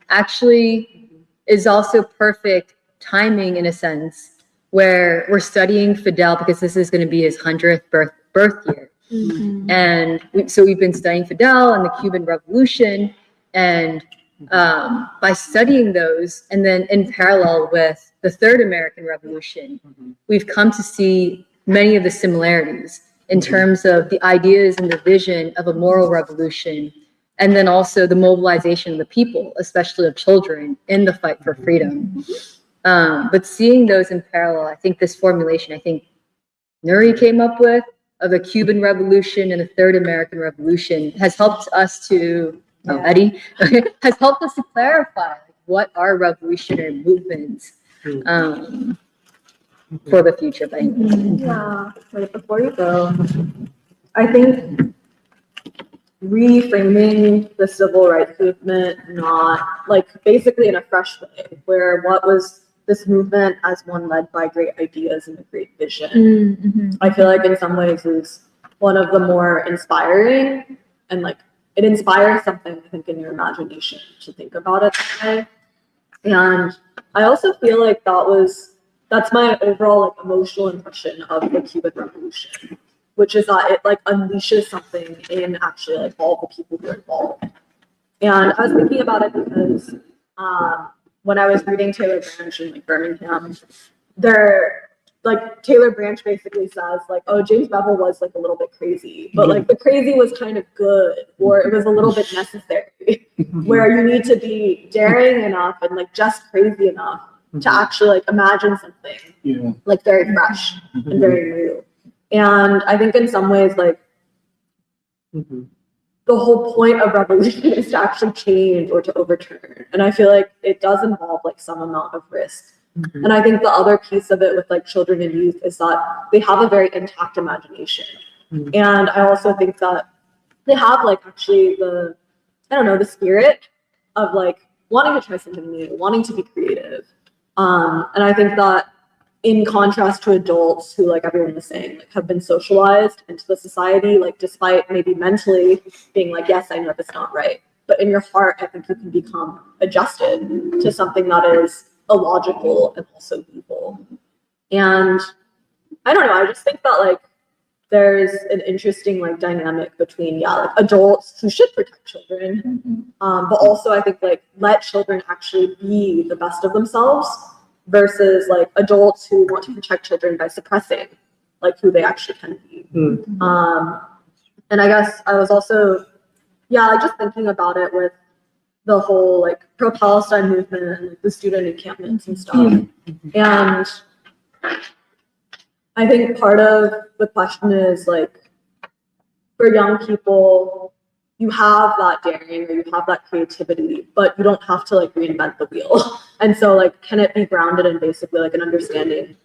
actually is also perfect timing in a sense, where we're studying Fidel because this is going to be his 100th birth year. And so we've been studying Fidel and the Cuban Revolution, and by studying those, and then in parallel with the Third American Revolution, we've come to see many of the similarities in terms of the ideas and the vision of a moral revolution, and then also the mobilization of the people, especially of children, in the fight for freedom. But seeing those in parallel, I think this formulation, Nuri came up with, of the Cuban Revolution and the Third American Revolution has helped us to, Eddie, has helped us to clarify what are revolutionary movements for the future. But Yeah, wait, before you go, I think reframing the civil rights movement, not like basically in a fresh way, where what was this movement as one led by great ideas and a great vision, I feel like in some ways is one of the more inspiring, and like it inspires something, I think, in your imagination to think about it that way. And I also feel like that's my overall like emotional impression of the Cuban Revolution, which is that it like unleashes something in actually like all the people who are involved. And I was thinking about it because when I was reading Taylor Branch in like Birmingham, Taylor Branch basically says like, oh, James Bevel was like a little bit crazy, but like the crazy was kind of good, or it was a little bit necessary, where you need to be daring enough and like just crazy enough to actually like imagine something like very fresh and very new. And I think in some ways, like the whole point of revolution is to actually change or to overturn. And I feel like it does involve like some amount of risk. And I think the other piece of it with like children and youth is that they have a very intact imagination. And I also think that they have like actually the spirit of like wanting to try something new, wanting to be creative. And I think that in contrast to adults who, like everyone was saying, like have been socialized into the society, like despite maybe mentally being like, yes, I know that's not right, but in your heart, I think you can become adjusted to something that is illogical and also evil. And I don't know, I just think that like there's an interesting like dynamic between like adults who should protect children, but also I think like let children actually be the best of themselves versus like adults who want to protect children by suppressing like who they actually can be. And I guess I was also like just thinking about it with the whole like pro-Palestine movement and like the student encampments and stuff. And I think part of the question is like, for young people, you have that daring or you have that creativity, but you don't have to like reinvent the wheel. And so like, can it be grounded in basically like an understanding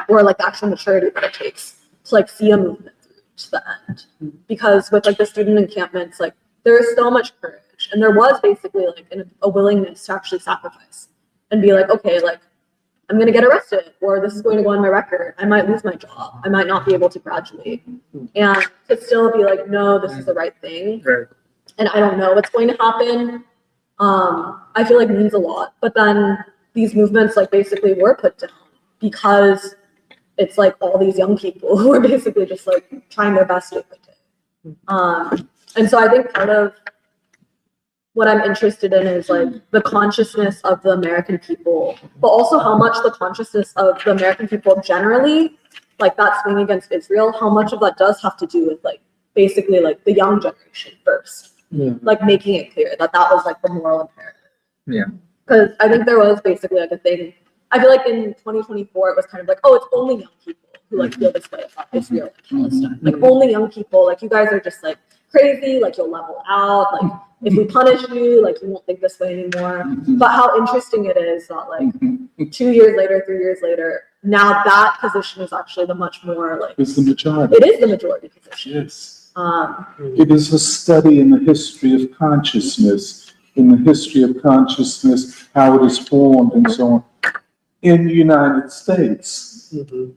or like the actual maturity that it takes to like see a movement through to the end? Because with like the student encampments, like there is so much courage, and there was basically like a willingness to actually sacrifice and be like, okay, like I'm going to get arrested, or this is going to go on my record. I might lose my job. I might not be able to graduate. And to still be like, no, this is the right thing. Right. And I don't know what's going to happen. I feel like means a lot. But then these movements like basically were put down because it's like all these young people who are basically just like trying their best to quit it. And so I think part of what I'm interested in is like the consciousness of the American people, but also how much the consciousness of the American people generally, like that swing against Israel, how much of that does have to do with like basically like the young generation first, like making it clear that that was like the moral imperative. Yeah. Because I think there was basically like a thing. I feel like in 2024 it was kind of like, oh, it's only young people who like feel this way about Israel and Palestine. Like only young people, like you guys are just like crazy, like you'll level out, like if we punish you, like you won't think this way anymore. But how interesting it is that like 2 years later, 3 years later, now that position is actually the much more like It's the majority. it is the majority position. Yes. It is a study in the history of consciousness, how it is formed and so on in the United States.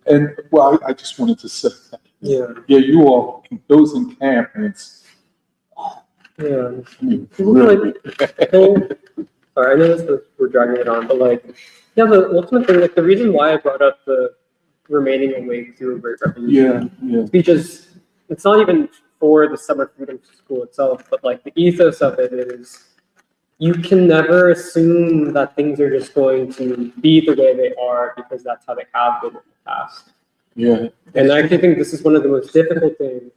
And well, I just wanted to say that. Yeah. Yeah, you all, those encampments. Yeah. Really. Sorry, I know we're dragging it on, but like, yeah, the ultimate thing, like the reason why I brought up the remaining awake through a great revolution, is because it's not even for the Summer Freedom School itself, but like the ethos of it is you can never assume that things are just going to be the way they are because that's how they have been in the past. Yeah. And I actually think this is one of the most difficult things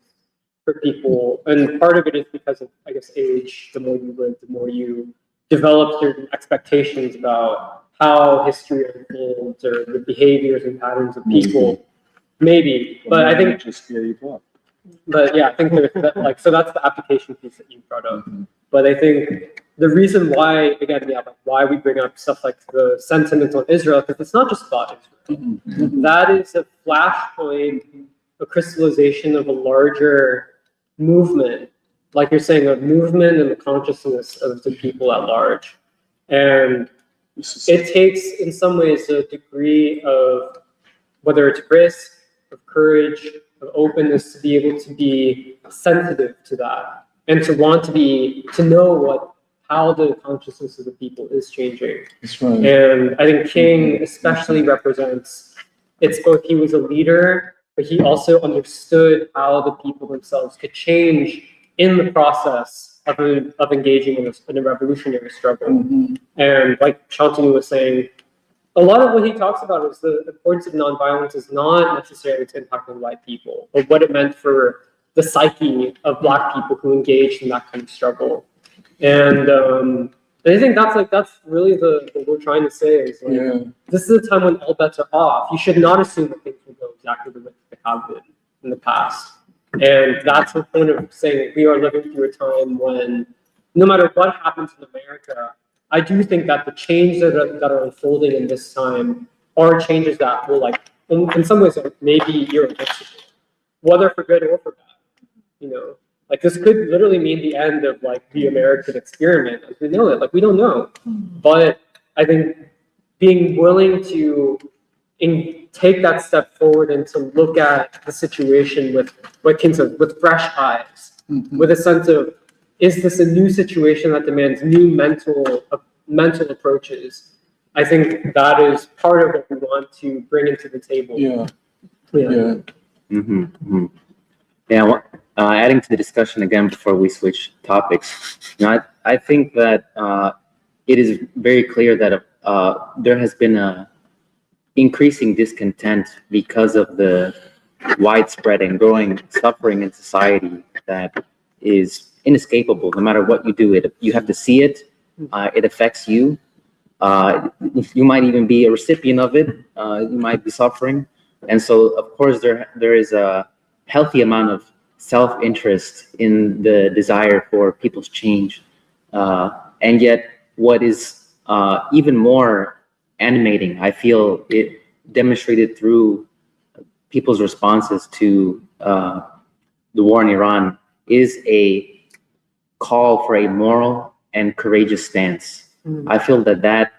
for people. And part of it is because of, I guess, age. The more you live, the more you develop certain expectations about how history unfolds or the behaviors and patterns of people. Maybe. But I think just gave up. But yeah, I think there's that, like, so that's the application piece that you brought up. But I think the reason why, again, yeah, like why we bring up stuff like the sentiment on Israel, because it's not just about Israel. That is a flashpoint, a crystallization of a larger movement, like you're saying, a movement in the consciousness of the people at large. And it takes, in some ways, a degree of, whether it's risk, of courage, of openness, to be able to be sensitive to that, and to want to know how the consciousness of the people is changing. That's right. And I think King especially represents, it's both he was a leader, but he also understood how the people themselves could change in the process of engaging in a revolutionary struggle. And like Shantanu was saying, a lot of what he talks about is the importance of nonviolence is not necessarily to impacting white people, but what it meant for the psyche of Black people who engaged in that kind of struggle. And I think that's really what we're trying to say is this is a time when all bets are off. You should not assume that things will go exactly the way they have been in the past. And that's the point of saying we are living through a time when no matter what happens in America, I do think that the changes that are unfolding in this time are changes that will, like, in some ways, maybe irreversible, whether for good or for bad. You know, like this could literally mean the end of like the American experiment as we know it. Like we don't know, but I think being willing to take that step forward and to look at the situation with what King says, with fresh eyes, with a sense of, is this a new situation that demands new mental approaches? I think that is part of what we want to bring into the table. Adding to the discussion again before we switch topics, I think that it is very clear that there has been a increasing discontent because of the widespread and growing suffering in society that is inescapable. No matter what you do, you have to see it. It affects you. You might even be a recipient of it. You might be suffering, and so of course there is a healthy amount of self-interest in the desire for people's change, and yet what is even more animating, I feel it demonstrated through people's responses to the war in Iran, is a call for a moral and courageous stance. I feel that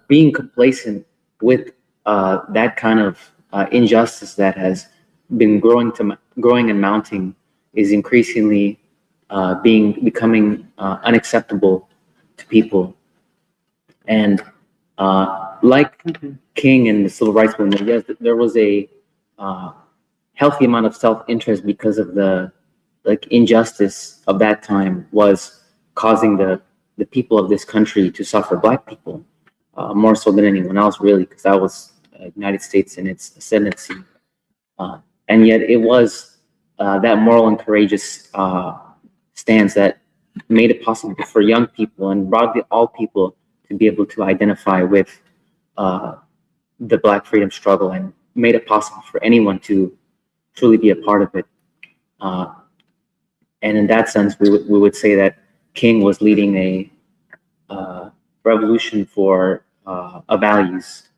being complacent with that kind of injustice that has been growing and mounting is increasingly becoming unacceptable to people. And like King and the civil rights movement, yes, there was a healthy amount of self-interest because of the injustice of that time was causing the people of this country to suffer. Black people more so than anyone else, really, because that was United States in its ascendancy. And yet it was that moral and courageous stance that made it possible for young people and broadly all people to be able to identify with the Black freedom struggle, and made it possible for anyone to truly be a part of it. And in that sense, we would say that King was leading a revolution for values.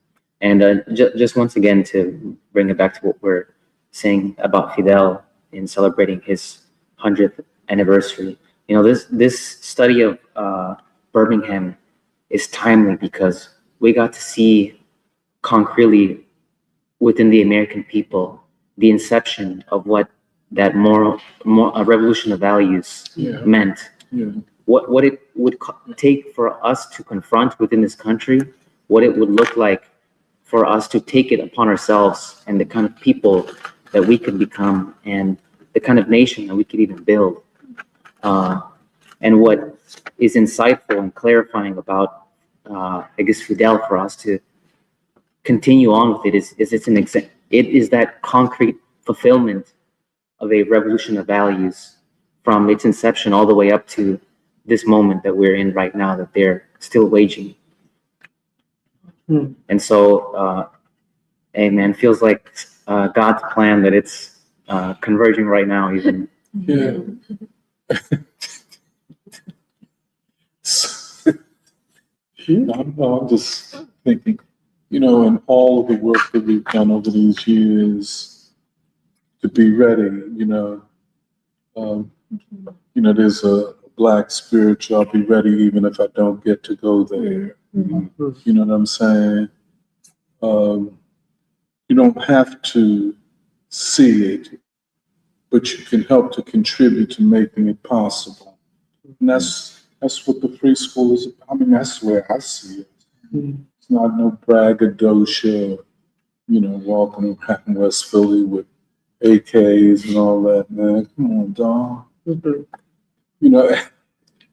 And just once again, to bring it back to what we're saying about Fidel in celebrating his 100th anniversary, this study of Birmingham is timely because we got to see concretely within the American people the inception of what that a revolution of values meant. What it would take for us to confront within this country, what it would look like for us to take it upon ourselves, and the kind of people that we could become, and the kind of nation that we could even build. And what is insightful and clarifying about, Fidel, for us to continue on with it it is that concrete fulfillment of a revolution of values from its inception all the way up to this moment that we're in right now, that they're still waging. And so, amen, feels like God's plan that it's converging right now even. I'm just thinking, in all of the work that we've done over these years to be ready, there's a Black spiritual, I'll be ready even if I don't get to go there. You know what I'm saying? You don't have to see it, but you can help to contribute to making it possible. And that's what the free school is. I mean, that's where I see it. It's not no braggadocio, walking around West Philly with AKs and all that, man. Come on, dog.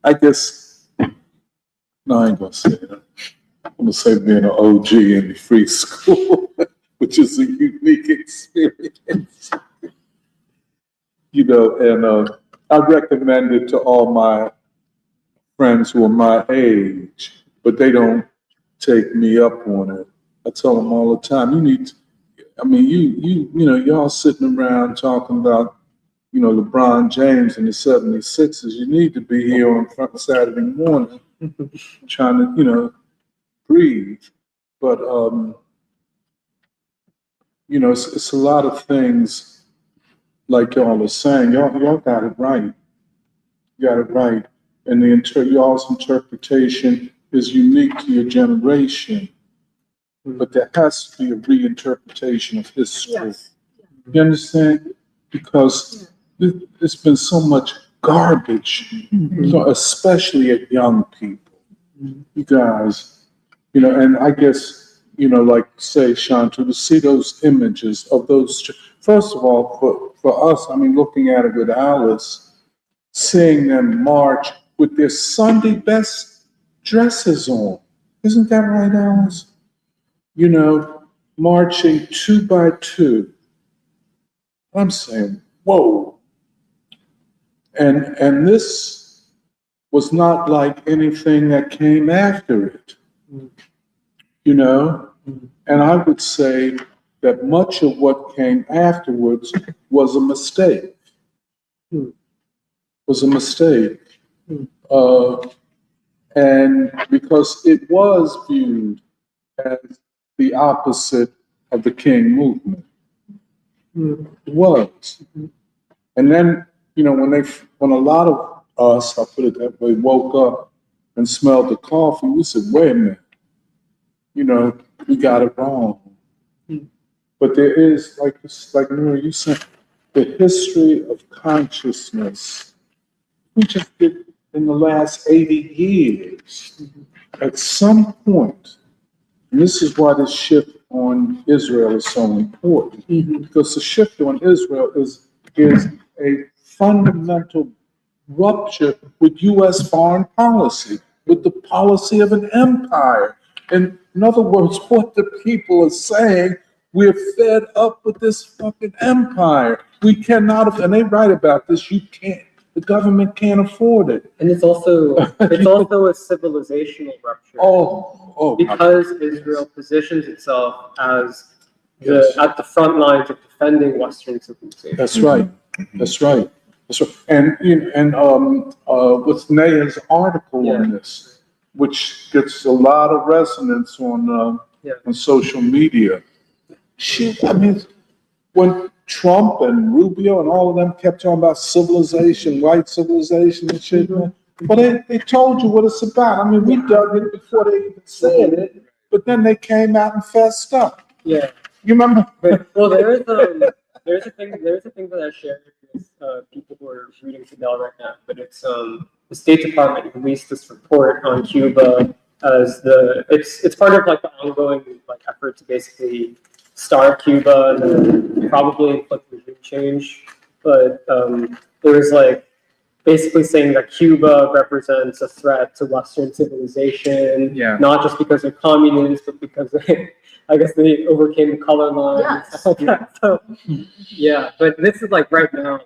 I guess, no, I ain't gonna say that. I'm gonna say being an OG in the free school, which is a unique experience. And I recommend it to all my friends who are my age, but they don't take me up on it. I tell them all the time, y'all sitting around talking about, LeBron James and the 76ers, you need to be here on Saturday morning trying to, breathe. But, it's a lot of things like y'all are saying. Y'all got it right. You got it right. And y'all's interpretation is unique to your generation. But there has to be a reinterpretation of history. Yes. You understand? Because there's been so much garbage, especially at young people. You guys, and I guess, like say, Shantu, to see those images of those, first of all, for us, looking at it with Alice, seeing them march with their Sunday best dresses on. Isn't that right, Alice? Marching 2 by 2. I'm saying, whoa. And this was not like anything that came after it, And I would say that much of what came afterwards was a mistake. And because it was viewed as the opposite of the King movement. It was. And then, when a lot of us, I'll put it that way, woke up and smelled the coffee, we said, wait a minute, we got it wrong. But there is, like Nora, you said, the history of consciousness. We just did in the last 80 years. At some point, and this is why this shift on Israel is so important, because the shift on Israel is a fundamental rupture with U.S. foreign policy, with the policy of an empire. And in other words, what the people are saying, we're fed up with this fucking empire. We cannot, and they write about this, the government can't afford it. And it's also a civilizational rupture. Because Israel positions itself as at the front lines of defending Western civilization. That's right. And what's Naya's article on this, which gets a lot of resonance on social media. When Trump and Rubio and all of them kept talking about civilization, white civilization and shit, well, they told you what it's about. We dug it before they even said it, but then they came out and fessed up. Yeah. You remember? Well, there's a thing that I shared with people who are reading Fidel right now, but it's the State Department released this report on Cuba as it's part of the ongoing effort to basically starve Cuba and then probably inflict regime change. But there was basically saying that Cuba represents a threat to Western civilization, not just because they're communists, but because I guess they overcame the color line and stuff like that. So, but this is right now,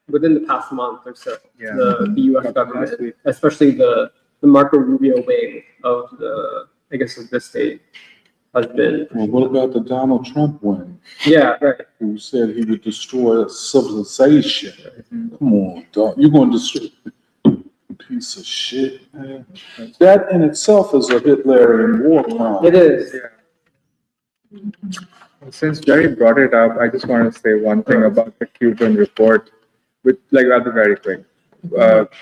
within the past month or so, the U.S. government, especially the Marco Rubio wing of of this state, has been. Well, what about the Donald Trump wing? Yeah, right. Who said he would destroy civilization? Come on, dog. You're going to destroy piece of shit, man. That in itself is a Hitlerian war crime. It is. Since Jerry brought it up, I just want to say one thing about the Cuban report, with like rather very quick.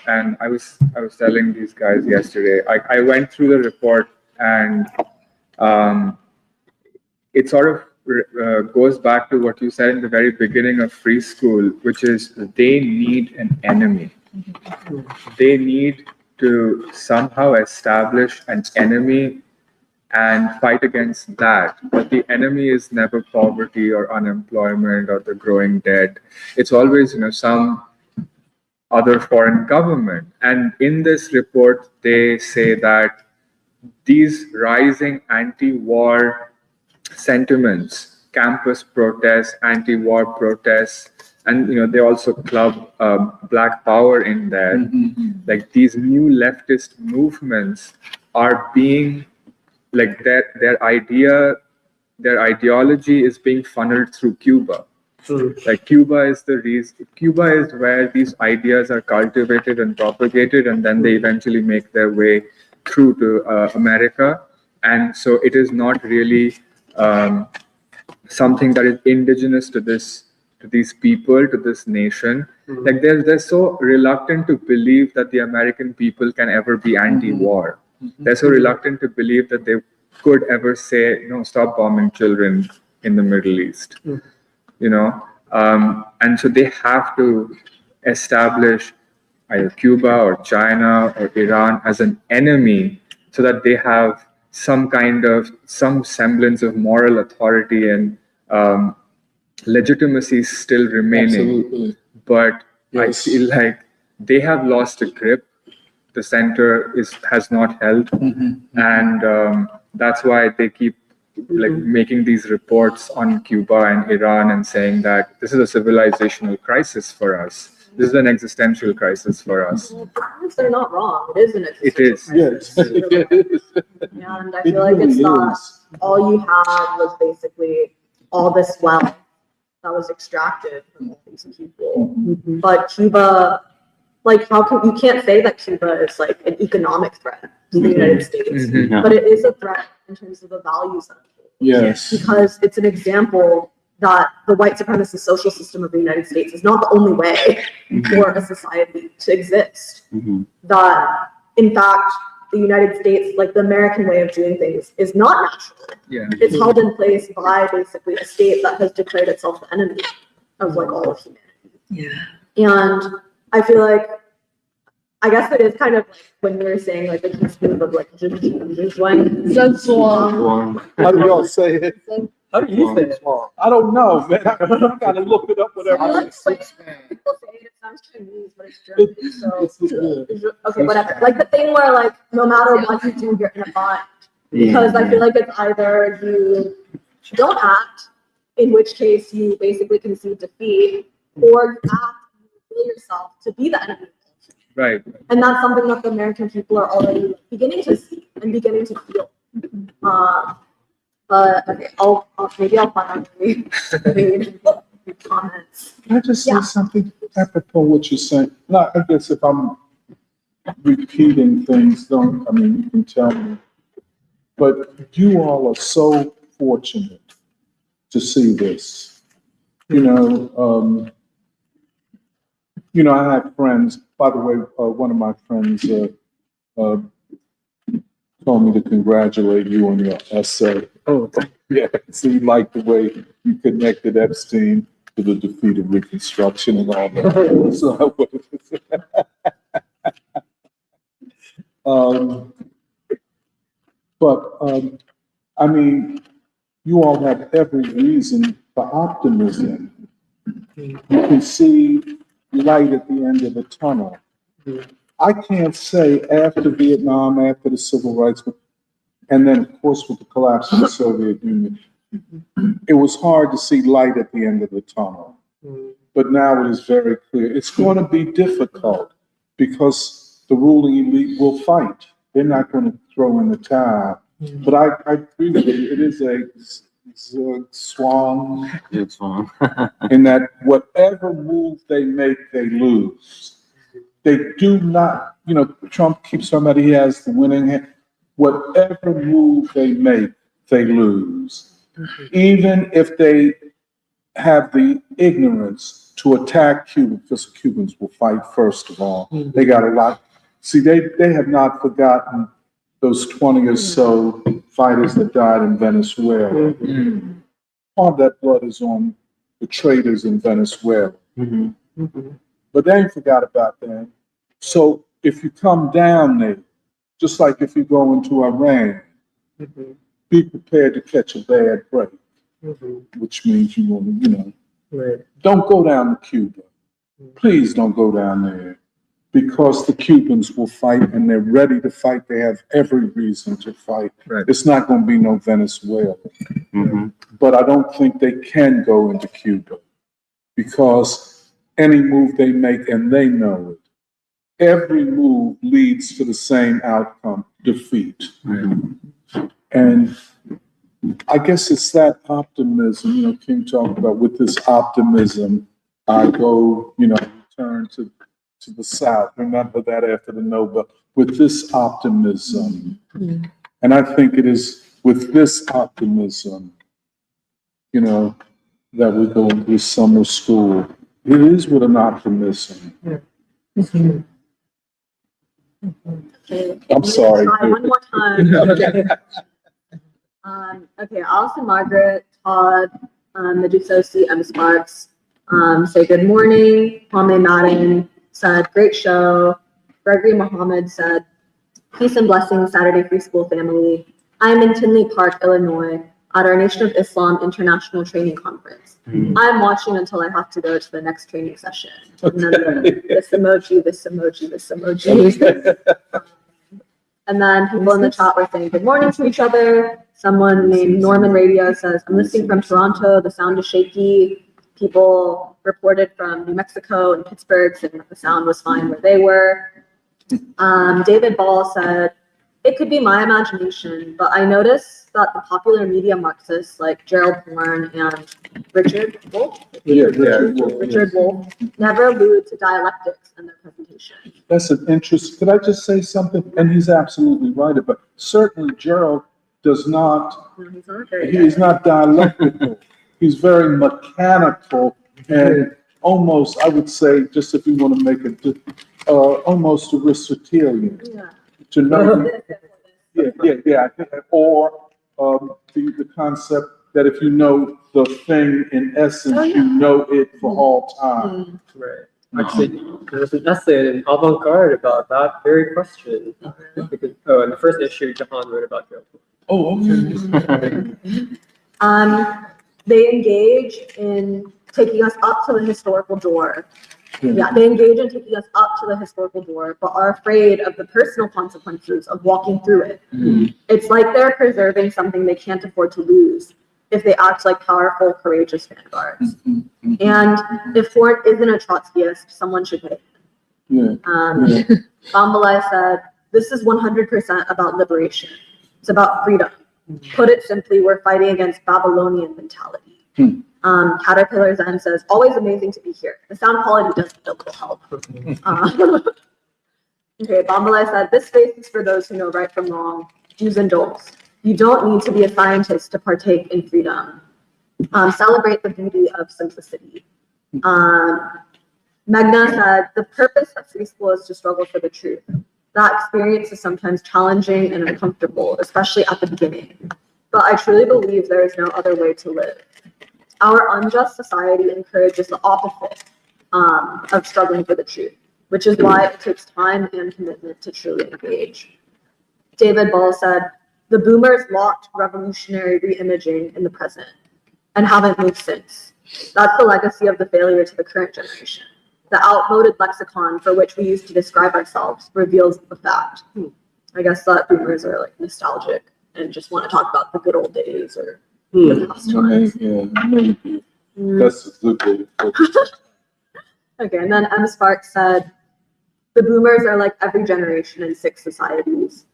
And I was telling these guys yesterday. I went through the report, and it sort of goes back to what you said in the very beginning of free school, which is they need an enemy. They need to somehow establish an enemy and fight against that. But the enemy is never poverty or unemployment or the growing debt. It's always, some other foreign government. And in this report, they say that these rising anti-war sentiments, campus protests, anti-war protests, and they also club Black Power in there. Like these new leftist movements are being like their ideology is being funneled through Cuba. Like Cuba is the reason. Cuba is where these ideas are cultivated and propagated, and then they eventually make their way through to America. And so it is not really something that is indigenous to these people, to this nation. Like they're so reluctant to believe that the American people can ever be anti-war. They're so reluctant to believe that they could ever say, no, stop bombing children in the Middle East. And so they have to establish either Cuba or China or Iran as an enemy so that they have some semblance of moral authority and legitimacy still remaining. Absolutely. But Yes. I feel like they have lost a grip. The center has not held, and that's why they keep making these reports on Cuba and Iran and saying that this is a civilizational crisis for us. This is an existential crisis for us. Well, perhaps they're not wrong. It is an It is. Yes. And I feel like it's not all you had was basically all this wealth that was extracted from all these people. But Cuba, you can't say that Cuba is like an economic threat to the United States, No. but it is a threat in terms of the values that it holds. Yes. Because it's an example that the white supremacist social system of the United States is not the only way for a society to exist. That, in fact, the United States, like the American way of doing things, is not natural. Yeah. It's held in place by basically a state that has declared itself the enemy of all of humanity. And I feel like, I guess it is kind of like when we were saying the teaspoon of How do y'all say it? How do you say it? I don't know, man. I gotta look it up, whatever. People say it sounds Chinese, but it's German. So okay, whatever. Like the thing where no matter what you do, you're in a bind. Because I feel like it's either you don't act, in which case you basically concede defeat, or you act and you feel yourself to be the enemy. Right. And that's something that the American people are already beginning to see and beginning to feel. But okay, maybe I'll finally read comments. Can I just say something apropos what you're saying? No, I guess if I'm repeating things, you can tell me. But you all are so fortunate to see this. I have friends, by the way, one of my friends told me to congratulate you on your essay. Oh, Yeah, so you like the way you connected Epstein to the defeat of Reconstruction and all that. So I wanted to say. You all have every reason for optimism. You can see light at the end of the tunnel. I can't say after Vietnam, after the civil rights, and then of course with the collapse of the Soviet Union, it was hard to see light at the end of the tunnel. But now it is very clear. It's going to be difficult because the ruling elite will fight. They're not going to throw in the towel. But I agree with you. It is a swung It's wrong. in that whatever move they make, they lose. They do not, Trump keeps talking about he has the winning hand. Whatever move they make, they lose. Even if they have the ignorance to attack Cuba, because Cubans will fight first of all. They got a lot. See, they have not forgotten those 20 or so fighters that died in Venezuela. Part of that blood is on the traitors in Venezuela. But they ain't forgot about that. So if you come down there, just like if you go into Iran, be prepared to catch a bad break, which means you want to, don't go down to Cuba. Please don't go down there, because the Cubans will fight and they're ready to fight. They have every reason to fight. It's not going to be no Venezuela. But I don't think they can go into Cuba, because any move they make, and they know it, every move leads to the same outcome, defeat. And I guess it's that optimism, King talked about, with this optimism, I go, return to the South. Remember that after the Nobel, with this optimism. And I think it is with this optimism, that we go into this summer school. It is with an optimism. Okay. I'm sorry. Try one more time. Okay, Allison Margaret, Todd, Medusosi, M. Sparks, say good morning. Kwame Madden said, great show. Gregory Muhammad said, peace and blessings, Saturday Free School family. I'm in Tinley Park, Illinois, at our Nation of Islam International Training Conference. I'm watching until I have to go to the next training session. And then this emoji, this emoji, this emoji. And then people in the chat were saying good morning to each other. Someone named Norman Radio says, I'm listening from Toronto, the sound is shaky. People reported from New Mexico and Pittsburgh saying that the sound was fine where they were. David Ball said, it could be my imagination, but I noticed that the popular media Marxists like Gerald Horne and Richard Wolff never allude to dialectics in their presentation. That's an interest. Could I just say something? And he's absolutely right. But certainly Gerald does not, he's not dialectical. He's very mechanical and almost, I would say, just if you want to make it, almost Aristotelian. To know, or the concept that if you know the thing in essence, you know it for all time. Actually, there's an essay in Avant-Garde about that very question. Because, in the first issue, Jahan wrote about Gerald. They engage in taking us up to the historical door. They engage in taking us up to the historical door, but are afraid of the personal consequences of walking through it. It's like they're preserving something they can't afford to lose if they act like powerful, courageous vanguards. And if Horne isn't a Trotskyist, someone should pay him. Bambalai said, this is 100% about liberation. It's about freedom. Put it simply, we're fighting against Babylonian mentality. Caterpillar Zen says, always amazing to be here. The sound quality does need a little help. Okay, Bambalai said, this space is for those who know right from wrong, do's and don'ts. You don't need to be a scientist to partake in freedom. Celebrate the beauty of simplicity. Megna said, the purpose of free school is to struggle for the truth. That experience is sometimes challenging and uncomfortable, especially at the beginning. But I truly believe there is no other way to live. Our unjust society encourages the opposite of struggling for the truth, which is why it takes time and commitment to truly engage. David Ball said, the boomers locked revolutionary reimaging in the present and haven't moved since. That's the legacy of the failure to the current generation. The outmoded lexicon for which we used to describe ourselves reveals the fact. I guess that boomers are like nostalgic and just want to talk about the good old days or the past times. That's a good way. Okay, and then M. Sparks said, the boomers are like every generation in 6 societies.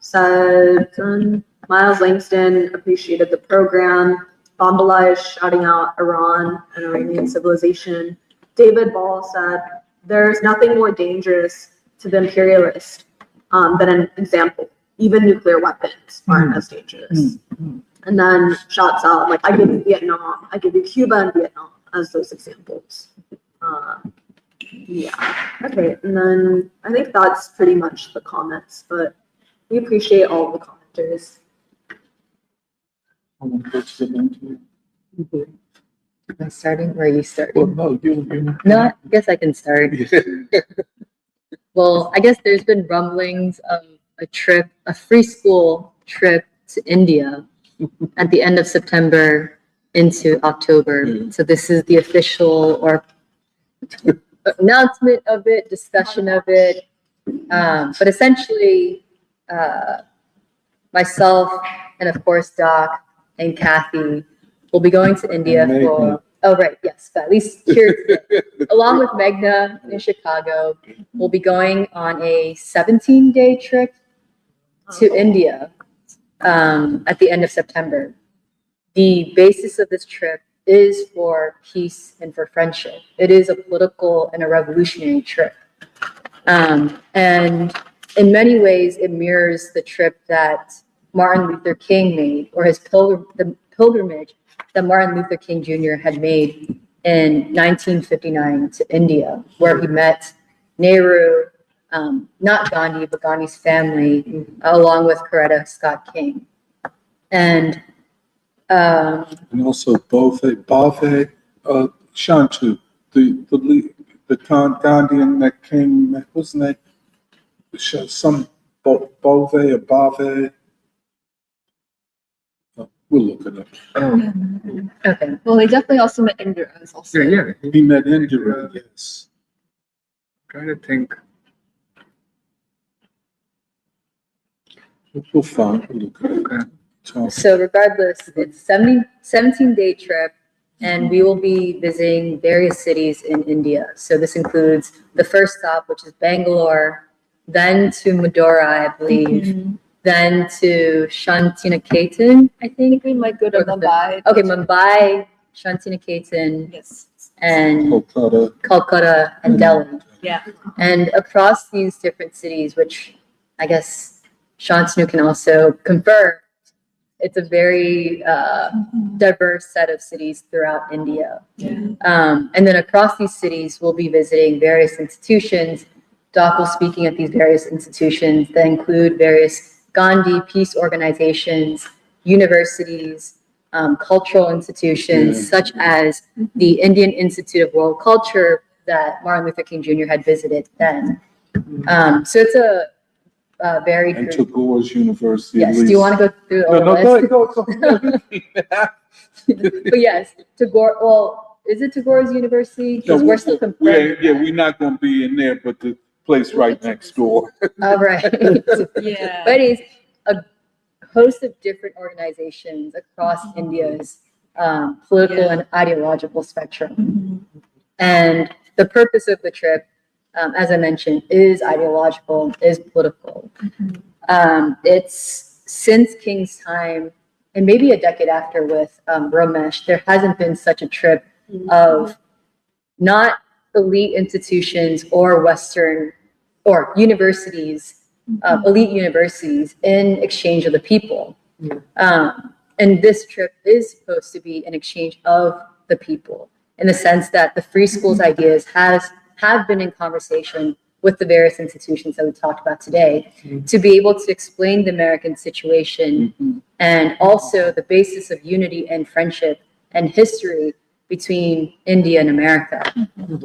Said Miles Langston appreciated the program. Bambalai is shouting out Iran and Iranian civilization. David Ball said, there's nothing more dangerous to the imperialist than an example. Even nuclear weapons aren't as dangerous. And then shouts out, like, I give you Vietnam, I give you Cuba and Vietnam as those examples. Yeah, okay, and then I think that's pretty much the comments, but we appreciate all the commenters. Am I starting or are you Well, starting? no, you. No, I guess I can start. Well, I guess there's been rumblings of a free school trip to India at the end of September into October. So this is the official or announcement of it, discussion of it. But essentially, myself and of course Doc and Kathy will be going to India And Meghna. for, oh right, yes, but at least here today. Along with Meghna in Chicago, we'll be going on a 17-day trip to India at the end of September. The basis of this trip is for peace and for friendship. It is a political and a revolutionary trip. And in many ways, it mirrors the trip that Martin Luther King made, or the pilgrimage that Martin Luther King Jr. had made in 1959 to India, where he met Nehru, not Gandhi, but Gandhi's family, along with Coretta Scott King. And also Bove, Shantu, the Gandhian that came, what's his name? Some Bove or Bave. We'll look it up. okay, Well, they definitely also met Indira as also. Yeah. He met Indira, yes. Trying to think. We'll find, we'll look it up. Talk. so regardless, it's 17-day trip, and we will be visiting various cities in India. So this includes the first stop, which is Bangalore, then to Madurai, I believe, then to Shantiniketan, I think. We might go to Mumbai. Okay, Mumbai, Shantiniketan, Yes. and Calcutta and Delhi. Yeah. And across these different cities, which I guess Shantanu can also confirm, it's a very diverse set of cities throughout India. And then across these cities, we'll be visiting various institutions. Doc will be speaking at these various institutions that include various Gandhi peace organizations, universities, cultural institutions, such as the Indian Institute of World Culture that Martin Luther King Jr. had visited then. So it's a very And Tagore's University. yes. Do you want to go through all No, the list? go ahead. But yes, Tagore. Well, is it Tagore's University? Because we're still confirming. We're not gonna be in there, but the place right next door. All right. Yeah. But it's a host of different organizations across India's political and ideological spectrum. And the purpose of the trip, as I mentioned, is ideological, is political. It's since King's time, and maybe a decade after with Ramesh, there hasn't been such a trip of not elite institutions or Western or universities, elite universities in exchange of the people. And this trip is supposed to be an exchange of the people, in the sense that the free schools ideas have been in conversation with the various institutions that we talked about today, to be able to explain the American situation and also the basis of unity and friendship and history between India and America.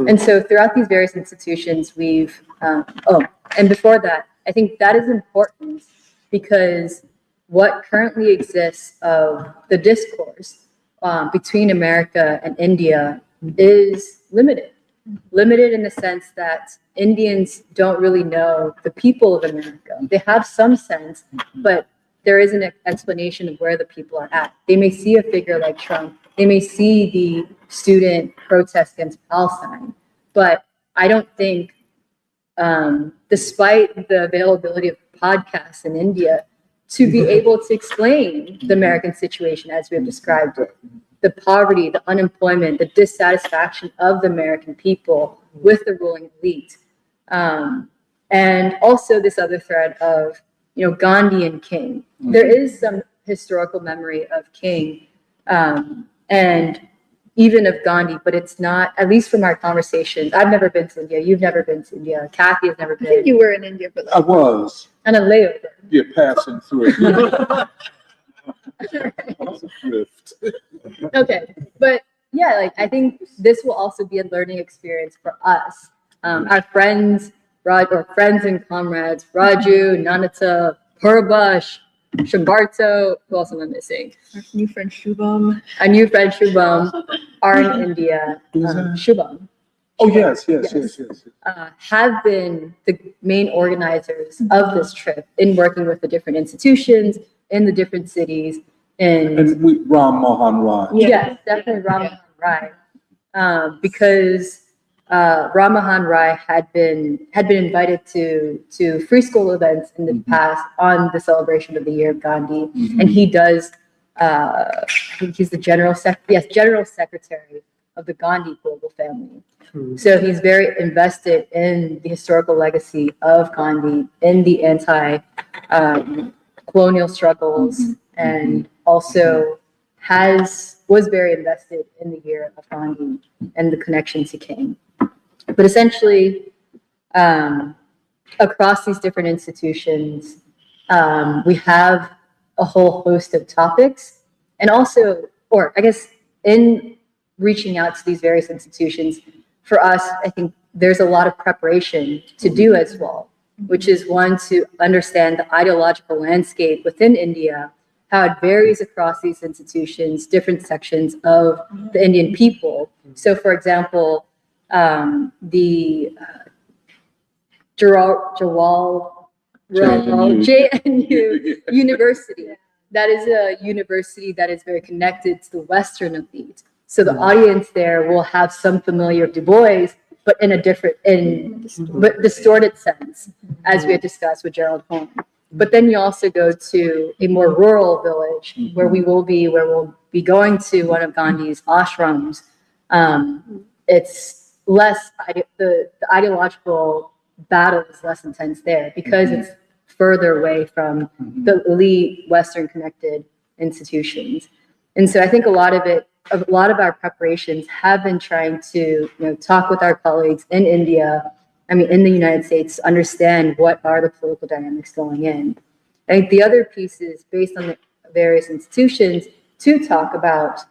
And so throughout these various institutions, we've, and before that, I think that is important because what currently exists of the discourse between America and India is limited in the sense that Indians don't really know the people of America. They have some sense, but there isn't an explanation of where the people are at. They may see a figure like Trump. They may see the student protest against Palestine, but I don't think, despite the availability of podcasts in India, to be able to explain the American situation as we have described it. the poverty, the unemployment, the dissatisfaction of the American people with the ruling elite. And also this other thread of, Gandhi and King. There is some historical memory of King, and even of Gandhi, but it's not, at least from our conversations. I've never been to India. You've never been to India. Kathy has never I think been. you were in India for I that. was, And a layover. yeah, passing through. That's a drift. Okay, but yeah, like I think this will also be a learning experience for us. Our friends, friends and comrades, Raju, Nanata, Purbash, Shambarto, who else am I missing? Our new friend Shubham. Our new friend Shubham are in India. Who's that? Shubham Oh, yes. have been the main organizers of this trip in working with the different institutions in the different cities. And Ram Mohan Raj. yes, definitely Ram Mohan Rai, because Ram Mohan Rai had been invited to free school events in the past on the celebration of the year of Gandhi, and he does. I think he's the general secretary of the Gandhi global family. So he's very invested in the historical legacy of Gandhi, in the anti-colonial struggles, and also was very invested in the year of Gandhi and the connection to King. But essentially, across these different institutions, we have a whole host of topics, and also, or I guess in reaching out to these various institutions, for us, I think there's a lot of preparation to do as well, which is one, to understand the ideological landscape within India, how it varies across these institutions, different sections of the Indian people. So for example, the JNU University, that is a university that is very connected to the Western elite. So the audience there will have some familiar Du Bois, but in a different, but distorted sense, as we had discussed with Gerald Holm. But then you also go to a more rural village where we'll be going to one of Gandhi's ashrams. It's less, the ideological battle is less intense there because it's further away from the elite Western connected institutions. And so I think a lot of our preparations have been trying to, talk with our colleagues in India, in the United States, to understand what are the political dynamics going in. I think the other piece is based on the various institutions to talk about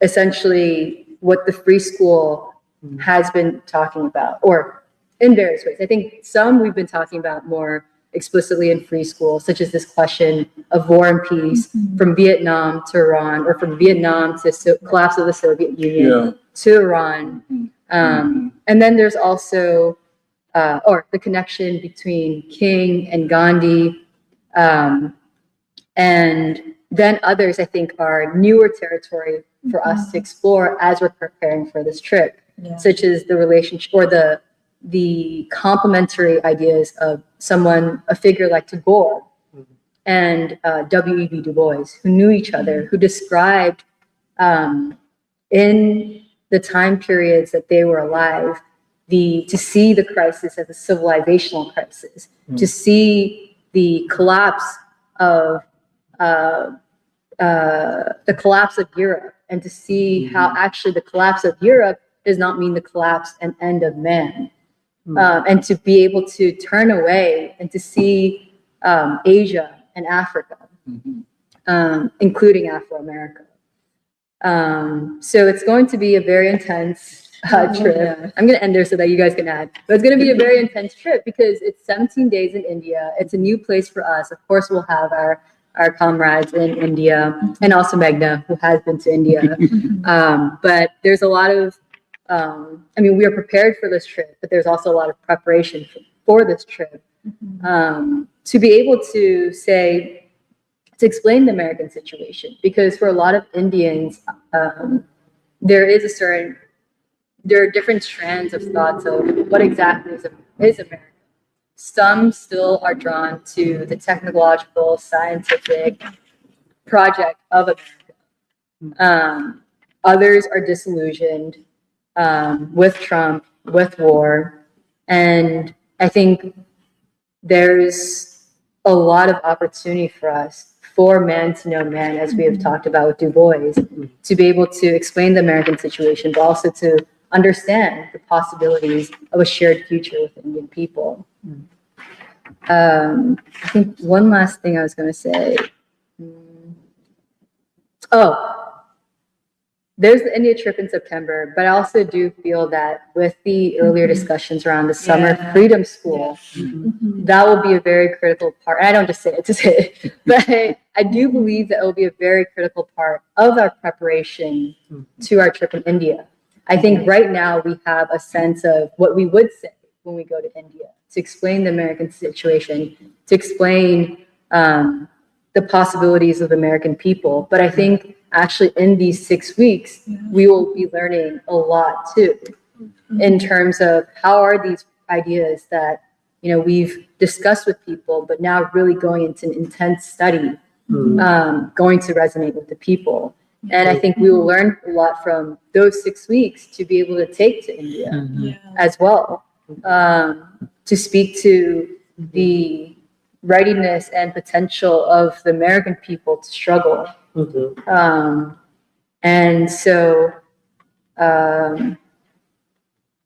essentially what the free school has been talking about, or in various ways. I think some we've been talking about more explicitly in free school, such as this question of war and peace from Vietnam to Iran, or from Vietnam to collapse of the Soviet Union to Iran. And then there's also, or the connection between King and Gandhi. And then others, I think, are newer territory for us to explore as we're preparing for this trip, such as the relationship or the complementary ideas of a figure like Tagore and W.E.B. Du Bois, who knew each other, who described in the time periods that they were alive, to see the crisis as a civilizational crisis, to see the collapse of Europe, and to see how actually the collapse of Europe does not mean the collapse and end of man. And to be able to turn away and to see Asia and Africa, including Afro-America. So it's going to be a very intense trip. I'm going to end there so that you guys can add. But it's going to be a very intense trip because it's 17 days in India. It's a new place for us. Of course, we'll have our comrades in India, and also Meghna, who has been to India. But there's a lot of, we are prepared for this trip, but there's also a lot of preparation for this trip to be able to explain the American situation. Because for a lot of Indians, there are different strands of thoughts of what exactly is America. Some still are drawn to the technological, scientific project of America. Others are disillusioned with Trump, with war. And I think there's a lot of opportunity for us, for man to know man, as we have talked about with Du Bois, to be able to explain the American situation, but also to understand the possibilities of a shared future with the Indian people. I think one last thing I was going to say. There's the India trip in September, but I also do feel that with the earlier discussions around the Summer Freedom School, that will be a very critical part. And I don't just say it to say it, but I do believe that it will be a very critical part of our preparation to our trip in India. I think right now we have a sense of what we would say when we go to India to explain the American situation, to explain the possibilities of the American people. But I think actually in these 6 weeks, we will be learning a lot too, in terms of how are these ideas that, we've discussed with people, but now really going into an intense study, going to resonate with the people. And I think we will learn a lot from those 6 weeks to be able to take to India as well, to speak to the readiness and potential of the American people to struggle. And so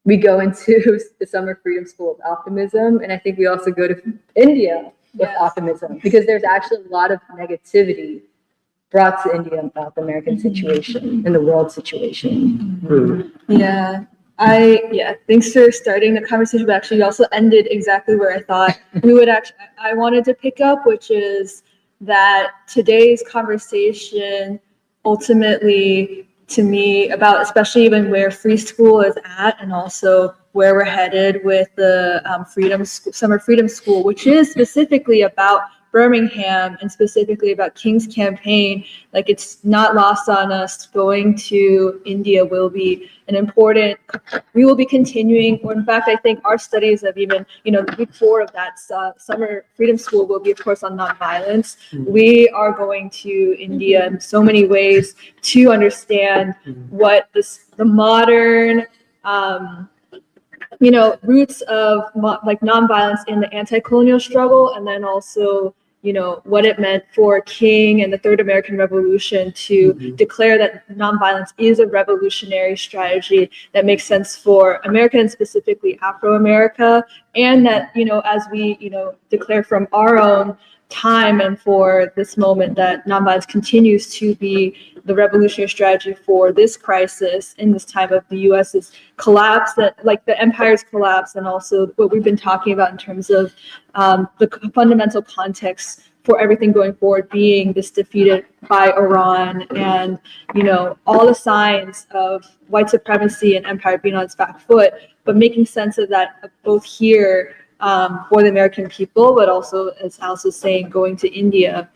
we go into the Summer Freedom School with optimism, and I think we also go to India with optimism, because there's actually a lot of negativity brought to India about the American situation and the world situation. Thanks for starting the conversation, but actually you also ended exactly where I thought I wanted to pick up, which is that today's conversation ultimately, to me, about especially even where free school is at, and also where we're headed with the Summer Freedom School, which is specifically about Birmingham and specifically about King's campaign. Like, it's not lost on us. Going to India will be an important, we will be continuing, or in fact, I think our studies of even, the week 4 of that Summer Freedom School will be, of course, on nonviolence. We are going to India in so many ways to understand what the modern, roots of nonviolence in the anti-colonial struggle, and then also, what it meant for King and the Third American Revolution to declare that nonviolence is a revolutionary strategy that makes sense for America, and specifically Afro-America, and that, as we, declare from our own time and for this moment, that nonviolence continues to be the revolutionary strategy for this crisis in this time of the U.S.'s collapse, that the empire's collapse, and also what we've been talking about in terms of the fundamental context for everything going forward being this defeated by Iran, and all the signs of white supremacy and empire being on its back foot, but making sense of that both here for the American people, but also, as Alice was saying, going to India,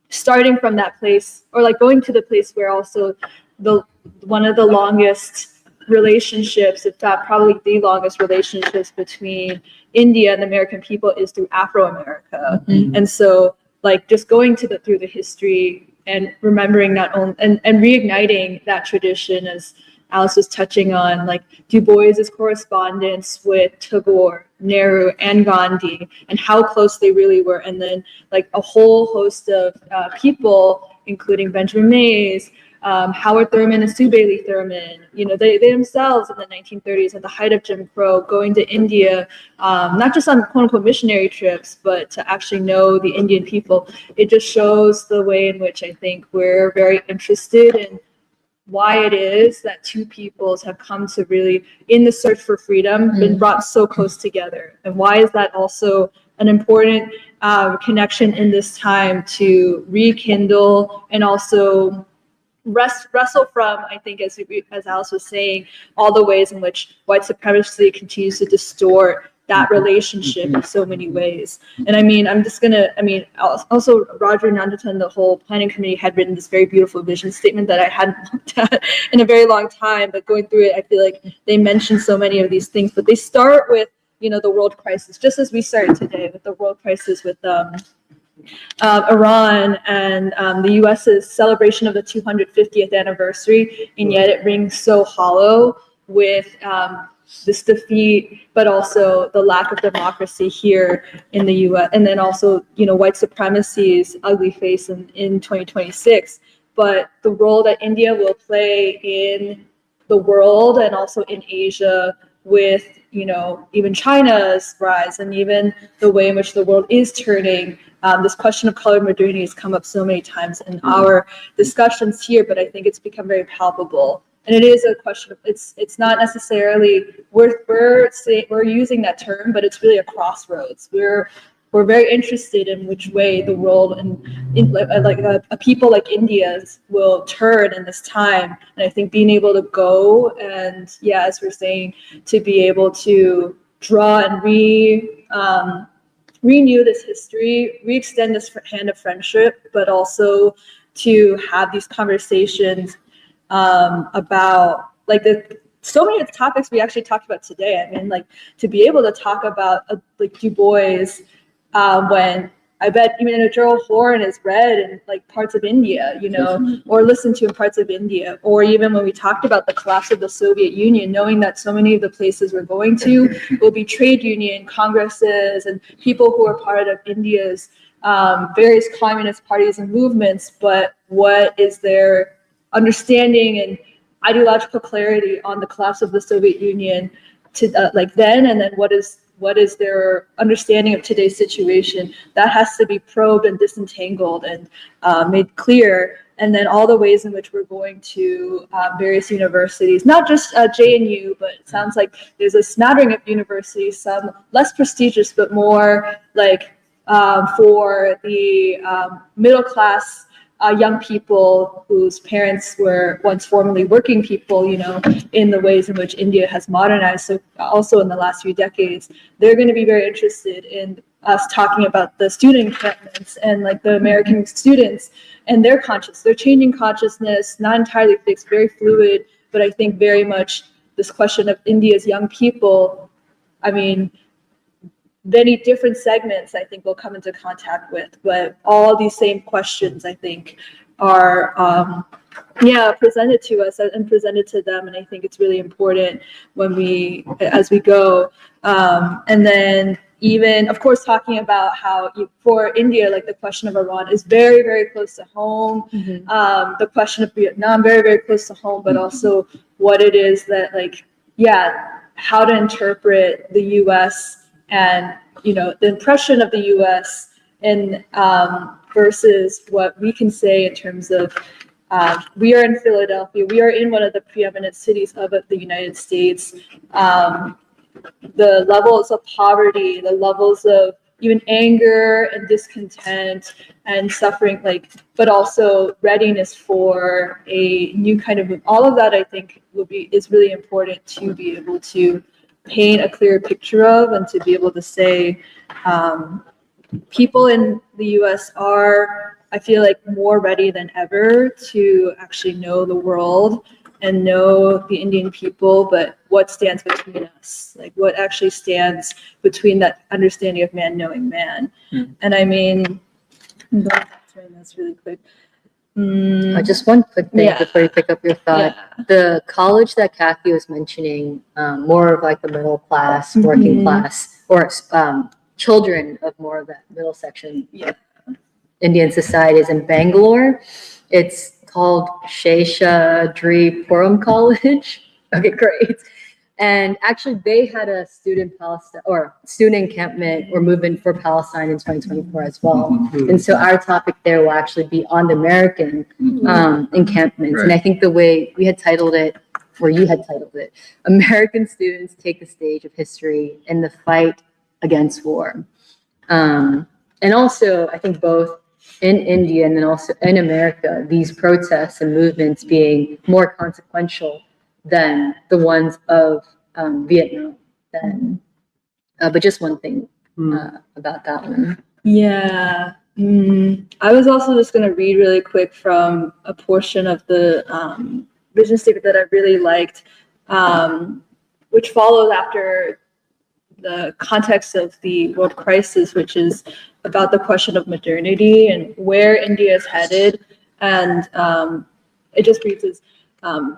starting from that place, or going to the place where also one of the longest relationships, if not probably the longest relationships between India and the American people is through Afro-America. And so just going through the history and remembering not only and reigniting that tradition, as Alice was touching on, Du Bois's correspondence with Tagore, Nehru, and Gandhi, and how close they really were. And then a whole host of people, including Benjamin Mays, Howard Thurman and Sue Bailey Thurman, they themselves in the 1930s, at the height of Jim Crow, going to India, not just on quote unquote missionary trips, but to actually know the Indian people. It just shows the way in which I think we're very interested in why it is that two peoples have come to really, in the search for freedom, been brought so close together. And why is that also an important connection in this time to rekindle and also wrestle from, I think, as Alice was saying, all the ways in which white supremacy continues to distort that relationship in so many ways. And also Roger Nandita and the whole planning committee had written this very beautiful vision statement that I hadn't looked at in a very long time, but going through it, I feel like they mentioned so many of these things, but they start with, the world crisis, just as we started today with the world crisis with Iran and the U.S.'s celebration of the 250th anniversary, and yet it rings so hollow with this defeat, but also the lack of democracy here in the U.S., and then also, white supremacy's ugly face in 2026. But the role that India will play in the world and also in Asia with, even China's rise and even the way in which the world is turning. This question of color modernity has come up so many times in our discussions here, but I think it's become very palpable. And it is a question of, it's not necessarily, we're using that term, but it's really a crossroads. We're very interested in which way the world and a people like India's will turn in this time. And I think being able to go and, as we're saying, to be able to draw and renew this history, re-extend this hand of friendship, but also to have these conversations about so many of the topics we actually talked about today. I mean, to be able to talk about Du Bois, when I bet even Gerald Horne is read in parts of India, or listened to in parts of India, or even when we talked about the collapse of the Soviet Union, knowing that so many of the places we're going to will be trade union congresses and people who are part of India's various communist parties and movements, but what is their understanding and ideological clarity on the collapse of the Soviet Union to then, and then what is their understanding of today's situation? That has to be probed and disentangled and made clear. And then all the ways in which we're going to various universities, not just JNU, but it sounds like there's a smattering of universities, some less prestigious, but more for the middle class young people whose parents were once formerly working people, in the ways in which India has modernized. So also in the last few decades, they're going to be very interested in us talking about the student encampments and the American students and their they're changing consciousness, not entirely fixed, very fluid, but I think very much this question of India's young people, I mean, many different segments I think we'll come into contact with, but all these same questions I think are presented to us and presented to them, and I think it's really important as we go, and then even of course talking about how for India, the question of Iran is very, very close to home. The question of Vietnam, very, very close to home, but also what it is that how to interpret the U.S. and the impression of the U.S. and versus what we can say in terms of we are in Philadelphia, we are in one of the preeminent cities of the United States. The levels of poverty, the levels of even anger and discontent and suffering, but also readiness for a new kind of, all of that I think is really important to be able to paint a clear picture of, and to be able to say people in the U.S. are, I feel more ready than ever to actually know the world and know the Indian people, but what stands between us, what actually stands between that understanding of man knowing man. And I mean, I'm going to turn this really quick. Just one quick thing before you pick up your thought. The college that Kathy was mentioning, more of the middle class, working class, or children of more of that middle section Indian society is in Bangalore. It's called Sheshadripuram College. Okay, great. And actually, they had a student encampment or movement for Palestine in 2024 as well. And so our topic there will actually be on the American encampments. Right. And I think the way we had titled it, or you had titled it, American Students Take the Stage of History in the Fight Against War. And also, I think both in India and then also in America, these protests and movements being more consequential than the ones of Vietnam. But just one thing about that one. Yeah. I was also just going to read really quick from a portion of the vision statement that I really liked, which follows after the context of the world crisis, which is about the question of modernity and where India is headed. And it just reads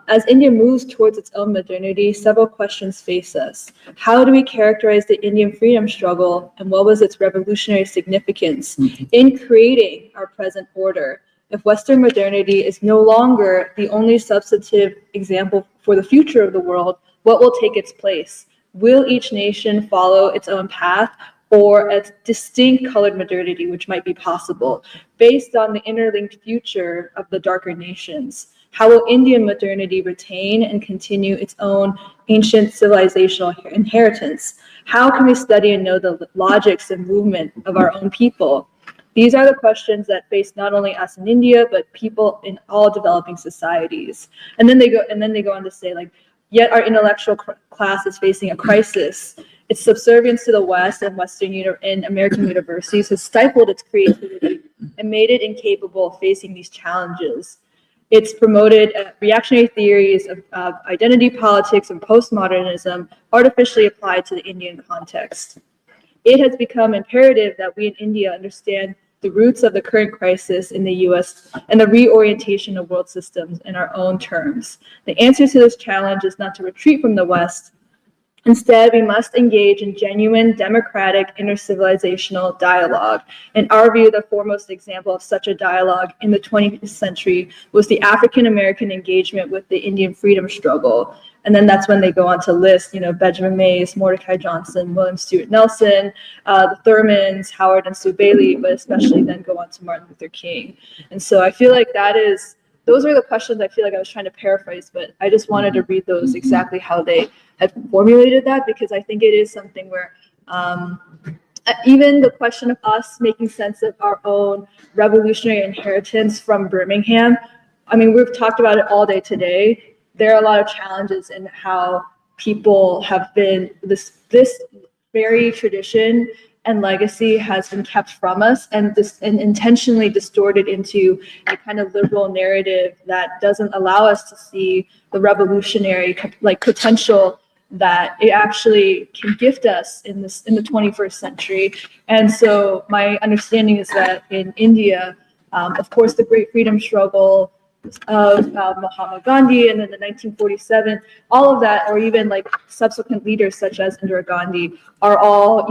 as India moves towards its own modernity, several questions face us. How do we characterize the Indian freedom struggle, and what was its revolutionary significance in creating our present order? If Western modernity is no longer the only substantive example for the future of the world, what will take its place? Will each nation follow its own path, or a distinct colored modernity, which might be possible, based on the interlinked future of the darker nations? How will Indian modernity retain and continue its own ancient civilizational inheritance? How can we study and know the logics and movement of our own people? These are the questions that face not only us in India, but people in all developing societies. And then they go on to say, like, yet our intellectual class is facing a crisis. Its subservience to the West and and American universities has stifled its creativity and made it incapable of facing these challenges. It's promoted reactionary theories of identity politics and postmodernism artificially applied to the Indian context. It has become imperative that we in India understand the roots of the current crisis in the US and the reorientation of world systems in our own terms. The answer to this challenge is not to retreat from the West. Instead, we must engage in genuine democratic intercivilizational dialogue. In our view, the foremost example of such a dialogue in the 20th century was the African-American engagement with the Indian freedom struggle. And then that's when they go on to list, Benjamin Mays, Mordecai Johnson, William Stewart Nelson, the Thurmans, Howard and Sue Bailey, but especially then go on to Martin Luther King. And so I feel like those are the questions I feel like I was trying to paraphrase, but I just wanted to read those exactly how they had formulated that, because I think it is something where even the question of us making sense of our own revolutionary inheritance from Birmingham, I mean, we've talked about it all day today. There are a lot of challenges in how people have been, this very tradition and legacy has been kept from us and intentionally distorted into a kind of liberal narrative that doesn't allow us to see the revolutionary potential that it actually can gift us in the 21st century. And so my understanding is that in India, of course, the great freedom struggle of Mahatma Gandhi and then the 1947, all of that, or even like subsequent leaders such as Indira Gandhi, are all,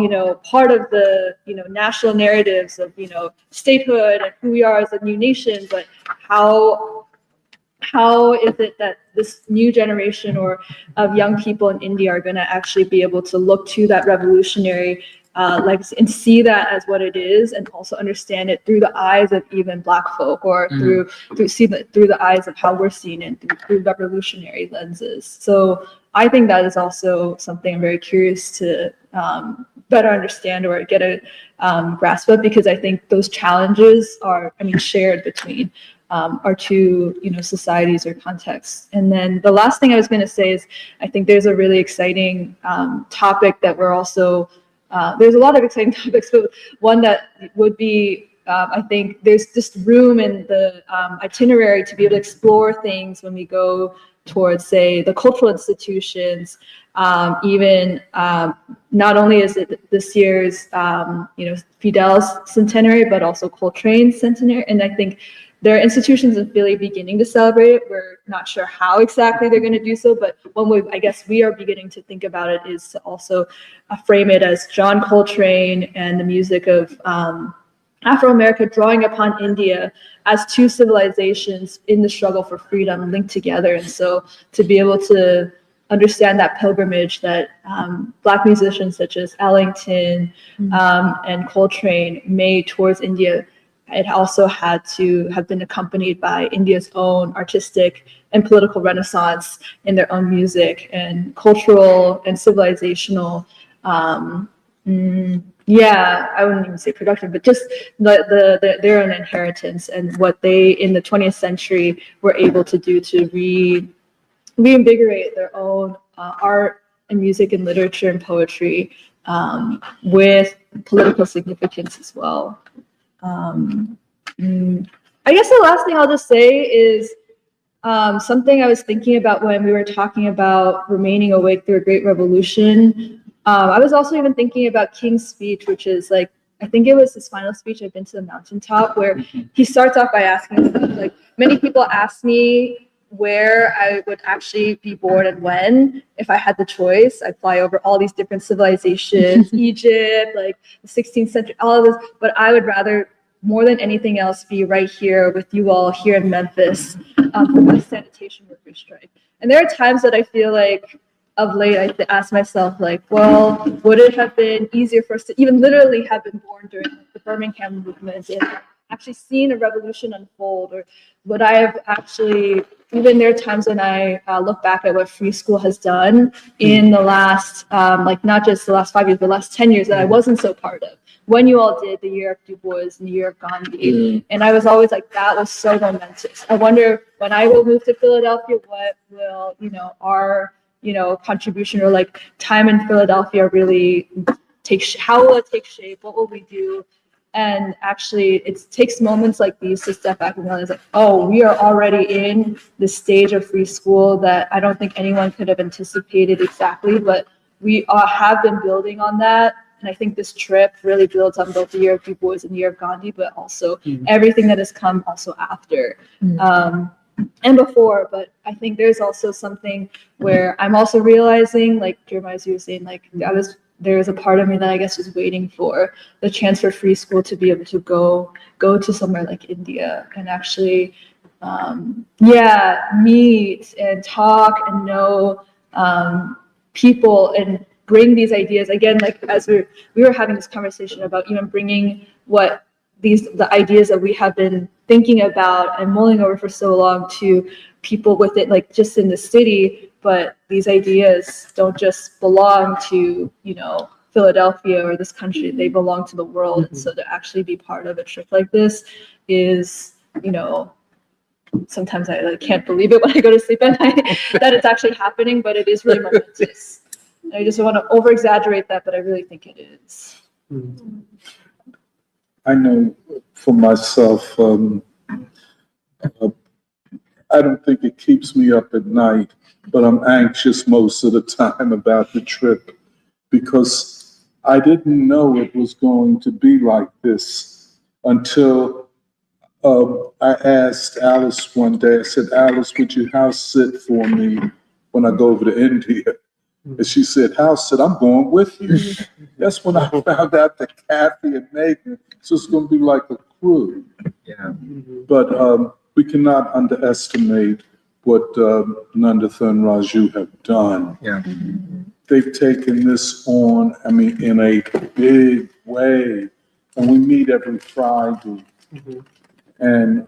part of the, national narratives of, statehood and who we are as a new nation. But how is it that this new generation of young people in India are going to actually be able to look to that revolutionary legacy and see that as what it is, and also understand it through the eyes of even Black folk, or through the eyes of how we're seeing it through revolutionary lenses. So I think that is also something I'm very curious to better understand or get a grasp of, because I think those challenges are, shared between our two, societies or contexts. And then the last thing I was going to say is, I think there's a really exciting topic that we're also, there's a lot of exciting topics, but one that would be, I think there's just room in the itinerary to be able to explore things when we go towards, say, the cultural institutions. Even not only is it this year's, Fidel's centenary, but also Coltrane's centenary. And I think there are institutions in Philly beginning to celebrate it. We're not sure how exactly they're going to do so, but one way I guess we are beginning to think about it is to also frame it as John Coltrane and the music of Afro-America drawing upon India as two civilizations in the struggle for freedom linked together. And so to be able to understand that pilgrimage that Black musicians such as Ellington and Coltrane made towards India, it also had to have been accompanied by India's own artistic and political renaissance in their own music and cultural and civilizational, I wouldn't even say productive, but just their own inheritance and what they in the 20th century were able to do to reinvigorate their own art and music and literature and poetry with political significance as well. I guess the last thing I'll just say is something I was thinking about when we were talking about remaining awake through a great revolution. I was also even thinking about King's speech, which is like, I think it was his final speech, I've been to the mountaintop, where he starts off by asking, like, many people ask me where I would actually be born and when, if I had the choice. I'd fly over all these different civilizations, Egypt, like the 16th century, all of this, but I would rather, more than anything else, be right here with you all here in Memphis for the sanitation workers strike. And there are times that I feel like, of late, I ask myself, like, well, would it have been easier for us to even literally have been born during the Birmingham movement and actually seen a revolution unfold? Or would I have actually, even there are times when I look back at what free school has done in the last, like not just the last 5 years, but the last 10 years that I wasn't so part of. When you all did the year of Du Bois and the year of Gandhi. And I was always like, that was so momentous. I wonder when I will move to Philadelphia, what will, our contribution or like time in Philadelphia really how will it take shape? What will we do? And actually it takes moments like these to step back and realize like, oh, we are already in the stage of free school that I don't think anyone could have anticipated exactly, but we have been building on that. And I think this trip really builds on both the year of Du Bois and the year of Gandhi, but also everything that has come also after. And before, but I think there's also something where I'm also realizing, like Jeremiah, as you were saying, like there was a part of me that I guess was waiting for the chance for free school to be able to go to somewhere like India and actually, meet and talk and know people and bring these ideas again, like as we were having this conversation about even bringing the ideas that we have been thinking about and mulling over for so long to people with it, like just in the city, but these ideas don't just belong to, Philadelphia or this country, they belong to the world. And so to actually be part of a trip like this is, sometimes I can't believe it when I go to sleep at night that it's actually happening, but it is really momentous. I just don't want to over exaggerate that, but I really think it is. I know for myself, I don't think it keeps me up at night, but I'm anxious most of the time about the trip because I didn't know it was going to be like this until I asked Alice one day, I said, Alice, would you house sit for me when I go over to India? And she said, house sit, I'm going with you. That's when I found out that Kathy and Nathan, so it's going to be like a crew. Yeah. But we cannot underestimate what Nanditha and Raju have done. Yeah. They've taken this on, in a big way. And we meet every Friday. And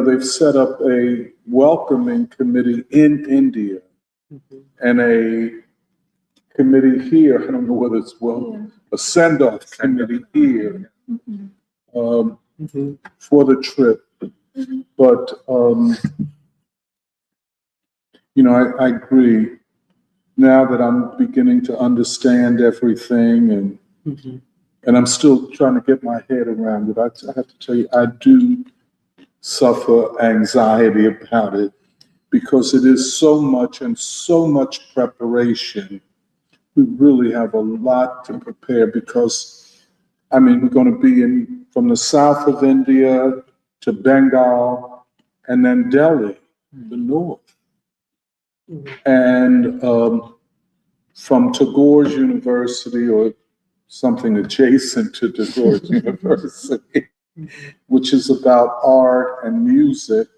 they've set up a welcoming committee in India and a committee here. I don't know whether it's a send-off committee here for the trip. But, I agree. Now that I'm beginning to understand everything and I'm still trying to get my head around it, I have to tell you, I do suffer anxiety about it because it is so much and so much preparation. We really have a lot to prepare because, we're going to be from the south of India to Bengal and then Delhi, the north. And from Tagore's University or something adjacent to Tagore's University, which is about art and music,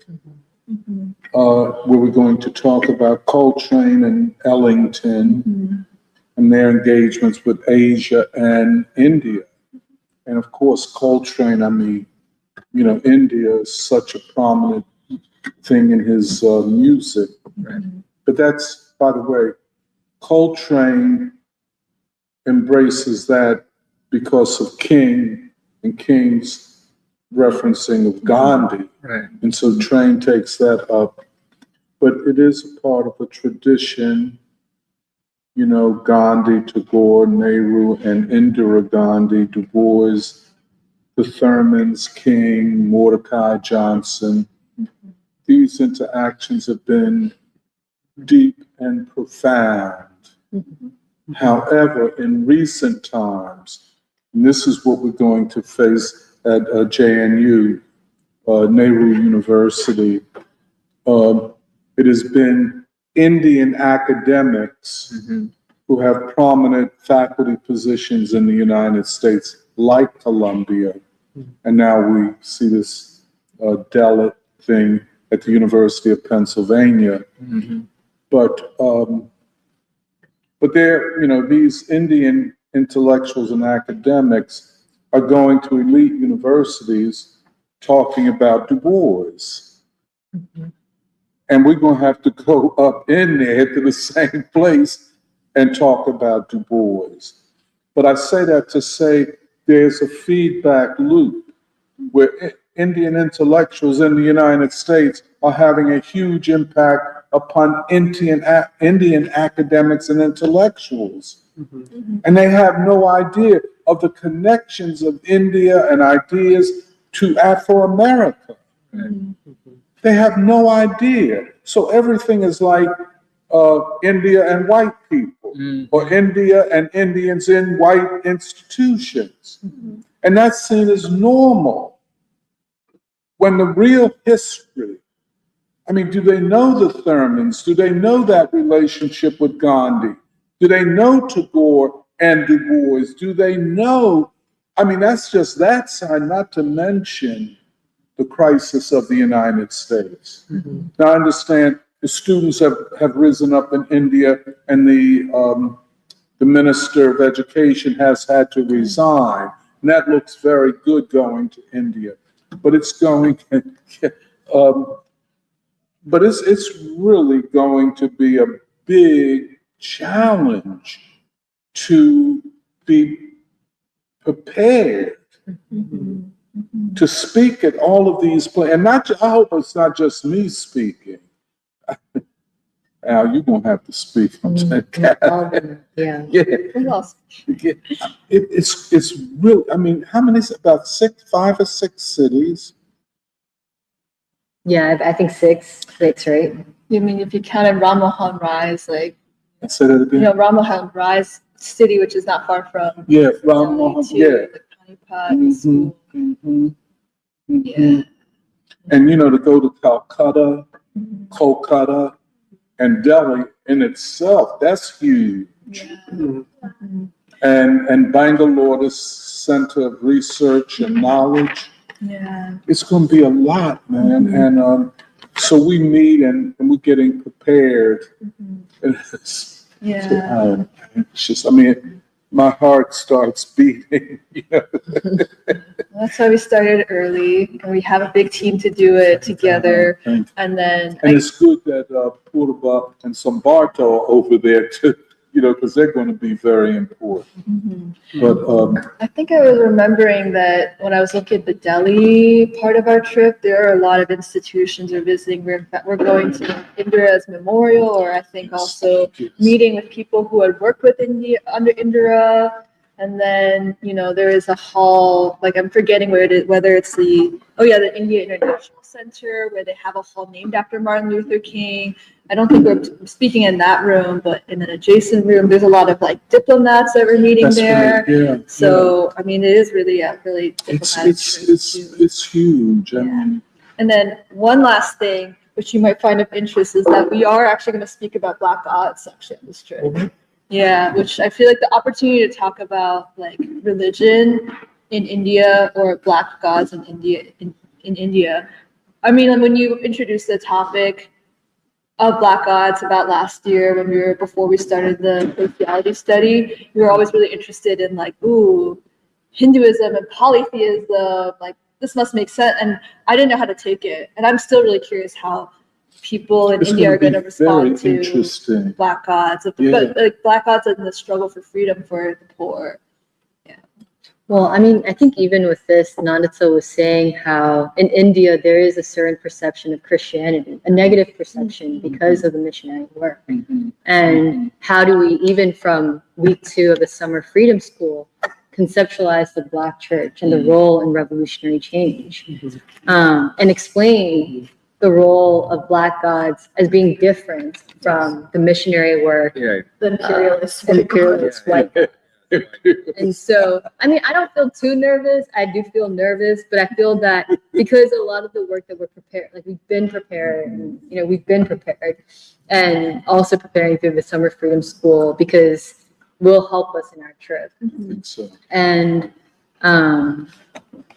where we're going to talk about Coltrane and Ellington and their engagements with Asia and India. And of course, Coltrane, India is such a prominent thing in his music. Right. But that's, by the way, Coltrane embraces that because of King and King's referencing of Gandhi. Right. And so Train takes that up. But it is a part of a tradition, Gandhi, Tagore, Nehru, and Indira Gandhi, Du Bois, the Thurmans, King, Mordecai Johnson. These interactions have been deep and profound. However, in recent times, and this is what we're going to face at JNU, Nehru University, it has been Indian academics who have prominent faculty positions in the United States, like Columbia. And now we see this Dalit thing at the University of Pennsylvania. But they're, these Indian intellectuals and academics are going to elite universities talking about Du Bois. And we're going to have to go up in there to the same place and talk about Du Bois. But I say that to say there's a feedback loop where Indian intellectuals in the United States are having a huge impact upon Indian academics and intellectuals. And they have no idea of the connections of India and ideas to Afro-America. They have no idea. So everything is like India and white people, or India and Indians in white institutions. And that's seen as normal. When the real history, do they know the Thurmans? Do they know that relationship with Gandhi? Do they know Tagore and Du Bois? Do they know? That's just that side, not to mention the crisis of the United States. Now, I understand the students have risen up in India, and the Minister of Education has had to resign. And that looks very good going to India. But it's going, but it's really going to be a big challenge to be prepared to speak at all of these places. And I hope it's not just me speaking. Al, you're going to have to speak. Yeah. It's really, how many, about 5 or 6 cities? Yeah, I think six, right? If you counted Ramohan Rise, I say that again. Ramohan Rise city, which is not far from. Yeah, Ramohan, yeah. Yeah. And to go to Calcutta, Kolkata, and Delhi in itself, that's huge. And Bangalore, the center of research and knowledge. Yeah. It's going to be a lot, man. And so we meet and we're getting prepared. Yeah. It's just, my heart starts beating. That's why we started early, and we have a big team to do it together. And then, it's good that Purba and Sambarto are over there too, because they're going to be very important. But I think I was remembering that when I was looking at the Delhi part of our trip, there are a lot of institutions we're visiting. We're going to Indira's memorial, or I think also meeting with people who had worked with India under Indira. And then, there is a hall, I'm forgetting where it is, whether it's the India International Center, where they have a hall named after Martin Luther King. I don't think we're speaking in that room, but in an adjacent room, there's a lot of diplomats that we're meeting there. Right, yeah. So, it is really a really diplomatic trip, too. It's huge. And then one last thing, which you might find of interest, is that we are actually going to speak about Black gods actually on this trip. Yeah, which I feel like the opportunity to talk about religion in India or Black gods in India in India. When you introduced the topic of Black gods about last year before we started the sociology study, we were always really interested in Hinduism and polytheism, this must make sense. And I didn't know how to take it. And I'm still really curious how people in India are going to respond to Black gods, but Black gods and the struggle for freedom for the poor. Yeah. Well, I think even with this, Nandita was saying how in India there is a certain perception of Christianity, a negative perception because of the missionary work. And how do we, even from week 2 of the Summer Freedom School, conceptualize the Black church and the role in revolutionary change, and explain the role of Black gods as being different from the missionary work, Yeah. The imperialist. imperialist white. And so, I mean, I don't feel too nervous. I do feel nervous, but I feel that because a lot of the work that we're prepared, like we've been prepared, and, you know, we've been prepared, and also preparing through the Summer Freedom School because will help us in our trip. So, And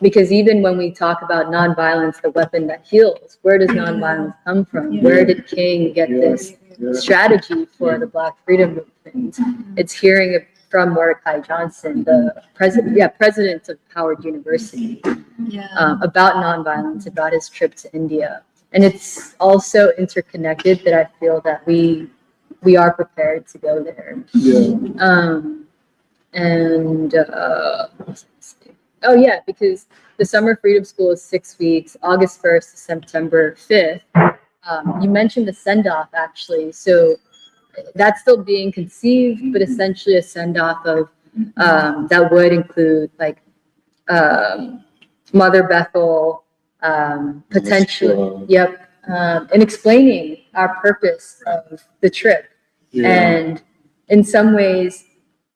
because even when we talk about nonviolence, the weapon that heals, where does nonviolence come from? Yeah. Where did King get Yeah. this strategy for the Black freedom movement? It's hearing it from Mordecai Johnson, the president of Howard University, about nonviolence, about his trip to India. And it's also interconnected that I feel that we are prepared to go there. Oh yeah, because the Summer Freedom School is 6 weeks, August 1st to September 5th. You mentioned the send-off actually, so that's still being conceived, but essentially a send-off of that would include like Mother Bethel, potentially, and explaining our purpose of the trip. And in some ways,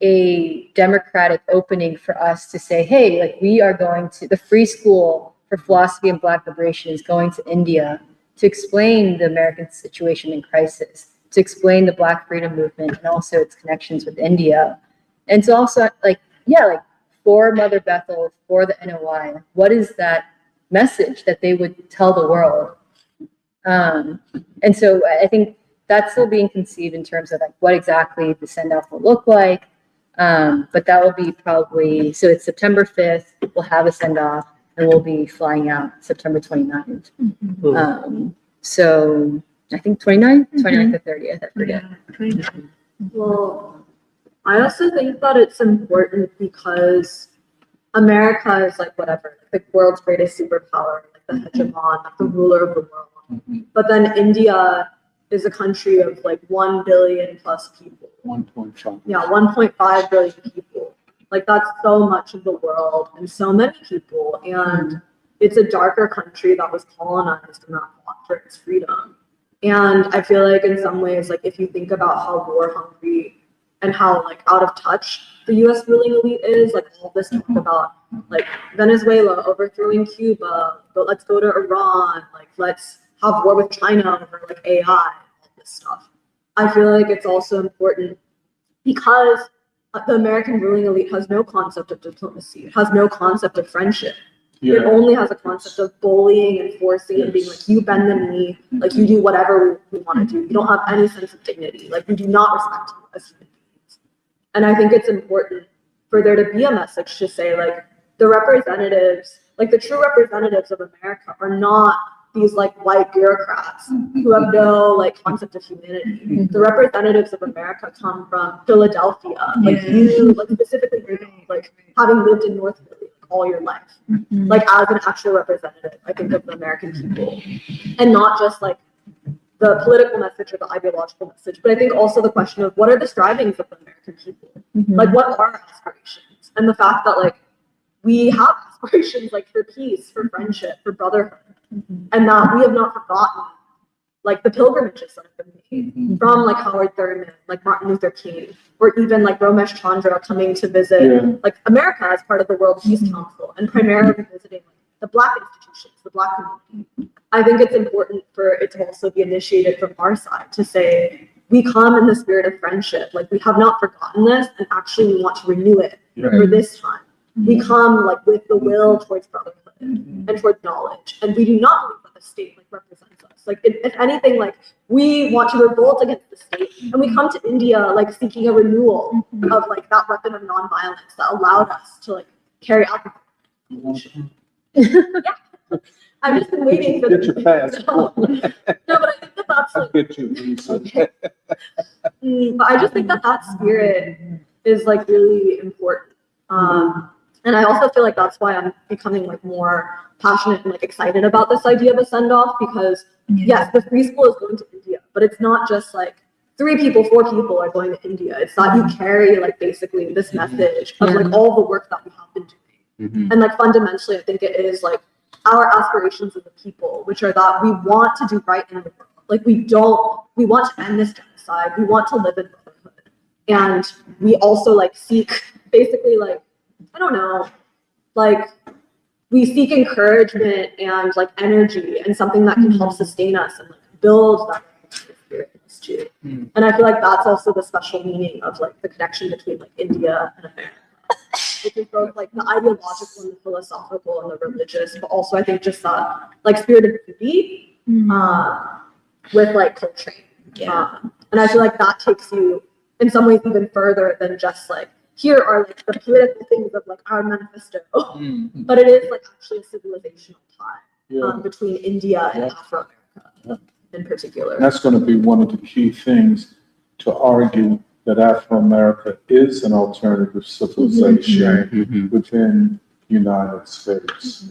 a democratic opening for us to say, hey, like we are going to, the Free School for Philosophy and Black Liberation is going to India to explain the American situation in crisis, to explain the Black freedom movement and also its connections with India. And to also like for Mother Bethel, for the NOI, what is that message that they would tell the world? And so I think that's still being conceived in terms of like what exactly the send-off will look like. But that will be probably, so it's September 5th, we'll have a send-off and we'll be flying out September 29th. So I think 29th or 30th, I forget. Well, I also think that it's important because America is like whatever, like the world's greatest superpower, like the hegemon, like the ruler of the world. But then India is a country of like 1 billion plus people. 1.5. Yeah, 1.5 billion people. Like that's so much of the world and so many people. And it's a darker country that was colonized and not fought for its freedom. And I feel like in some ways, like if you think about how war hungry and how like out of touch the US ruling elite is, like all this talk about like Venezuela overthrowing Cuba, but let's go to Iran, like let's have war with China over like AI, all this stuff. I feel like it's also important because the American ruling elite has no concept of diplomacy. It has no concept of friendship. It only has a concept of bullying and forcing and being like, you bend the knee, like you do whatever we want to do. You don't have any sense of dignity. Like we do not respect you as human beings. And I think it's important for there to be a message to say like the representatives, like the true representatives of America are not these like white bureaucrats who have no like concept of humanity. The representatives of America come from Philadelphia, like you, like specifically you, like having lived in North Philly all your life, like as an actual representative, I think of the American people, and not just like the political message or the ideological message, but I think also the question of what are the strivings of the American people, like what are our aspirations, and the fact that like we have aspirations like for peace, for friendship, for brotherhood. And that we have not forgotten like the pilgrimages that have been made from like Howard Thurman, like Martin Luther King, or even like Ramesh Chandra coming to visit like America as part of the World Peace Council and primarily visiting like, the Black institutions, the Black community. I think it's important for it to also be initiated from our side to say we come in the spirit of friendship, like we have not forgotten this and actually we want to renew it for this time. We come like with the will towards brotherhood and towards knowledge, and we do not believe that the state like represents us. Like if anything, like we want to revolt against the state, and we come to India like seeking a renewal of like that weapon of nonviolence that allowed us to like carry out the revolution. I've just been waiting for Get your passport. No, but I think that that's like Get your visa. but I just think that that spirit is like really important. And I also feel like that's why I'm becoming like more passionate and like excited about this idea of a send-off, because yes, the Free School is going to India, but it's not just like 3 people, 4 people are going to India. It's that you carry like basically this message of like all the work that we have been doing. And like fundamentally, I think it is like our aspirations as a people, which are that we want to do right in the world. Like we want to end this genocide. We want to live in brotherhood. And we also like seek basically like, I don't know, like we seek encouragement and like energy and something that can help sustain us and like build that experience too. And I feel like that's also the special meaning of like the connection between like India and America, which is both like the ideological and the philosophical and the religious, but also I think just that like spirit of beauty with like culture. And I feel like that takes you in some ways even further than just like, here are like the political things of like our manifesto, but it is like actually a civilizational tie between India and Afro-America in particular. That's going to be one of the key things to argue that Afro-America is an alternative civilization within the United States.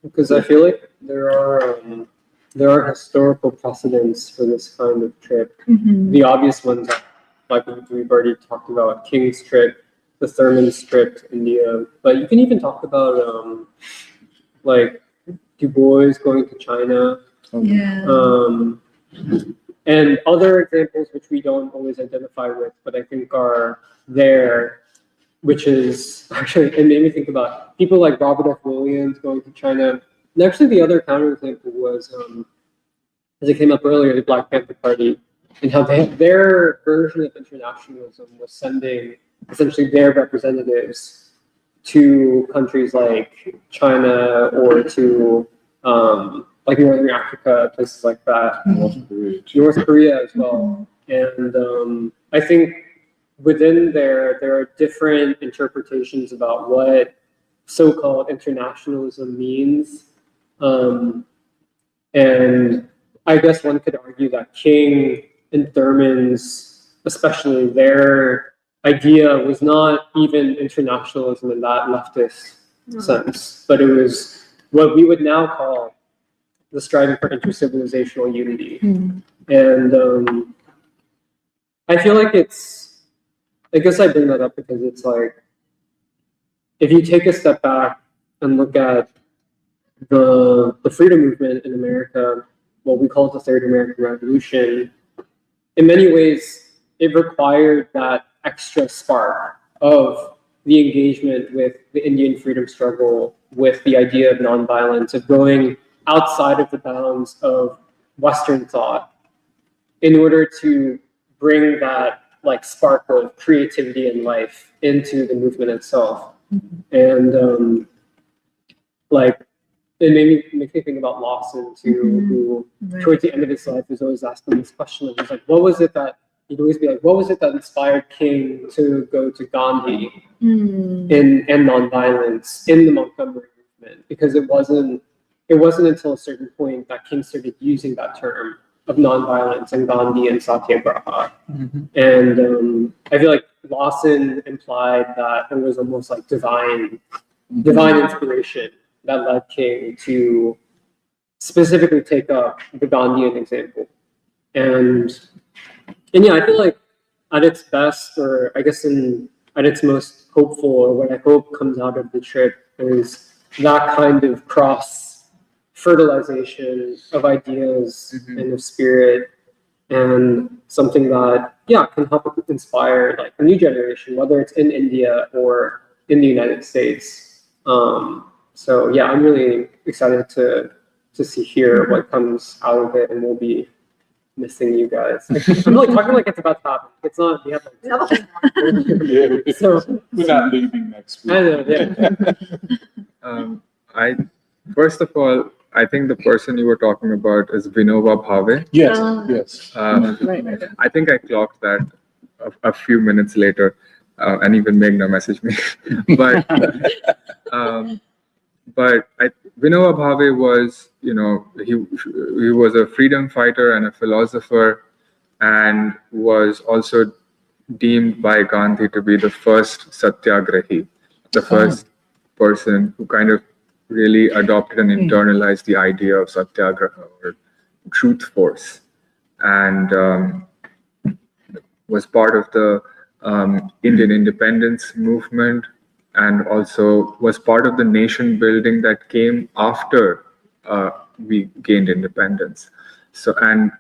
Because I feel like there are historical precedents for this kind of trip. The obvious ones are, like we've already talked about, King's trip, the Thurman's trip to India, but you can even talk about like Du Bois going to China, and other examples which we don't always identify with, but I think are there, which is actually, it made me think about people like Robert F. Williams going to China. And actually the other counterexample was, as it came up earlier, the Black Panther Party, and how their version of internationalism was sending essentially their representatives to countries like China or to like Northern Africa, places like that, North Korea as well. And I think within there are different interpretations about what so-called internationalism means. And I guess one could argue that King and Thurman's, especially their idea, was not even internationalism in that leftist sense, but it was what we would now call the striving for intercivilizational unity. And I feel like I guess I bring that up because it's like, if you take a step back and look at the freedom movement in America, what we call it the Third American Revolution, in many ways, it required that extra spark of the engagement with the Indian freedom struggle, with the idea of nonviolence, of going outside of the bounds of Western thought in order to bring that like spark of creativity and life into the movement itself. And like, it makes me think about Lawson too, who towards the end of his life was always asking this question of, like, what was it that, he'd always be like, what was it that inspired King to go to Gandhi and nonviolence in the Montgomery movement? Because it wasn't until a certain point that King started using that term of nonviolence and Gandhi and Satyagraha. And I feel like Lawson implied that it was almost like divine inspiration that led King to specifically take up the Gandhian example. And yeah, I feel like at its best, or I guess at its most hopeful, or what I hope comes out of the trip, is that kind of cross fertilization of ideas and of spirit, and something that, yeah, can help inspire like a new generation, whether it's in India or in the United States. So yeah, I'm really excited to hear what comes out of it, and we'll be missing you guys. I'm like talking like it's about to happen. It's not. We have like, so we're not leaving next week. I know. Yeah. First of all, I think the person you were talking about is Vinoba Bhave. Yes, yes. I think I clocked that a few minutes later, and even Meghna messaged me. But Vinoba Bhave was, he was a freedom fighter and a philosopher, and was also deemed by Gandhi to be the first satyagrahi, the first person who kind of really adopted and internalized the idea of satyagraha, or truth force, and was part of the Indian independence movement, and also was part of the nation building that came after we gained independence. So, and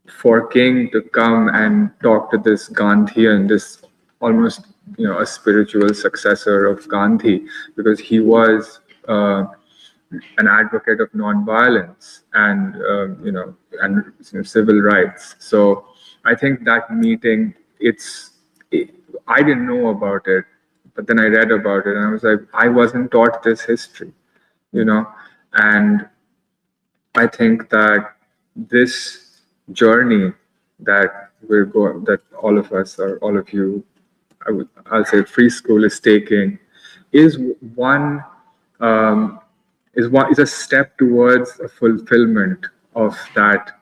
for King to come and talk to this Gandhian, this almost, a spiritual successor of Gandhi, because he was an advocate of nonviolence and, civil rights. So I think that meeting, I didn't know about it, but then I read about it and I was like, I wasn't taught this history, and I think that this journey that that all of us, or all of you, I'll say Free School is taking, is is a step towards a fulfillment of that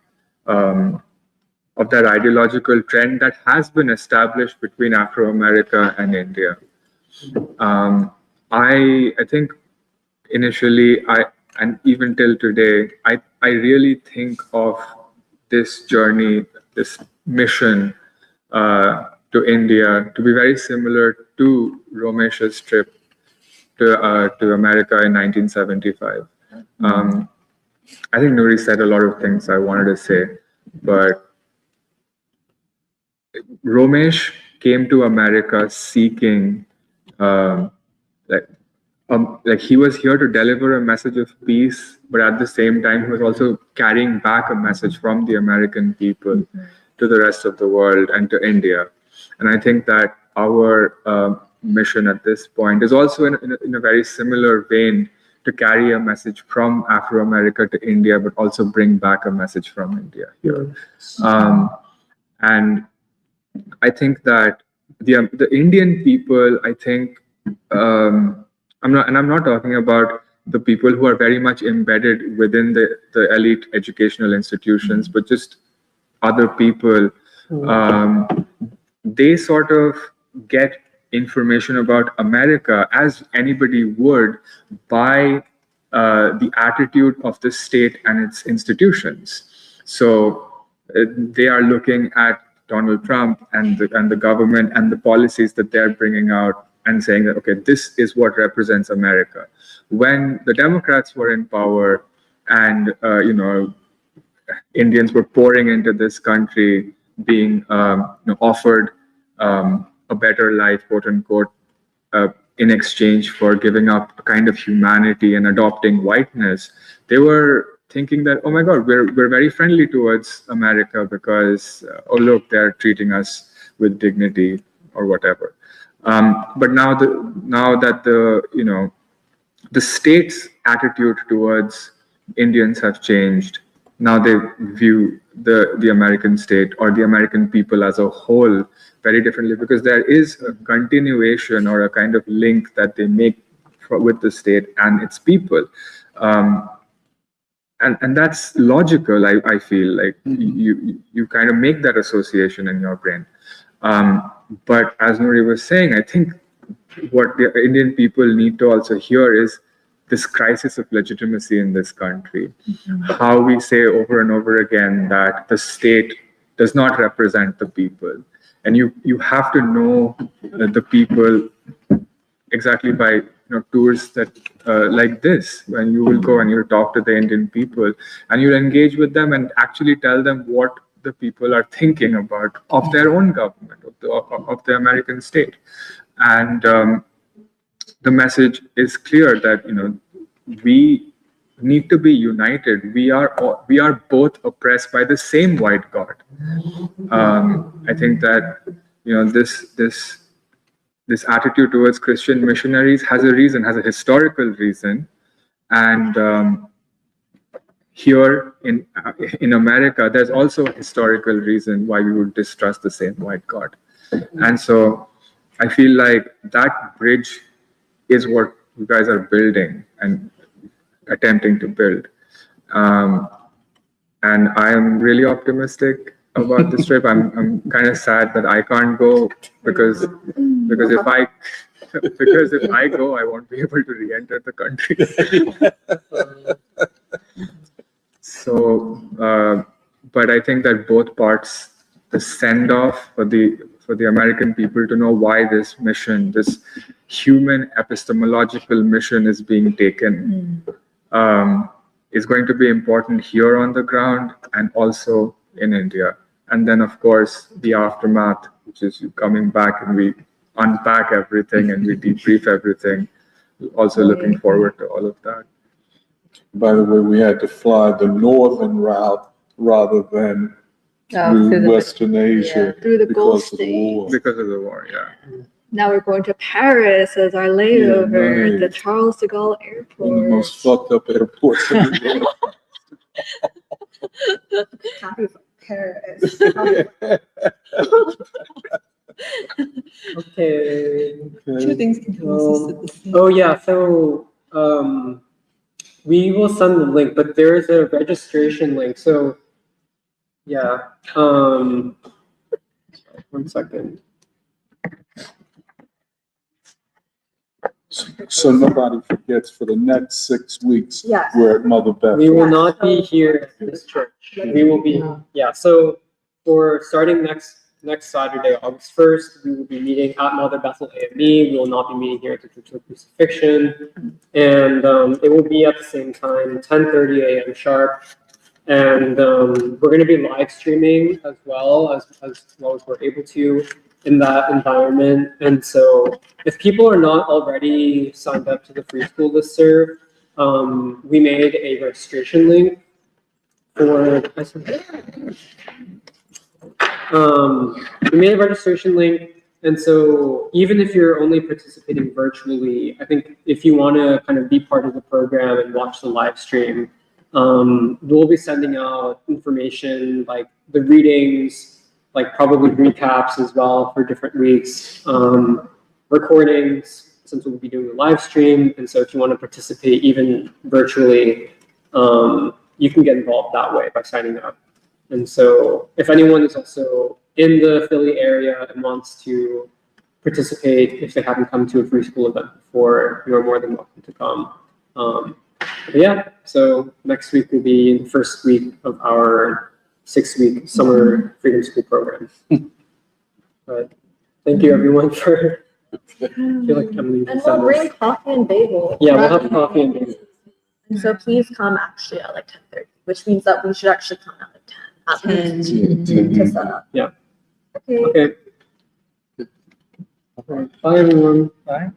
ideological trend that has been established between Afro-America and India. I think initially, and even till today, I really think of this journey, this mission to India to be very similar to Romesh's trip to America in 1975. I think Nuri said a lot of things I wanted to say, but Romesh came to America seeking, like he was here to deliver a message of peace, but at the same time, he was also carrying back a message from the American people to the rest of the world and to India. And I think that our mission at this point is also in a very similar vein, to carry a message from Afro-America to India, but also bring back a message from India here. And I think that the Indian people, I think, I'm not talking about the people who are very much embedded within the elite educational institutions, but just other people. They sort of get information about America, as anybody would, by the attitude of the state and its institutions. So they are looking at Donald Trump and the government and the policies that they're bringing out and saying that, okay, this is what represents America. When the Democrats were in power and, Indians were pouring into this country, being offered a better life, quote unquote, in exchange for giving up a kind of humanity and adopting whiteness, they were thinking that, oh my God, we're very friendly towards America because, oh look, they're treating us with dignity or whatever. But now that the state's attitude towards Indians have changed, now they view the American state or the American people as a whole very differently, because there is a continuation or a kind of link that they make with the state and its people. And that's logical, I feel like. You kind of make that association in your brain. But as Nuri was saying, I think what the Indian people need to also hear is this crisis of legitimacy in this country. How we say over and over again that the state does not represent the people. And you have to know the people exactly by tours that like this, when you will go and you'll talk to the Indian people and you'll engage with them and actually tell them what the people are thinking about of their own government, of the American state. And the message is clear that we need to be united. We are both oppressed by the same white god. I think that this attitude towards Christian missionaries has a reason, has a historical reason, and here in America, there's also a historical reason why we would distrust the same white god. And so I feel like that bridge is what you guys are building and attempting to build. And I am really optimistic about this trip. I'm kind of sad that I can't go because if I go, I won't be able to re-enter the country. So, but I think that both parts, the send-off for the American people to know why this mission, this human epistemological mission, is being taken. Is going to be important here on the ground and also in India. And then, of course, the aftermath, which is you coming back and we unpack everything and we debrief everything. Also looking forward to all of that. By the way, we had to fly the northern route rather than through through the- Western Asia Through the Gulf because of the war. Because of the war, yeah. Now we're going to Paris as our layover Yeah, at the nice. Charles de Gaulle One of the most Airport. fucked up airports in the Happy for Paris. Okay. Two things can coexist at the same. Oh, yeah, so, we will send the link, but there is a registration link, so, yeah, 1 second. So nobody forgets, for the next 6 weeks, Yes. we're at Mother Bethel. We will Yes, not be so- here at this church. We will be, yeah, so for starting next Saturday, August 1st, we will be meeting at Mother Bethel AME. We will not be meeting here at the Church of the Crucifixion. And it will be at the same time, 10:30 a.m. sharp. And we're going to be live streaming as well as we're able to in that environment. And so if people are not already signed up to the free school listserv, we made a registration link for, we made a registration link. And so even if you're only participating virtually, I think if you want to kind of be part of the program and watch the live stream, we'll be sending out information like the readings, like probably recaps as well for different weeks, recordings, since we'll be doing a live stream. And so if you want to participate even virtually, you can get involved that way by signing up. And so if anyone is also in the Philly area and wants to participate, if they haven't come to a free school event before, you're more than welcome to come. But yeah, so next week will be the first week of our 6-week summer Freedom School program. But thank you everyone for, I feel like I'm leaving. And we'll bring coffee and bagel. Yeah, we'll have coffee and bagel. And so please come actually at like 10:30, which means that we should actually come out at 10. At least to set up. Yeah. Okay. Okay. All right, bye everyone. Bye.